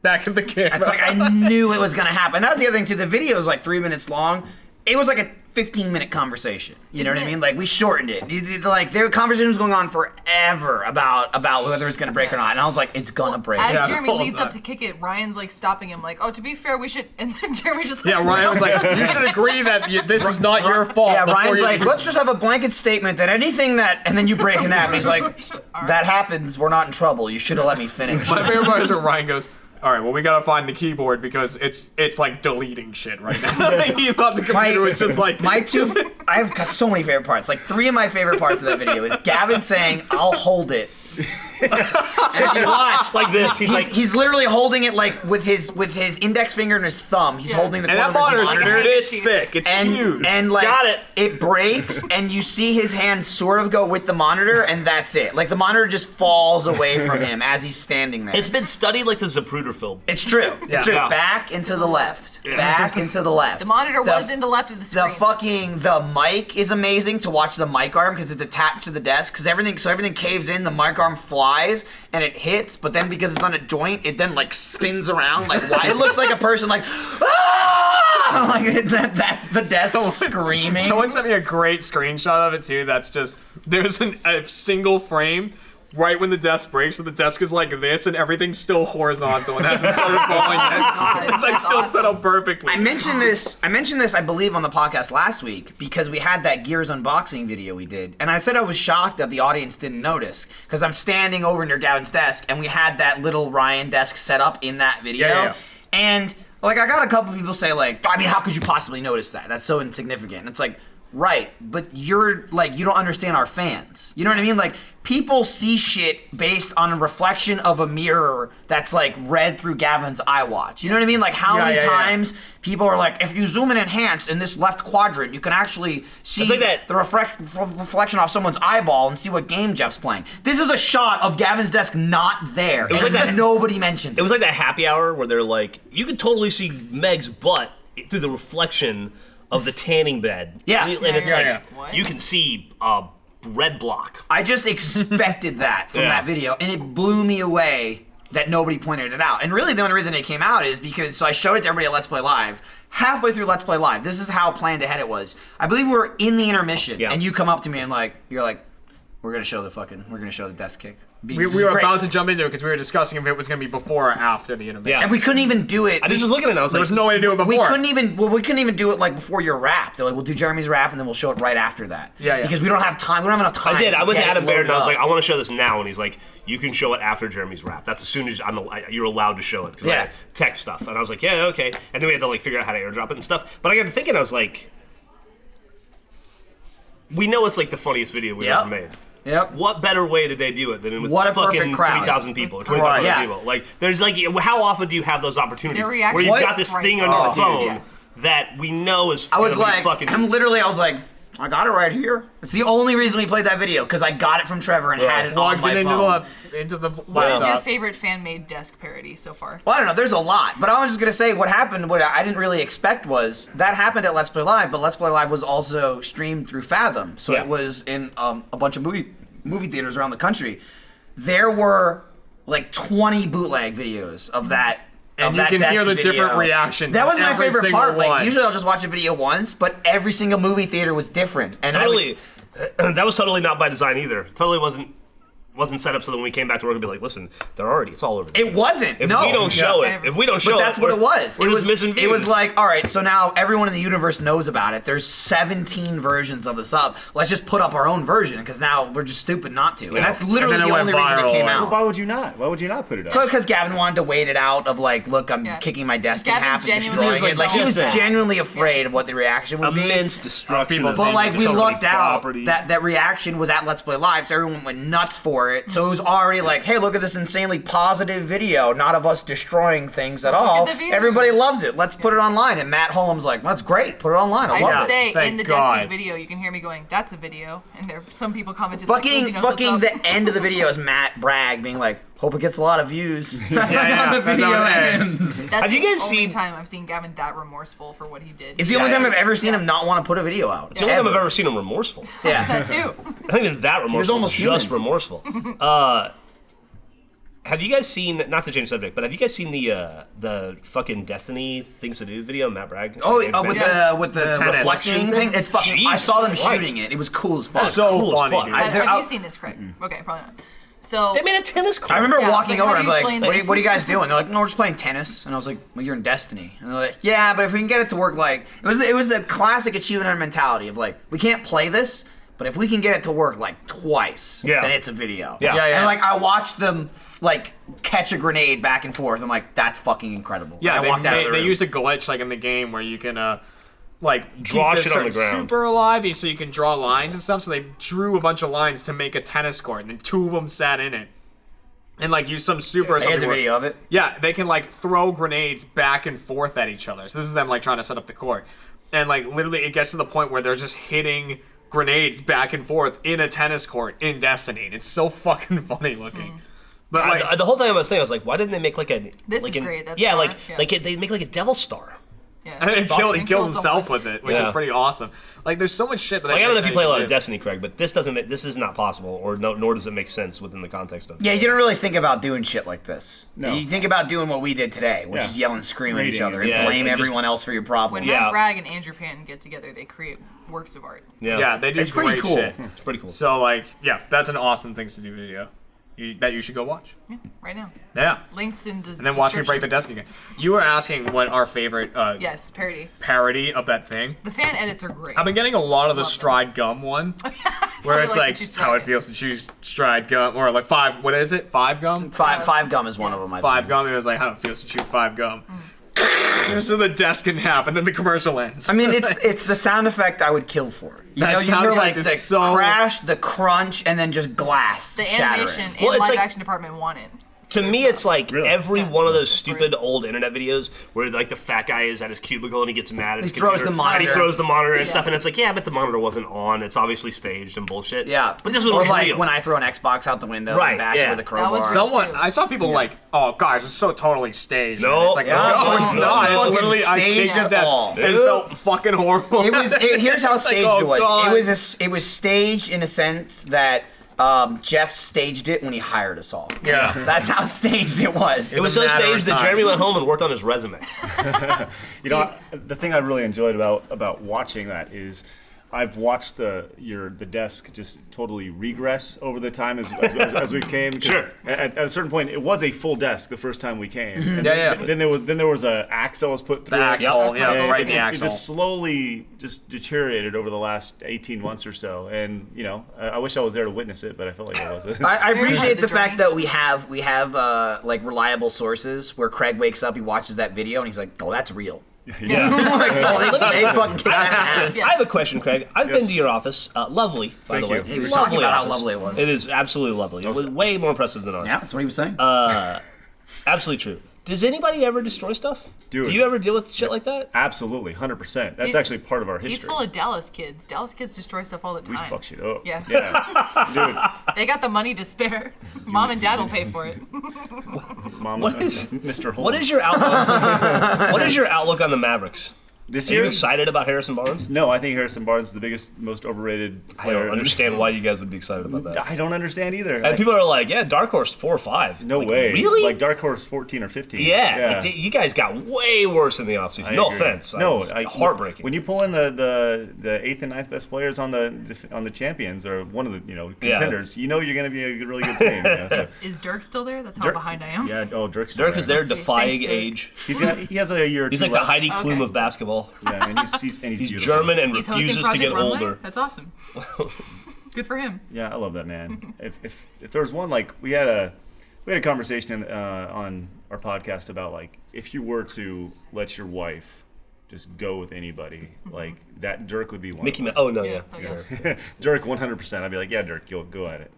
back at the camera. It's like I knew it was gonna happen. That was the other thing too. The video is like 3 minutes long. It was like a 15-minute conversation. You know what I Isn't it? mean? Like we shortened it. Like their conversation was going on forever about whether it's gonna break or not. And I was like, it's gonna break. As Yeah, Jeremy the whole leads up time. to kick it, Ryan's like stopping him, like, "Oh, to be fair, we should." And then Jeremy just Yeah, Ryan was like, you should agree that this is not your fault. Yeah, before Ryan's you like, even- let's just have a blanket statement that anything that, and then you break it up. He's like, that happens. We're not in trouble. You should have let me finish. My favorite part is when Ryan goes, all right, well, we gotta find the keyboard because it's like deleting shit right now. He thought the computer was just like I've got so many favorite parts. Like 3 of my favorite parts of that video is Gavin saying, "I'll hold it." And if you watch, Like this. he's literally holding it like with his index finger and his thumb. He's holding the and that corner of his monitor's monitor. this thick. It's huge. And like Got it. it breaks, and you see his hand sort of go with the monitor, and that's it. Like the monitor just falls away from him as he's standing there. It's been studied like the Zapruder film. It's true. It's true. Yeah. Back and to the left. Back and to the left. The monitor The- was in the left of the screen. the mic is amazing to watch the mic arm because it's attached to the desk because everything caves in, the mic arm flies and it hits, but then because it's on a joint, it then like spins around like why it looks like a person like ah! Like that's the desk screaming. Someone sent me a great screenshot of it too. That's just there's a single frame right when the desk breaks, so the desk is like this and everything's still horizontal and hasn't started falling yet. It's like That's still awesome. set up perfectly. I mentioned this, I believe, on the podcast last week because we had that Gears unboxing video we did. And I said I was shocked that the audience didn't notice because I'm standing over near Gavin's desk and we had that little Ryan desk set up in that video. Yeah. And like I got a couple people say like, I mean, how could you possibly notice that? That's so insignificant. And it's like, right, but you're like, you don't understand our fans. You know what I mean? Like, people see shit based on a reflection of a mirror that's like read through Gavin's iWatch. You know what I mean? Like, how many times people are like, if you zoom and enhance in this left quadrant, you can actually see like that. the reflection off someone's eyeball and see what game Jeff's playing. This is a shot of Gavin's desk not there. was and like that- nobody mentioned It was like that happy hour where they're like, you could totally see Meg's butt through the reflection of the tanning bed. Yeah. And it's Yeah, like, yeah. What? you can see a red block. I just expected that from Yeah. that video, and it blew me away that nobody pointed it out. And really, the only reason it came out is because, so I showed it to everybody at Let's Play Live. Halfway through Let's Play Live, this is how planned ahead it was. I believe we were in the intermission, Yeah. and you come up to me and like, you're like, we're gonna show the desk kick. We were about to jump into it because we were discussing if it was going to be before or after the intermission. Yeah. And we couldn't even do it. I just was looking at it. I was There like, was no way to do it before. We couldn't even do it like before your rap. They're like, we'll do Jeremy's rap and then we'll show it right after that. Yeah. Because we don't have time. We don't have enough time. I did. I went to Adam Baird and I was like, I "I want to show this now. And he's like, you can show it after Jeremy's rap. That's as soon as you're allowed to show it. Because I had tech stuff. And I was like, yeah, okay. And then we had to like figure out how to airdrop it and stuff. But I got to thinking, I was like, we know it's like the funniest video we've ever made. Yep. What better way to debut it than with What a fucking perfect crowd. 3,000 people or 2,500 Right. people? Like, there's like, how often do you have those opportunities Their reaction where you've was got this thing on priceless. your Oh, phone dude, yeah. that we know is I was gonna be like, fucking... I was like, I got it right here. It's the only reason we played that video because I got it from Trevor and had it on Plugged my it phone. into the What is your laptop. favorite fan-made desk parody so far? Well, I don't know. There's a lot, but I was just gonna say what happened. What I didn't really expect was that happened at Let's Play Live, but Let's Play Live was also streamed through Fathom, so Yeah. it was in a bunch of movie theaters around the country. There were like 20 bootleg videos of that. And of you that can hear desk the video. different reactions. That was my every favorite single part. Like one. usually I'll just watch a video once, but every single movie theater was different. And I would- Totally. That was totally not by design either. Totally wasn't set up so that when we came back to work, we'd be like, listen, it's all over. It wasn't. If no. we don't show it, But that's what it was. We're It just was missing it was views. like, all right, so now everyone in the universe knows about it. There's 17 versions of this up. Let's just put up our own version because now we're just stupid not to. And that's literally And then the it only went reason it viral, came like- out. Why would you not? Why would you not put it up? Because Gavin wanted to wait it out of like, look, I'm Yeah. kicking my desk in Gavin half and genuinely destroying was it. like, Like he was just- genuinely afraid of what the reaction would be. immense destruction. People of saying But like we company lucked out property. that reaction was at Let's Play Live, so everyone went nuts for it. So it was already like, hey, look at this insanely positive video, not of us destroying things at all. the views. Everybody loves it. Let's put it online. And Matt Holm's like, that's great. Put it online. I love I it. say Thank in the God. Desk Geek video, you can hear me going, "That's a video," and there some people commented, like, "Lizzie knows Fucking what's up." the end of the video is Matt Bragg being like, hope it gets a lot of views. That's like yeah, how the that's video how it ends. ends. That's Have you the guys only seen- time I've seen Gavin that remorseful for what he did. It's the only time I've ever seen Yeah. him not want to put a video out. It's the only time I've ever seen him remorseful. Yeah. that too. Not even that remorseful. almost just human. remorseful. Have you guys seen? Not to change the subject, but have you guys seen the fucking Destiny Things to Do video? Matt Bragg. Oh, David with Fincher? the tennis. reflection thing. It's fucking. I Jesus saw them Christ. shooting it. It was cool as fuck. So Cool as funny, fuck. dude. I- Have they're you out- seen this, Craig? Okay, probably not. So They made a tennis court. I remember Yeah, walking like, how over do and you like, explain what are, this? what are you guys doing? They're like, no, we're just playing tennis. And I was like, well, you're in Destiny. And they're like, yeah, but if we can get it to work, like, it was a classic achievement mentality of like, we can't play this, but if we can get it to work like twice, Yeah. then it's a video. Yeah. Yeah, yeah. And like, I watched them like catch a grenade back and forth. I'm like, that's fucking incredible. Yeah, And I walked out of the they room. used a glitch like in the game where you can like Draw keep this shit on the certain ground. super alive, so you can draw lines and stuff. So they drew a bunch of lines to make a tennis court, and then two of them sat in it, and like use some super. or There's something a where- video of it. Yeah, they can like throw grenades back and forth at each other. So this is them like trying to set up the court, and like literally it gets to the point where they're just hitting grenades back and forth in a tennis court in Destiny. And it's so fucking funny looking. But like, The whole time I was thinking, I was like, why didn't they make like a? This like is great, that yeah, star, like yeah. like they make like a devil star. yeah. he Awesome. kills himself with it, which Yeah. is pretty awesome. Like, there's so much shit that Like, I don't know if you play a lot do. of Destiny, Craig, but this doesn't. This is not possible, or nor does it make sense within the context of. Yeah, you didn't really think about doing shit like this. No. You think about doing what we did today, which Yeah. is yell and scream at each Reading other it. and Yeah, blame and just- everyone else for your problems. When Yeah. Matt Bragg and Andrew Pan get together, they create works of art. Yeah, they do It's pretty great cool. shit. It's pretty cool. So, like, yeah, that's an awesome Things to Do video that you should go watch. Yeah, right now. Yeah. Links in the And then watch me break the desk again. You were asking what our favorite Yes, parody. parody of that thing. The fan edits are great. I've been getting a lot of the Love them. stride gum one, where Somebody it's likes like to choose how it Stride. feels to choose stride gum, or like five. What is it? 5 gum. Five gum is one of them. I Five think. gum. It was like how it feels to chew 5 gum. So the desk in half, and then the commercial ends. I mean, it's the sound effect I would kill for. You That know, you sound hear like effect the is so- crash, the crunch, and then just glass The shattering. animation Well, and it's live like- action department want it. To me, it's like Really? every Yeah. one of those stupid old internet videos where like the fat guy is at his cubicle and he gets mad at his He throws computer, the monitor. and he throws the monitor and Yeah. stuff, and it's like, yeah, but the monitor wasn't on. It's obviously staged and bullshit. Yeah, but this one or was like real. when I throw an Xbox out the window Right, and bash yeah. it with a crowbar. That was real. Someone, too. I saw people like, "Oh, guys, it's so totally staged." No, And it's like, no, no, it's no, not. no. It's literally I Fucking kicked staged it death. all. It felt fucking horrible. Here's how It's like, staged oh, it was. God. It was staged in a sense that Jeff staged it when he hired us all. Yeah. That's how staged it was. it was a so matter of staged that time. Jeremy went home and worked on his resume. You know, the thing I really enjoyed about watching that is, I've watched the desk just totally regress over the time as we came. Sure. At a certain point, it was a full desk the first time we came. And Yeah. Then there was a axe that was put through The it. axle, yeah, And right in the it axle. just slowly just deteriorated over the last 18 months or so. And I wish I was there to witness it, but I felt like I wasn't. I Very appreciate hard the to fact journey. that we have like reliable sources where Craig wakes up, he watches that video, and he's like, "Oh, that's real." Yeah. Like, oh, they fucking kicked that in half. Yes. I have a question, Craig. I've Yes. been to your office. Lovely, by Thank the way. you. He was talking about how office. lovely it was. It is absolutely lovely. It was way more impressive than ours. Yeah, that's what he was saying. Absolutely true. Does anybody ever destroy stuff? Dude. Do you ever deal with shit like that? Absolutely, 100%. That's He's- actually part of our history. He's full of Dallas kids. Dallas kids destroy stuff all the We time. fuck shit up. Yeah. Dude, They got the money to spare. Mom and Dad will pay for it. Mama, What is- Mr. Holmes. What is your outlook? What is your outlook on the Mavericks? this Are you year? excited about Harrison Barnes? No, I think Harrison Barnes is the biggest, most overrated I player. don't understand why you guys would be excited about that. I don't understand either. And people are like, "Yeah, Dark Horse 4 or 5." no Like, way. Really? Like Dark Horse 14 or 15. yeah. Like, you guys got way worse in the offseason. I No agree. offense. No, It's heartbreaking. When you pull in the 8th and 9th best players on the champions or one of the contenders, you know you're going to be a really good team. So. Is Dirk still there? That's how behind I am. Yeah. Oh, Dirk's Dirk is there Sweet. defying Thanks, Dirk. age. He has a year or He's two like the left. Heidi Klum Okay. of basketball. Yeah, and he's He's beautiful. German and He's hosting refuses to Project get Runway. older. That's awesome. Good for him. Yeah, I love that man. If there was one, like we had a conversation on our podcast about like if you were to let your wife just go with anybody, like that Dirk would be one. Mickey of Mouse. them. Oh, no, yeah. Okay. Dirk 100%. I'd be like, yeah, Dirk, go at it.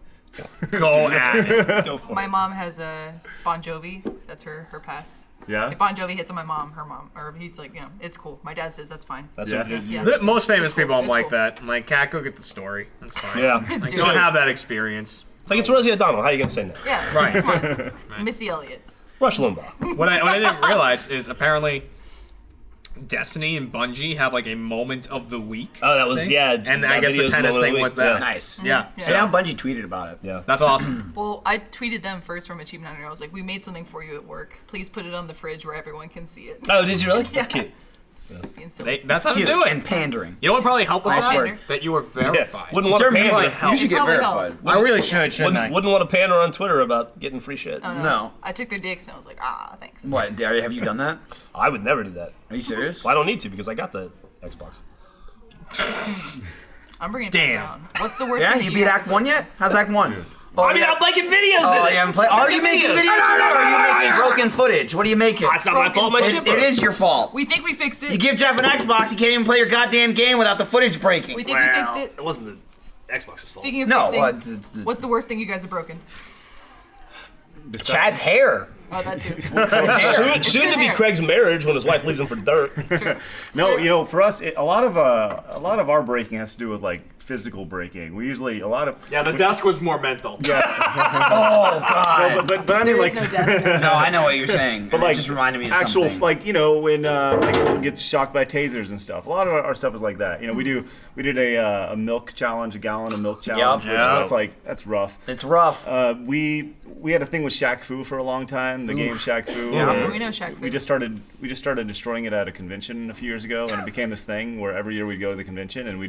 Go at it. Go for My it. mom has a Bon Jovi. That's her pass. Yeah. If Bon Jovi hits on my mom, her mom, or he's like, it's cool. My dad says that's fine. That's Yeah. what you Yeah. The most famous It's cool. people I'm It's like cool. that. I'm like, Cat, go get the story. That's fine. Yeah. Like, Dude. don't have that experience. It's like it's Rosie O'Donnell. How are you going to say no? Yeah. Right. Come on. Missy Elliott. Rush Limbaugh. What I didn't realize is apparently Destiny and Bungie have like a moment of the week. Oh, that was, thing. yeah. And that I guess the video's tennis moment of thing the was week. that. Yeah. Nice. Yeah. Yeah. So now Bungie tweeted about it. Yeah. That's awesome. Well, I tweeted them first from Achievement Hunter. I was like, we made something for you at work. Please put it on the fridge where everyone can see it. Oh, did you really? Yeah. That's cute. Being silly. That's how to Cute do it. and pandering. You know what probably helped with Nice that? work. That you were Yeah. verified. Wouldn't want to Germany, pander. help. you should get Probably verified. help. I really should, shouldn't I? Wouldn't want to pander on Twitter about getting free shit. Oh, No. I took their dicks and I was like, thanks. What? Have you done that? I would never do that. Are you serious? Well, I don't need to because I got the Xbox. I'm bringing it Damn. back down. What's the worst Yeah, thing you you beat guys Act 1 yet? How's Act 1? Oh, I mean, yeah. I'm making videos Oh, in it. you haven't played. Are you making videos? Or are you making broken footage? What are you making? That's not my fault. My shit It broke. is your fault. We think we fixed You it. give Jeff an Xbox, he can't even play your goddamn game without the footage breaking. We think we fixed it. It wasn't the Xbox's fault. Speaking of No, fixing, it's what's the worst thing you guys have broken? Chad's hair. Oh, that too. Soon to be hair. Craig's marriage when his wife leaves him for dirt. True. No, for us, a lot of our breaking has to do with like physical breaking. We usually Yeah, the desk was more mental. Oh God. but I mean There like is no death. No, I know what you're saying. But like it just reminded me of actual something. like when Michael gets shocked by tasers and stuff. A lot of our stuff is like that. We did a milk challenge, a gallon of milk challenge. Yep. Which that's rough. It's rough. We had a thing with Shaq Fu for a long time. The game Shaq Fu. Yeah. We know Shaq Fu. We just started destroying it at a convention a few years ago, and it became this thing where every year we'd go to the convention and we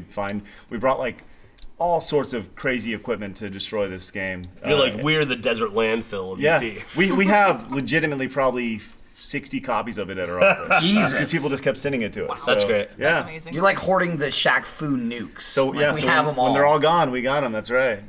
brought like all sorts of crazy equipment to destroy this game. You're like, we're the desert landfill of Yeah, ET. we have legitimately probably 60 copies of it at our office. Jesus. Because people just kept sending it to us. That's So, great. Yeah. That's amazing. You're like hoarding the Shaq Fu nukes. So Like, yeah, we so have when, them all. when they're all gone, we got them. That's right.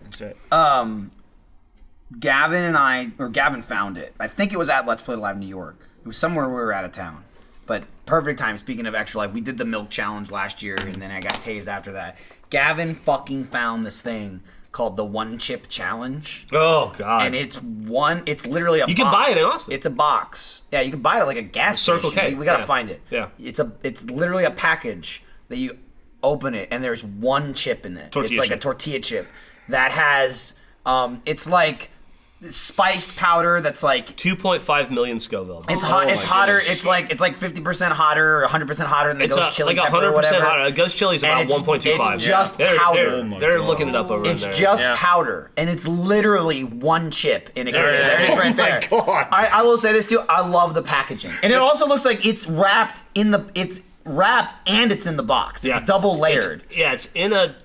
Gavin found it. I think it was at Let's Play Live New York. It was somewhere we were out of town. But perfect time. Speaking of extra life, we did the milk challenge last year, and then I got tased after that. Gavin fucking found this thing called the One Chip Challenge. Oh God. And it's literally a box. You can buy it in Austin. It's a box. Yeah, you can buy it at like a gas Circle station. K, We gotta yeah. find it. Yeah. It's literally a package that you open it and there's one chip in it. Tortilla it's like chip. a tortilla chip that has it's like spiced powder that's like 2.5 million Scoville. it's hot. Oh It's my hotter. goodness. It's like 50% hotter or 100% hotter than the It's ghost chili like pepper or 100% whatever. hotter. Ghost chili's And about it's- 1.25. it's just They're- powder. They're, Oh my they're God. looking it up over It's in there. just Yeah. powder, and it's literally one chip in a There it container. is. There it is right Oh my there. God. I will say this too. I love the packaging, and it also looks like it's wrapped in the. wrapped and it's in the box. It's Yeah. double layered. It's in a.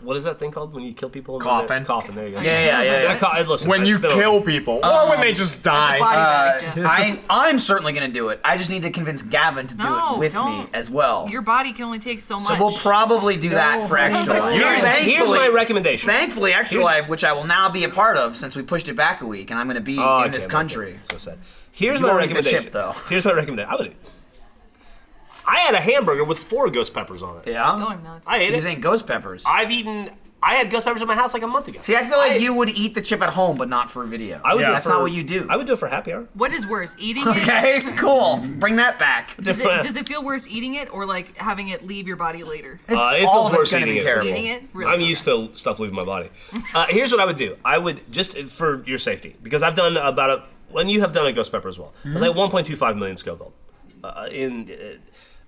What is that thing called when you kill people? Coffin. Coffin. There you go. Yeah. Listen, When it's you been kill people, or when they just die. Body bag, Jeff. I'm certainly gonna do it. I just need to convince Gavin to do No, it with me don't. as well. Your body can only take so much. So we'll probably do that for Extra Life. Here's my recommendation. Thankfully, Extra Life, which I will now be a part of since we pushed it back a week, and I'm going to be in this country. So sad. Here's You my won't eat the recommendation. chip, though. Here's my recommendation. I had a hamburger with 4 ghost peppers on it. Yeah? Going nuts. I ate These it. ain't ghost peppers. I had ghost peppers in my house like a month ago. See, I feel like you would eat the chip at home, but not for video. I would do it That's for- not what you do. I would do it for happy hour. What is worse, eating it? Okay, cool. Bring that back. Does it feel worse eating it or like having it leave your body later? It's it all feels of it's worse going to be eating it. terrible. Eating it? Really? I'm used to stuff leaving my body. Here's what I would do. I would, just for your safety, because I've done when you have done a ghost pepper as well, Mm-hmm. like 1.25 million Scoville in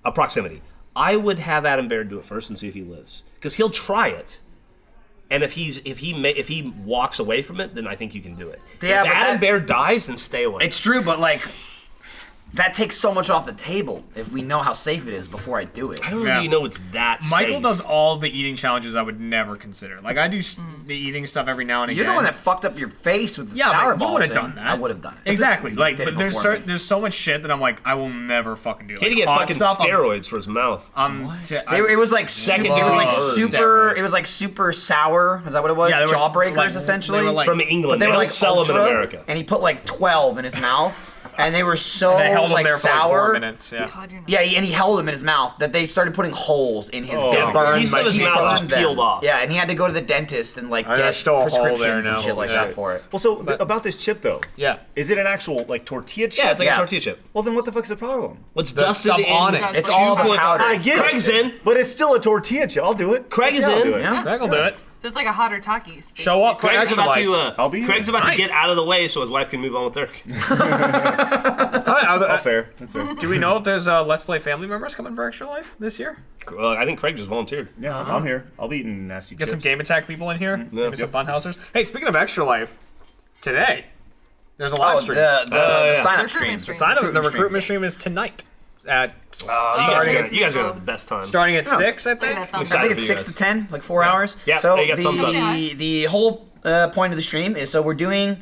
a proximity. I would have Adam Baird do it first and see if he lives, because he'll try it. And if he walks away from it, then I think you can do it. Yeah, if but Adam that- Baird dies, then stay away. It's true, but like, that takes so much off the table if we know how safe it is before I do it. I don't Yeah. really know it's that Michael safe. does all the eating challenges I would never consider. Like I do the eating stuff every now and You're again. the one that fucked up your face with the Yeah, sour but ball you would have thing. done that. I would have done it. Exactly. You Like, did it but there's before me. there's so much shit that I'm like, I will never fucking do. He had to Like, get hot fucking stuff, steroids for his mouth. It was like Second It was like degree super. It was like super sour. Is that what it was? Yeah, they were, Jawbreakers, like, essentially. they were, like- From England. But they were like sell them in ultra, America. and he put like 12 in his mouth, and they were so They held him like there for like sour. 4 minutes. Yeah. God, you're not- Yeah, and he held them in his mouth. That they started putting holes in his Oh, gut. burned Pieces of his mouth just peeled off. Yeah, and he had to go to the dentist and like I get still a hole there prescriptions and now. shit like Yeah. that for it. Well, so about this chip though, Yeah. is it an actual like tortilla chip? Yeah, it's like Yeah. a tortilla chip. Well, then what the fuck's the problem? What's The dusted stuff in on it. It's all the 2.5 powder. I get Craig's it, in. but it's still a tortilla chip. I'll do it. Craig is I'll in. do it. Yeah. Craig will do it. So it's like a hotter Takis. Show up. Craig's about I'll be here. Craig's about to Nice. get out of the way so his wife can move on with Dirk. Oh, fair. That's fair. Do we know if there's Let's Play family members coming for Extra Life this year? I think Craig just volunteered. Yeah, I'm here. I'll be eating nasty Get chips. some Game Attack people in here. Maybe Yep. some fun housers. Hey, speaking of Extra Life, today there's a live stream. The yeah. sign up Recruitment stream. stream. The recruitment stream is tonight at You Starting- guys are gonna have the best time. starting at 6, I Look at think. that thumbs excited. up. I think it's 6 to 10, like 4 hours. Yeah, So you got thumbs up. the whole point of the stream is we're doing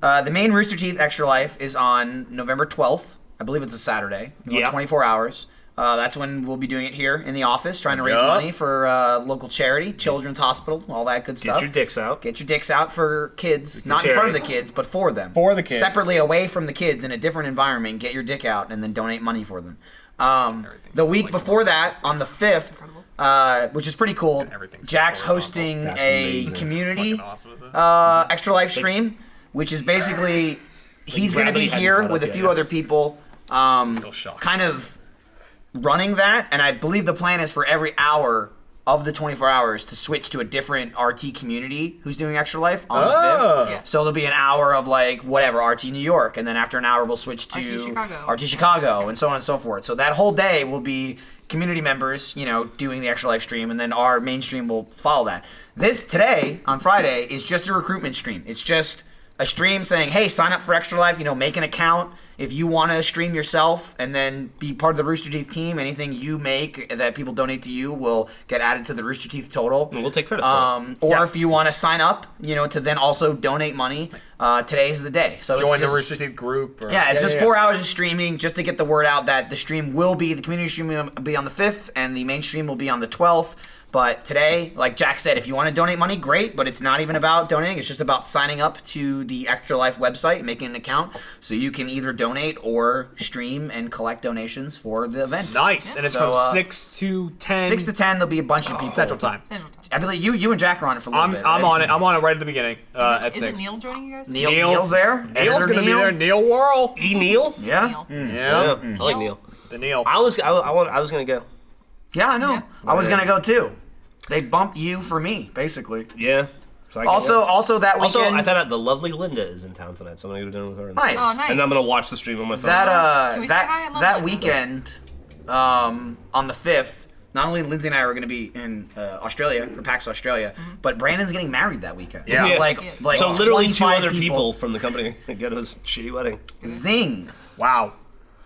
the main Rooster Teeth Extra Life is on November 12th. I believe it's a Saturday. We want Yeah. 24 hours. That's when we'll be doing it here in the office, trying to raise Yup. money for local charity, Children's Hospital, all that good stuff. Get your dicks out. Get your dicks out for kids, not in front of the kids, but for them. For the kids. Separately away from the kids in a different environment. Get your dick out and then donate money for them. The week before that, on the 5th, which is pretty cool, everything's Jack's so hosting That's a amazing. community Fucking awesome, isn't it? extra life stream, which is basically he's going to be gravity hadn't here caught with a up few yet. other people, Still shocked. kind of running that. And I believe the plan is for every hour of the 24 hours to switch to a different RT community who's doing Extra Life on the 5th. Yeah. So there'll be an hour of like whatever RT New York, and then after an hour we'll switch to RT Chicago. RT Chicago, and so on and so forth. So that whole day will be community members, doing the Extra Life stream, and then our main stream will follow that. This today on Friday is just a recruitment stream. It's just a stream saying, hey, sign up for Extra Life, make an account if you want to stream yourself and then be part of the Rooster Teeth team. Anything you make that people donate to you will get added to the Rooster Teeth total. And we'll take credit for it. Or if you want to sign up, to then also donate money, today's the day. So Join it's the just, Rooster Teeth group. Or, yeah, it's just 4 hours of streaming just to get the word out that the stream will be, the community stream will be on the 5th and the main stream will be on the 12th. But today, like Jack said, if you want to donate money, great, but it's not even about donating. It's just about signing up to the Extra Life website, making an account, so you can either donate or stream and collect donations for the event. Nice. And it's So, from 6 to 10. 6 to 10, there'll be a bunch of people. Central Time. Central Time. I believe you and Jack are on it for a little I'm bit. on it. I'm on it right at the beginning. At Is 6. it Neil joining you guys? Neil's there. Neil's Editor gonna be Neil. there. Neil Worrell. E. Neil? Yeah. Neil. Yeah. I like Neil. The Neil. I was gonna go. Yeah, I know. Yeah. I was gonna go too. They bumped you for me, basically. Yeah. So I can Also go. that weekend. Also, I found out the lovely Linda is in town tonight, so I'm gonna go to dinner with her. Nice. Oh, nice. And I'm gonna watch the stream on my phone. Can we say hi? I love that Linda. weekend, on the 5th, not only Lindsay and I are going to be in Australia for PAX Australia, but Brandon's getting married that weekend. Yeah. Yeah. like Yes. like so literally two 25 other people from the company go to his shitty wedding. Zing. Wow.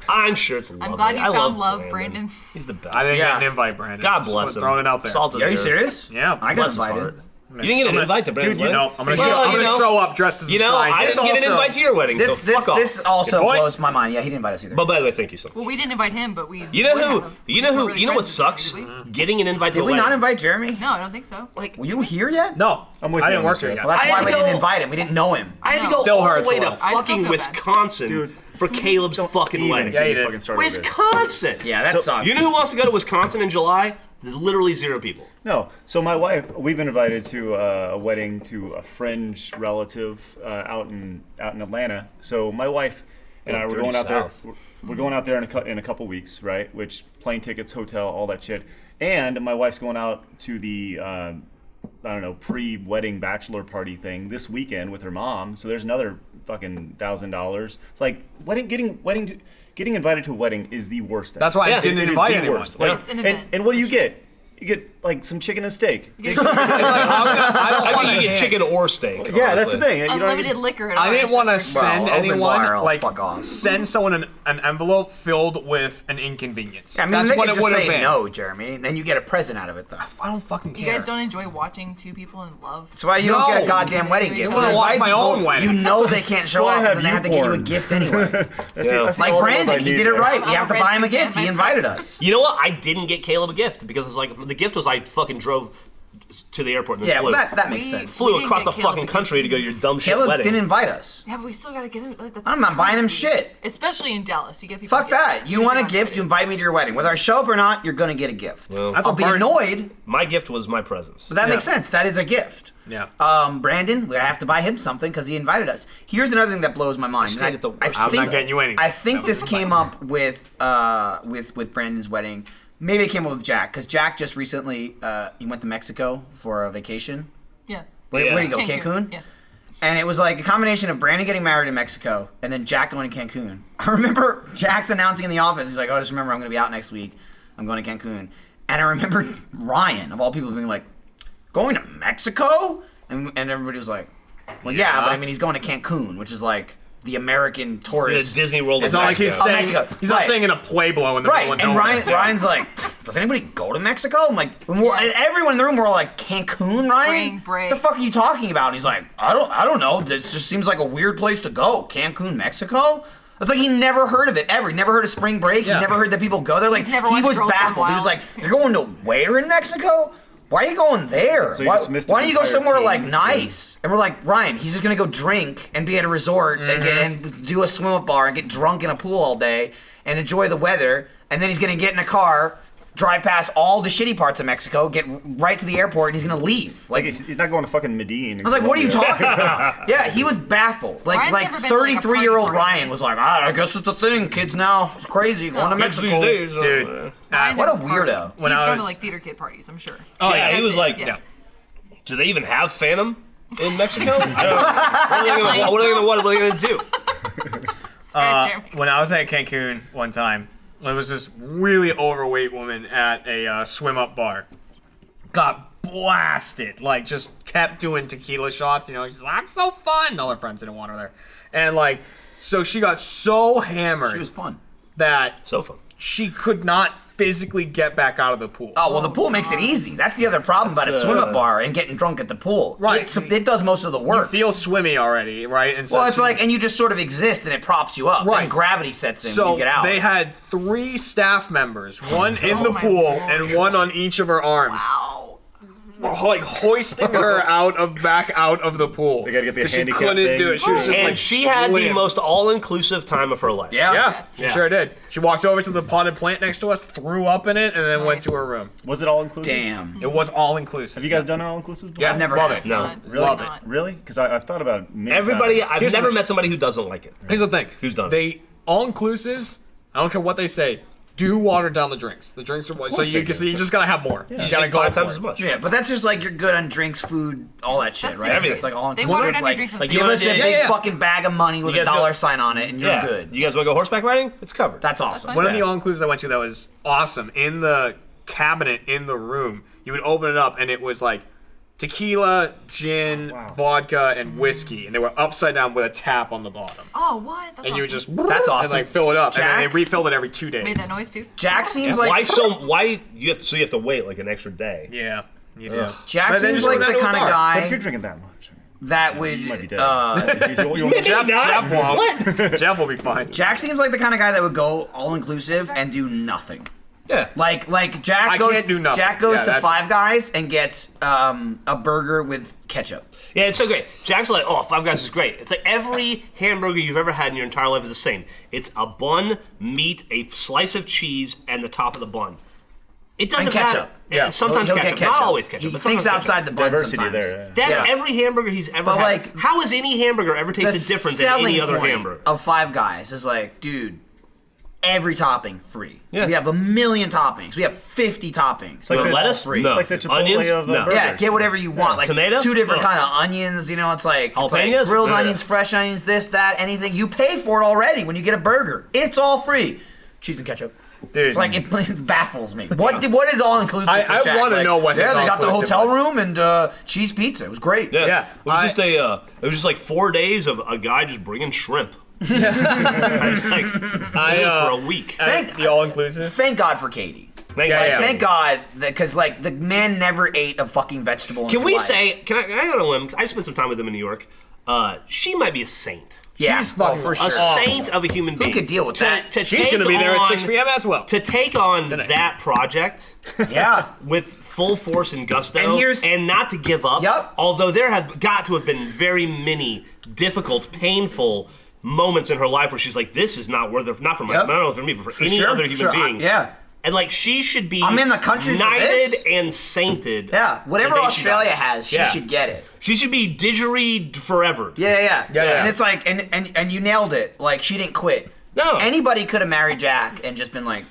I'm sure it's lovely. I'm glad you I found love love, Brandon. He's the best. I didn't Yeah. get an invite, Brandon. God Just bless him. throwing it out there. Salt of Are the you earth. serious? Yeah. I got Bless his invited. heart. You didn't get an invite to Brandon's Dude, wedding? No, I'm gonna Well, show up dressed as a sign. I This didn't get an also- invite to your wedding, This so fuck off. this also Good point. blows my mind. Yeah, he didn't invite us either. But by the way, thank you so much. Well, we didn't invite him, but we. You know would who? have. You We know just who? weren't really You know what friends sucks? with him, did Getting an invite to Did a we wedding. not invite Jeremy? we? No, I don't think so. Like, Were you here yet? No, I'm with I you didn't on work this, here Jeff. yet. Well, that's I why had we to didn't go- invite him. We didn't know him. I had to No. go Still all hurts the way a to little. I still fucking feel bad. Wisconsin Dude, for Caleb's fucking Even wedding. get Yeah, me you did. fucking started with this. Wisconsin. Yeah, that sucks. You know who wants to go to Wisconsin in July? There's literally 0 people. No. So my wife, we've been invited to a wedding to a fringe relative out in Atlanta. So my wife and I were dirty going out South. there. We're going out there in a couple weeks, right? Which plane tickets, hotel, all that shit. And my wife's going out to the I don't know, pre-wedding bachelor party thing this weekend with her mom. So there's another fucking $1,000. It's like getting invited to a wedding is the worst thing. That's why I Yeah, didn't It is invite the anyone. worst. Like, It's an event. and what do you get? You get like some chicken and steak. It's like, I don't I want think you to get chicken or steak. Yeah, that's the honestly. thing. You know what I Unlimited mean? liquor. At I ours, didn't want to that's for send Well, open anyone bar, I'll like fuck off. send someone an envelope filled with an inconvenience. I mean, That's they what could it just would have say been. no, Jeremy. Then you get a present out of it, though. I don't fucking care. You guys don't enjoy watching two people in love? That's why you don't get a No. goddamn wedding gift. I wanna You watch invite my people, own wedding. You know they can't show why I up, have and they have to give you a YouPorn. gift anyway. That's Like all the love Brandon, I he need did it there. right. I'm You a have to red buy him a suit man gift. He myself. invited us. You know what? I didn't get Caleb a gift because it was like the gift was I fucking drove to the airport and Yeah, flew. well, that makes sense. Flew We didn't across the get Caleb fucking a gift. country to go to your dumb shit Caleb wedding. didn't invite us. Yeah, but we still gotta get him. Like, that's I'm not buying him courtesy. shit. Especially in Dallas, you get people. Fuck gifts. that. You want a don't gift, get you it. invite me to your wedding. Whether I show up or not, you're gonna get a gift. That's I'll a be burden. annoyed, My gift was my presence. but that makes Yeah. sense. That is a gift. Yeah. Brandon, we have to buy him something because he invited us. Here's another thing that blows my mind. stayed And at the I worst. I'm think- not getting you anything. I think this came up with Brandon's wedding. Maybe it came up with Jack because Jack just recently he went to Mexico for a vacation. Yeah. Where did he go? Cancun. Cancun. Yeah. And it was like a combination of Brandon getting married in Mexico and then Jack going to Cancun. I remember Jack's announcing in the office, he's like, "Oh, just remember, I'm going to be out next week. I'm going to Cancun." And I remember Ryan, of all people, being like, "Going to Mexico?" And everybody was like, "Well, yeah, but I mean, he's going to Cancun, which is like the American tourist." Disney World It's of not like he's Mexico. staying. Mexico. He's not Right. staying in a Pueblo in the Right, middle of and nowhere. Ryan's like, "Does anybody go to Mexico?" I'm like, everyone in the room were all like, "Cancun, Ryan? Spring break. What the fuck are you talking about?" And he's like, I don't know. It just seems like a weird place to go. Cancun, Mexico? It's like he never heard of it ever. He never heard of spring break. Yeah. He never heard that people go there. Like, He's never he watched was Girls Gone baffled. He was Wild. like, "You're going to where in Mexico? Why are you going there? So you why just missed why his don't you go entire somewhere like team's nice?" And we're like, "Ryan, he's just gonna go drink and be at a resort and do a swim up bar and get drunk in a pool all day and enjoy the weather. And then he's gonna get in a car, drive past all the shitty parts of Mexico, get right to the airport, and he's gonna leave." Like Like, he's not going to fucking Medellin. I was like, "What are you talking about?" Yeah, he was baffled. Like, Ryan's like never been to, like, a 33-year-old party Ryan was like, "I guess it's a thing. Kids now, it's crazy going to Kids Mexico." these days, Dude, Ryan what a never partied. weirdo. When He's I going was- to like theater kid parties, I'm sure. Oh yeah, he That's was it, like, yeah. do they even have Phantom in Mexico? I don't know. What are they gonna do? Sorry, Jeremy. when I was at Cancun one time, there was this really overweight woman at a swim up bar. Got blasted, like just kept doing tequila shots. You know, she's like, "I'm so fun." All her friends didn't want her there, and like, so she got so hammered She was fun. that So fun. she could not physically get back out of the pool. Oh, well, the pool makes it easy. That's the other problem about a swim-up bar and getting drunk at the pool. Right. It does most of the You work. feel swimmy already, right? And so Well, it's she- like, and you just sort of exist, and it props you up. Right. And gravity sets in when So you get out. they had 3 staff members, one in the my pool God. and one on each of her arms, Wow. like hoisting her back out of the pool. They gotta get the 'Cause she handicap couldn't thing. do it. She was just And like, she had the limp. most all-inclusive time of her life. yeah. Yeah, she sure did. She walked over to the potted plant next to us, threw up in it, and then went to Nice. her room. Was it all inclusive? Damn. It was all inclusive. Have you guys done all inclusive? Yeah, I've never love had. it. No. Not- Really? Love it. not. Really? Because I've thought about it many Everybody, times. I've Here's the never thing. met somebody who doesn't like it. Here's the thing. Who's done it? They all inclusives. I don't care what they say. Do water down the drinks. The drinks are so course they you do. so you just gotta have more. You You gotta get go 5 for times it. as much. Yeah, but that's just like you're good on drinks, food, all that shit, That's right? everything. It's like all They inclusive. water down your Like, drinks with like soda. give us a Yeah, big yeah. fucking bag of money with You a guys dollar go- sign on it, and you're Yeah. good. You guys want to go horseback riding? It's covered. That's awesome. fine. One of Yeah. the all-inclusives I went to that was awesome. In the cabinet in the room, you would open it up and it was like tequila, gin, vodka, and whiskey, and they were upside down with a tap on the bottom. Oh, what? That's And you would awesome. just That's awesome. and like fill it up, and then Jack? they refilled it every 2 days. Made that noise too. Jack seems like Why you have to wait like an extra day? Yeah, you do. Jack But then seems just like go down the to a kind of bar. But if you're guy drinking that much, that would. you might be dead. Jeff will be fine. Jack seems like the kind of guy that would go all inclusive and do nothing. Yeah. Like Jack I goes. can't do nothing. Jack goes Yeah, to that's- Five Guys and gets a burger with ketchup. Yeah, it's so great. Jack's like, oh, Five Guys is great. It's like every hamburger you've ever had in your entire life is the same. It's a bun, meat, a slice of cheese, and the top of the bun. It doesn't And ketchup. matter. Yeah. Sometimes He'll ketchup. get Not always ketchup. He but thinks sometimes ketchup. outside the bun Diversity sometimes. there. That's Yeah. every hamburger he's ever But, had. like, how has any hamburger ever The tasted different than selling any other point hamburger? of Five Guys is like, dude, every topping free. Yeah. We have 1,000,000 toppings. We have 50 toppings. It's like The the lettuce? free. No. It's like the Chipotle Onions? of No. burgers. Yeah, get whatever you want. Like Tomato? 2 different Ugh. kind of onions. You know, it's like Jalapenos? grilled Ugh. onions, fresh onions, this, that, anything. You pay for it already when you get a burger. It's all free. Cheese and ketchup. Dude. It's like it baffles me. What is all inclusive? I for Jack? wanna Like, know what his Yeah, they got the all-inclusive hotel was. room and cheese pizza. It was great. Yeah. It was I- just it was just like 4 days of a guy just bringing shrimp. I was like, for a week. The all-inclusive. Thank God for Katie. Yeah. Thank God that because like the man never ate a fucking vegetable. In Can his we life. say? Can I go on a limb? I spent some time with him in New York. She might be a saint. Yeah, She's fucking for A sure. saint of a human being. could deal with that? She's gonna be there at 6 p.m. as well. To take on that project Yeah. with full force and gusto, And not to give up. Yep. Although there have got to have been very many difficult, painful moments in her life where she's like, "This is not worth it. Not for my, Yep. not only for me, but for any sure, other human sure. being." Yeah. And like she should be I'm in the country for knighted this. and sainted. Yeah. Whatever the day she Australia dies. has, she Yeah. should get it. She should be didgeried forever. Yeah. Yeah. And it's like, and you nailed it. Like she didn't quit. No. Anybody could have married Jack and just been like,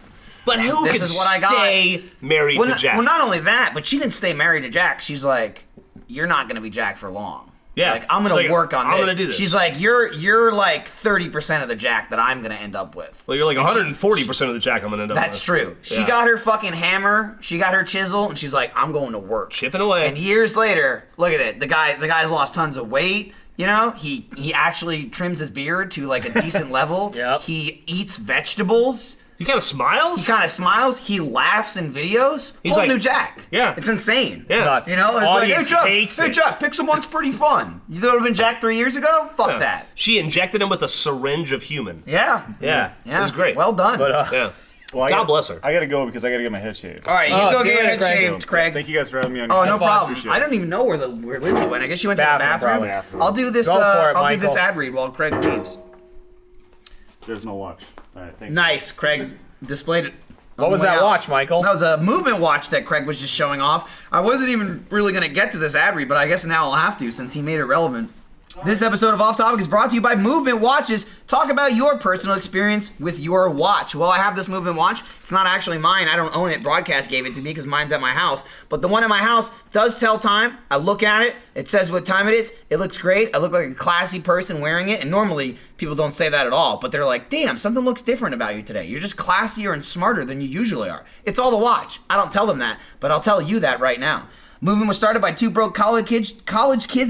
But who This could is what I got. stay married well, to Jack? well, not only that, but she didn't stay married to Jack. She's like, you're not gonna be Jack for long. Yeah. Like I'm gonna She's like, work on I'm this. gonna do this. She's like, you're like 30% of the Jack that I'm gonna end up with. Well, you're like 140% of the Jack I'm gonna end up That's with. true. She Yeah. got her fucking hammer. She got her chisel, and she's like, "I'm going to work." Chipping away. And years later, look at it. The guy's lost tons of weight. You know, he actually trims his beard to like a decent level. Yep. He eats vegetables. He kind of smiles. He kind of smiles. He laughs in videos. He's Whole like- new Jack. Yeah. It's insane. Yeah. Nuts. You know, it's Audience like, hates hey it. Jack, pick someone's pretty fun. You thought it would have been Jack 3 years ago? Fuck that. She injected him with a syringe of human. Yeah. Yeah. Yeah. It was great. Well done. But yeah. Well, God bless her. I gotta go because I gotta get my head shaved. All right, you Oh, go see you get your later, head Craig. shaved, Craig. Thank you guys for having me on. Oh, your no show. problem. Appreciate I it. don't even know where Lindsay went. I guess she went to the Bathroom, bathroom. probably. I'll do this. Go for it, I'll do this Michael. ad read while Craig leaves. There's no watch. All right, thanks. Nice, Craig displayed it. what was that watch, Michael? That was a movement watch that Craig was just showing off. I wasn't even really going to get to this ad read, but I guess now I'll have to since he made it relevant. This episode of Off Topic is brought to you by Movement Watches. Talk about your personal experience with your watch. Well, I have this Movement watch. It's not actually mine. I don't own it. Broadcast gave it to me because mine's at my house. But the one at my house does tell time. I look at it. It says what time it is. It looks great. I look like a classy person wearing it. And normally, people don't say that at all. But they're like, damn, something looks different about you today. You're just classier and smarter than you usually are. It's all the watch. I don't tell them that, but I'll tell you that right now. Movement was started by two broke college kids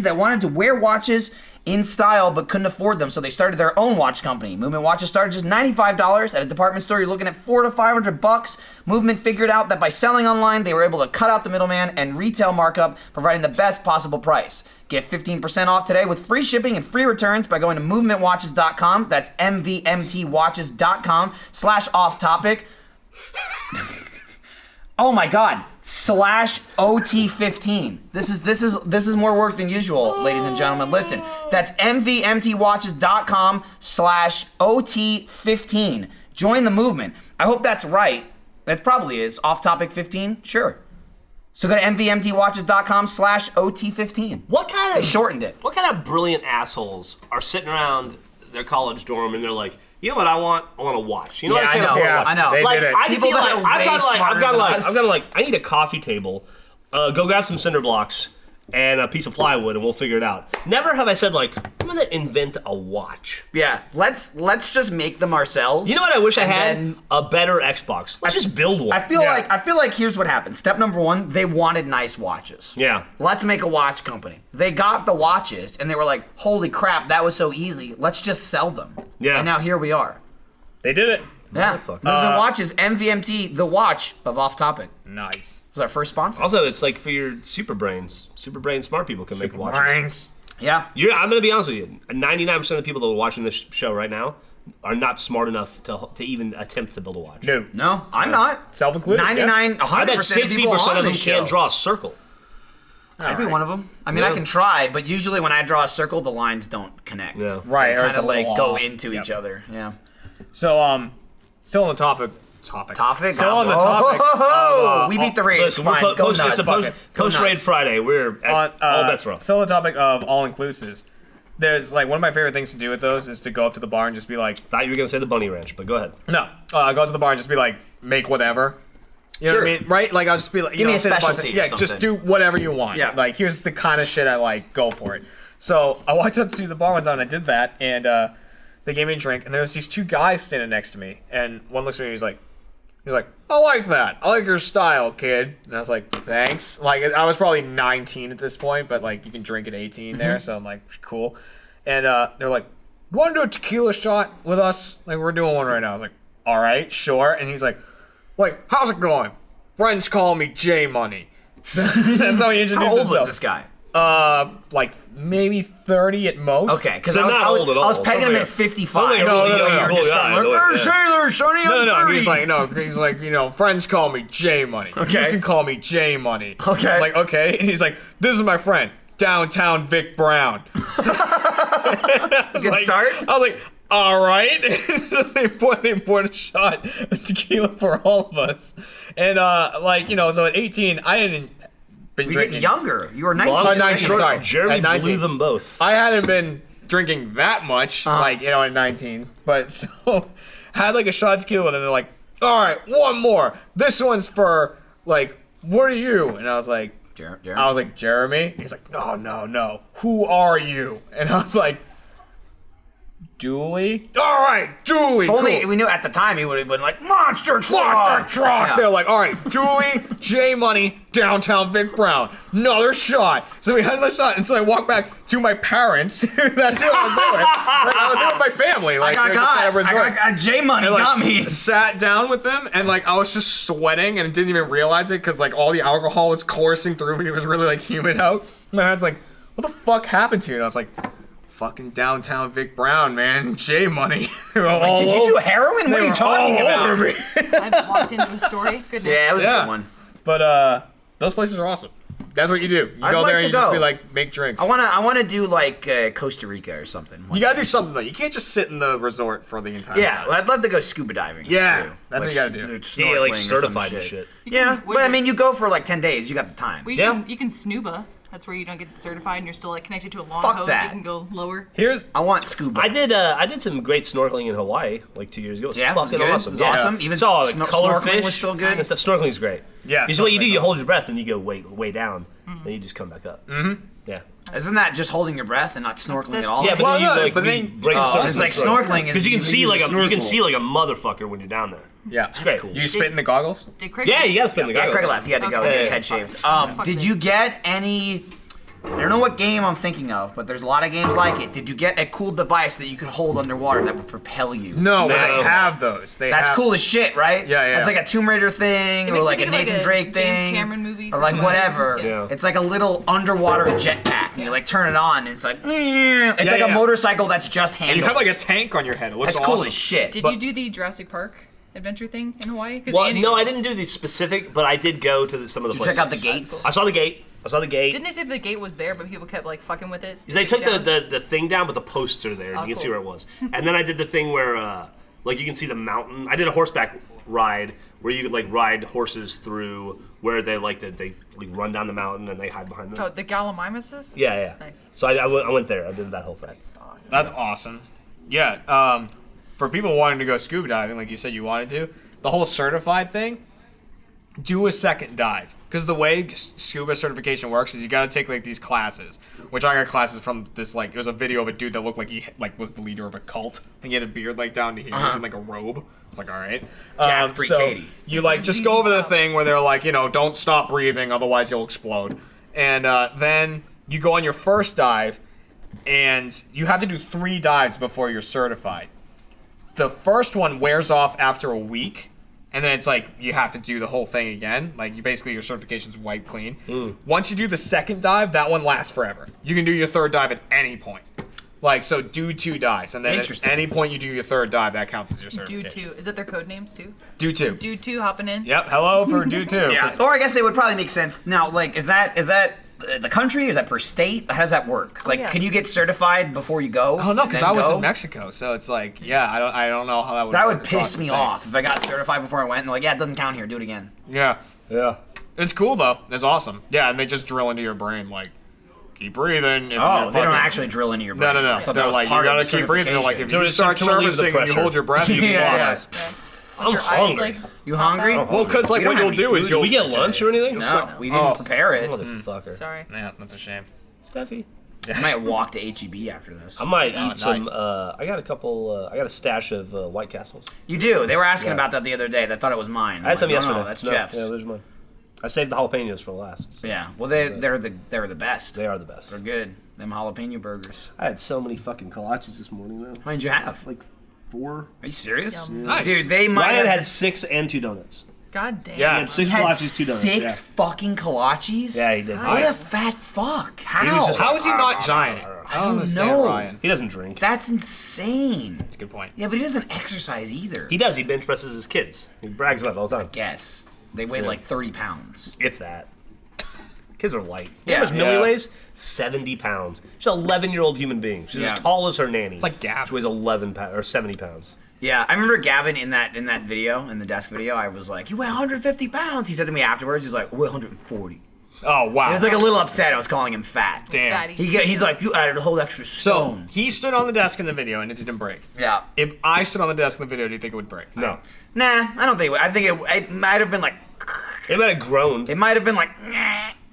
that wanted to wear watches in style but couldn't afford them, so they started their own watch company. Movement watches started just $95 at a department store. You're looking at $400 to $500. Movement figured out that by selling online, they were able to cut out the middleman and retail markup, providing the best possible price. Get 15% off today with free shipping and free returns by going to movementwatches.com. That's mvmtwatches.com/off-topic. Oh my God! /OT15. This is more work than usual, ladies and gentlemen. Listen, that's mvmtwatches.com/OT15. Join the movement. I hope that's right. That probably is. Off topic 15? Sure. So go to mvmtwatches.com/OT15. What kind They of shortened it. What kind of brilliant assholes are sitting around their college dorm and they're like, you know what I want? I want a watch. You know what Yeah, I can't I know. afford a Yeah, watch. I know. they Like did it. I can People see that like are I've way got smarter than us. like I need a coffee table. Go grab some cinder blocks and a piece of plywood, and we'll figure it out. Never have I said like, I'm gonna invent a watch. Yeah, let's just make them ourselves. You know what I wish I and had? then- A better Xbox. Let's just build one. I feel like here's what happened. Step number 1, they wanted nice watches. Yeah. Let's make a watch company. They got the watches and they were like, holy crap, that was so easy. Let's just sell them. Yeah. And now here we are. They did it. Yeah. Motherfucker. Movement Watches, MVMT, the watch of Off Topic. Nice. Was our first sponsor. Also, it's like for your super brains. Super brain smart people can make watches. Brains. Yeah. I'm going to be honest with you. 99% of the people that are watching this show right now are not smart enough to even attempt to build a watch. No. No, I'm not. Self-included. 99, 100% I bet of 60% people on of them this show. can't draw a circle. I'd be one of them. I mean, I can try, but usually when I draw a circle, the lines don't connect. Yeah. Right, They or kind it's a of like little go off. into each Yep. other. Yeah. So, still on the topic. Still on the topic. Oh, we beat the raid. Listen, Fine. we're Go it's nuts. a Go post-raid nuts. Friday. We're at, all bets are off. Still on the topic of all-inclusives. There's like one of my favorite things to do with those is to go up to the bar and just be like, Thought you were going to say the Bunny Ranch, but go ahead. no, go up to the bar and just be like, make whatever. You know what I mean? Right? Like I'll just be like, Give me a say the bar- specialty or Yeah, something. just do whatever you want. Yeah. Like here's the kind of shit I like. Go for it. So I walked up to the bar one time and I did that, and they gave me a drink, and there was these two guys standing next to me, and one looks at me, he's like, I like that. I like your style, kid. And I was like, thanks. Like I was probably 19 at this point, but like you can drink at 18 there, so I'm like, cool. And they're like, you want to do a tequila shot with us? Like we're doing one right now. I was like, all right, sure. And he's like, how's it going? Friends call me J Money. That's how he introduced How old himself. was this guy? Like maybe 30 at most. Okay, because They're not old at all. I was pegging him Something- at 55. something No, really no, young, no, cool just guy, going, though, "Hey, yeah. Sailor, Sonny, No, I'm no, 30." he's like, friends call me J Money. Okay. You can call me J Money. Okay. I'm like, okay. And he's like, this is my friend, downtown Vic Brown. Good start. I was like, all right. So they poured a shot of tequila for all of us. And so at 18, I hadn't been You're drinking. getting younger. You were 19. Well, I'm 19, You're- sorry. Jeremy At 19. blew them both. I hadn't been drinking that much, at 19. But so had like a shot of tequila with them. They're like, all right, one more. This one's for like, what are you? And I was like, Jeremy. He's like, no. Who are you? And I was like, Julie. All right, Julie. If only cool. we knew at the time, he would have been like, Monster Truck. Yeah. They're like, all right, Julie, J Money, downtown Vic Brown, another shot. So we had another shot, and so I walked back to my parents. That's who I was there with. Right? I was there with my family. Like, I got J Money, and, like, got me. Sat down with them, and like I was just sweating, and didn't even realize it because like all the alcohol was coursing through me. It was really like humid out. My dad's like, "What the fuck happened to you?" And I was like, "Fucking downtown Vic Brown, man, J Money." They were all Did you over- do heroin? What they are you were talking all about? over me. I've walked into a story. Goodness. Yeah, it was a Yeah. good one. But those places are awesome. That's what you do. You I'd go like there to and you just go. be like, make drinks. I wanna do like Costa Rica or something. You gotta do something though. You can't just sit in the resort for the entire Yeah, time. well, I'd love to go scuba diving. Yeah, too. that's what you gotta do. Yeah, like snorkeling or some certified and shit. Yeah, What but I is it? mean, you go for like 10 days. You got the time. Well, Yeah. you can snuba. That's where you don't get certified and you're still like connected to a long Fuck hose. that. You can go lower. Here's I want scuba. I did some great snorkeling in Hawaii like 2 years ago. It was Yeah, it was fucking good. awesome. It was awesome. Yeah. Even saw the snorkeling color was fish. still good. And stuff. Snorkeling's great. Yeah, Because what you do, snorkeling's you hold awesome. your breath and you go way down, and you just come back up. Mm-hmm. Yeah. Isn't that just holding your breath and not snorkeling at all? Yeah, but Well, then you no, like but we then- break the surface. it's like snorkeling is because you can see use like a you can snorkel. see like a motherfucker when you're down there. yeah. It's great. cool. You spit in the goggles? Did Craig? Yeah, you gotta spin the Yeah, guy. Craig left. He had to go. Okay. Get his Yeah, head yeah, shaved. Fuck Did this. you get any? I don't know what game I'm thinking of, but there's a lot of games like it. Did you get a cool device that you could hold underwater that would propel you? No, but No. they have those. That's cool as shit, right? Yeah, yeah. It's like a Tomb Raider thing, It or makes me like a think of, like, Nathan a Drake James thing, Cameron movie or for like some reason. whatever. Yeah. It's like a little underwater jetpack. And you like turn it on, and it's like, it's like a yeah. motorcycle that's just handles. And you have like a tank on your head. It looks That's cool awesome. as shit. Did But- you do the Jurassic Park adventure thing in Hawaii? 'Cause Well, Andy no, did. I didn't do the specific, but I did go to some of the Did you places. check out the gates? I saw the gate. Didn't they say the gate was there, but people kept like fucking with it? They sticking took it down? the thing down, but the posts are there, and Oh, you can see cool. where it was. And then I did the thing where, like, you can see the mountain. I did a horseback ride where you could like ride horses through where they like run down the mountain and they hide behind them. Oh, the Gallimimuses? Yeah, yeah. Nice. So I went there. I did that whole thing. That's awesome. That's awesome. Yeah. For people wanting to go scuba diving, like you said you wanted to, the whole certified thing, do a second dive. Because the way scuba certification works is you got to take like these classes, which I got classes from this like it was a video of a dude that looked like he like was the leader of a cult and he had a beard like down to here, he was in like a robe. I was like, all right. Jack So Katie. you like just go over the thing where they're like, you know, don't stop breathing, otherwise you'll explode. And then you go on your first dive, and you have to do 3 dives before you're certified. The first one wears off after a week. And then it's like you have to do the whole thing again. Like you basically your certification's wiped clean. Once you do the second dive, that one lasts forever. You can do your third dive at any point. Like so, do 2 dives, and then at any point you do your third dive, that counts as your certification. Do 2. Is it their code names too? Do 2. Do 2 hopping in. Yep. Hello for do 2. Yeah. Or I guess it would probably make sense now. Like, is that the country? Is that per state? How does that work? Like, yeah. can you get certified before you go? Oh no, because then I was go? in Mexico, so it's like, yeah, I don't know how that would. That work would across piss the me thing. off if I got certified before I went and they're like, yeah, it doesn't count here. Do it again. Yeah. Yeah. It's cool though. It's awesome. Yeah, and they just drill into your brain like, keep breathing. If Oh, you're they don't fucking- actually drill into your brain. No. I thought that They're was like, you part of gotta the keep breathing. They're like, if certification. you start to relieve the servicing and you pressure. hold your breath, you can Yeah. fly. With your eyes like. You hungry? Well, because like We don't what have you'll any do is food. you'll Do we get lunch or anything? No, we didn't prepare it. Motherfucker. Sorry. Yeah, that's a shame. Steffi. I might walk to HEB after this. I might eat nice. some. I got a couple. I got a stash of White Castles. You do. They were asking about that the other day. They thought it was mine. I had some No, yesterday. No, that's No, Jeff's. Yeah, there's mine. I saved the jalapenos for last. So Yeah. Well, they're the best. they are the best. They're good. Them jalapeno burgers. I had so many fucking kolaches this morning though. How many did you have? Like 4. Are you serious? Yum. Nice. Dude, they might Ryan have had 6 and 2 donuts. God damn. Yeah. He had 6 had kolaches, 2 donuts. 6 fucking kolaches? Yeah, he did. What a Nice. fat fuck. was How? just How is he not giant? I don't understand, know. Ryan. He doesn't drink. That's insane. That's a good point. Yeah, but he doesn't exercise either. He does. He bench presses his kids. He brags about it all the time. Guess. They weigh like 30 pounds. If that. Kids are light. Yeah. You know how much Millie Yeah. weighs? 70 pounds. She's an 11-year-old human being. She's Yeah. as tall as her nanny. It's like Gavin. She weighs 11 pounds or 70 pounds. Yeah, I remember Gavin in that video, in the desk video, I was like, you weigh 150 pounds. He said to me afterwards, he was like, I weigh 140. Oh wow. He was like a little upset I was calling him fat. damn. Fatty. He's like, you added a whole extra So stone. he stood on the desk in the video and it didn't break. Yeah. If I stood on the desk in the video, do you think it would break? No. Nah, I don't think it would. I think it might have been like, It might have groaned. it might have been like,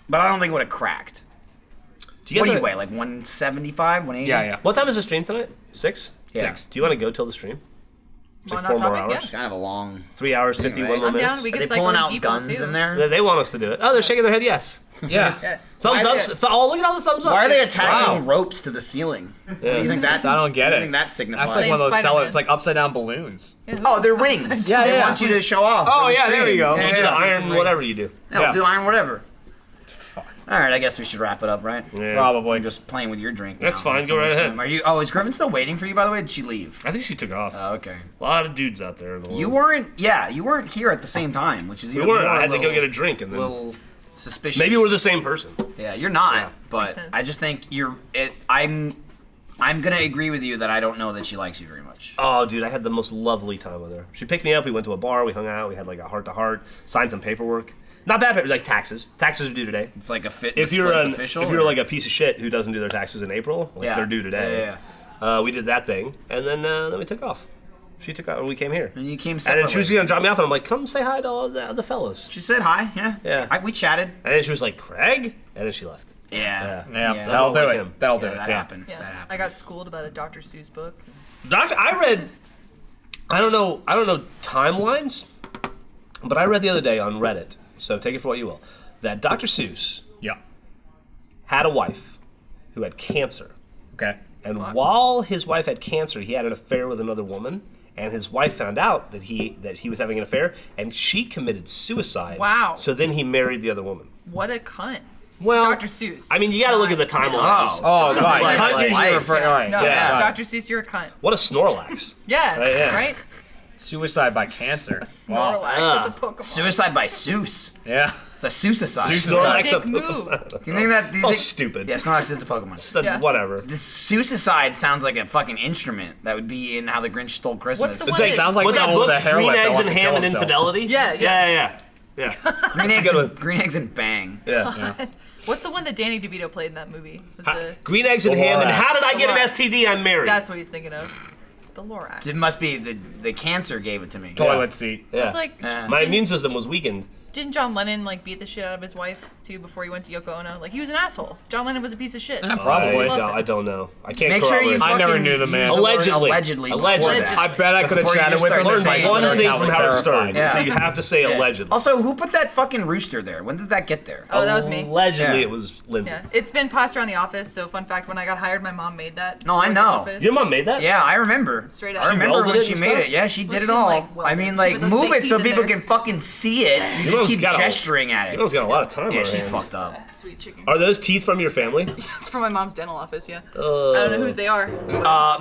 but I don't think it would have cracked. Do you What guys do you wanna- weigh, like 175, 180? Yeah. What time is the stream tonight? 6? Yeah. 6. Do you want to go till the stream? On Like 4 that more topic, hours? It's kind of a long... 3 hours, 51 right? more I'm minutes? down. We Are can they cycle pulling in out people guns too. in there? They want us to do it. Oh, they're shaking their head yes. Yes. Yes. Thumbs Why up. is it- Oh, look at all the thumbs up. Why are they dude. attaching Wow. ropes to the ceiling? What do you think that? I don't get what do it. you think that signifies? That's like one of those Spider-Man. sellers. It's like upside down balloons. Oh, they're rings. Yeah, they yeah. want you to show off. Oh, for the yeah, there stream. you go. Yeah, You do the yeah. iron, whatever you do. Yeah, Yeah. we'll do iron whatever. All right, I guess we should wrap it up, right? Yeah. Probably. I'm just playing with your drink. That's now. fine, It's go right almost ahead. time. Are you? Oh, is Griffin still waiting for you? By the way, did she leave? I think she took off. Oh, okay. A lot of dudes out there in the world. You weren't. Yeah, you weren't here at the same time, which is We even weren't. more I had to go little- get a drink and then. little suspicious. Maybe we're the same person. Yeah, you're not. Yeah. But Makes sense. I just think you're. I'm gonna agree with you that I don't know that she likes you very much. Oh, dude, I had the most lovely time with her. She picked me up. We went to a bar. We hung out. We had like a heart-to-heart. Signed some paperwork. Not bad, but like taxes. Taxes are due today. It's like a fit. If you're official. if you're like a piece of shit who doesn't do their taxes in April, like Yeah. they're due today. Yeah. We did that thing, and then we took off. She took off, and we came here. And you came And separately. then she was gonna drop me off, and I'm like, "Come say hi to all the other fellas." She said hi. Yeah. Yeah. We chatted. And then she was like, "Craig," and then she left. Yeah. Yeah, Yeah. that'll do like it. him. That'll do Yeah, it. that Yeah. happened. Yeah. That happened. I got schooled about a Dr. Seuss book. Doctor, I don't know timelines, but I read the other day on Reddit. So take it for what you will. That Dr. Seuss Yeah. had a wife who had cancer. Okay. And while his wife had cancer, he had an affair with another woman, and his wife found out that he was having an affair, and she committed suicide. Wow. So then he married the other woman. What a cunt. Well, Dr. Seuss. I mean, you got to look at the timelines. Oh, right. like Countries life. you're referring. All right. No, Yeah. Dr. Seuss, you're a cunt. What a Snorlax. Yeah, yeah. right? Suicide by cancer. Snorlax, Wow. that's a Pokemon. Suicide by Seuss. Yeah. It's a Seussicide. Snorlax. Dick move. Do you think that? Do you It's all think, stupid. Yeah, Snorlax is a Pokemon. That's Yeah. whatever. The Seussicide sounds like a fucking instrument that would be in How the Grinch Stole Christmas. What's the It's one like, that- sounds like What's that someone book? with a hairlip Green that Eggs wants and to kill Ham and himself. Infidelity? Yeah. Yeah. Green eggs, good and, one. green eggs and bang. Yeah. What's the one that Danny DeVito played in that movie? Was the, Green Eggs and Ham, and how did I get an Lorax. STD? I'm married. that's what he's thinking of. The Lorax. It must be the cancer gave it to me. Toilet seat. yeah. It's like Yeah. My immune system was weakened, Didn't John Lennon like beat the shit out of his wife too before he went to Yoko Ono? Like he was an asshole. John Lennon was a piece of shit. Probably. I don't know. I can't. Make sure you I never fucking knew the man. use word Allegedly. Allegedly. Allegedly. before I that. bet I could have Before you chatted just with start him. Learn saying one that thing was from Howard terrifying. Stern. Yeah. So you have to say allegedly. Also, who put that fucking rooster there? When did that get there? Oh, that was me. Allegedly, Yeah. it was Lindsay. Yeah, it's been passed around the office. So fun fact: when I got hired, my mom made that. No, I for the know. office. Your mom made that? Yeah, I remember. Straight up. I remember welded when it she and made stuff? it. Yeah, she did Well, it she, all. like, welded I mean, it. like, She put those move big it so teeth in people there. can fucking see it. You Your just mom's keep got a- gesturing at Your it. mom's got a lot of time on Yeah, her she's hands. fucked up. Sweet chicken. Are those teeth from your family? It's from my mom's dental office. Yeah. I don't know whose they are.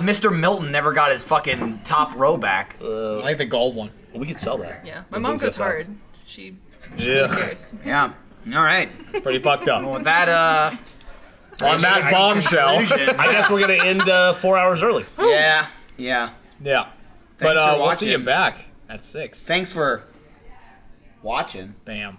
Mr. Milton never got his fucking top row back. I like the gold one. We could sell that. Yeah, my mom goes hard. She Yeah. cares. Yeah. All right. It's pretty fucked up. Well, with that, On that bombshell. conclusion. I guess we're gonna end 4 hours early. Yeah. Yeah. Yeah. Thanks But for we'll see you watching. back at 6. Thanks for watching. Bam.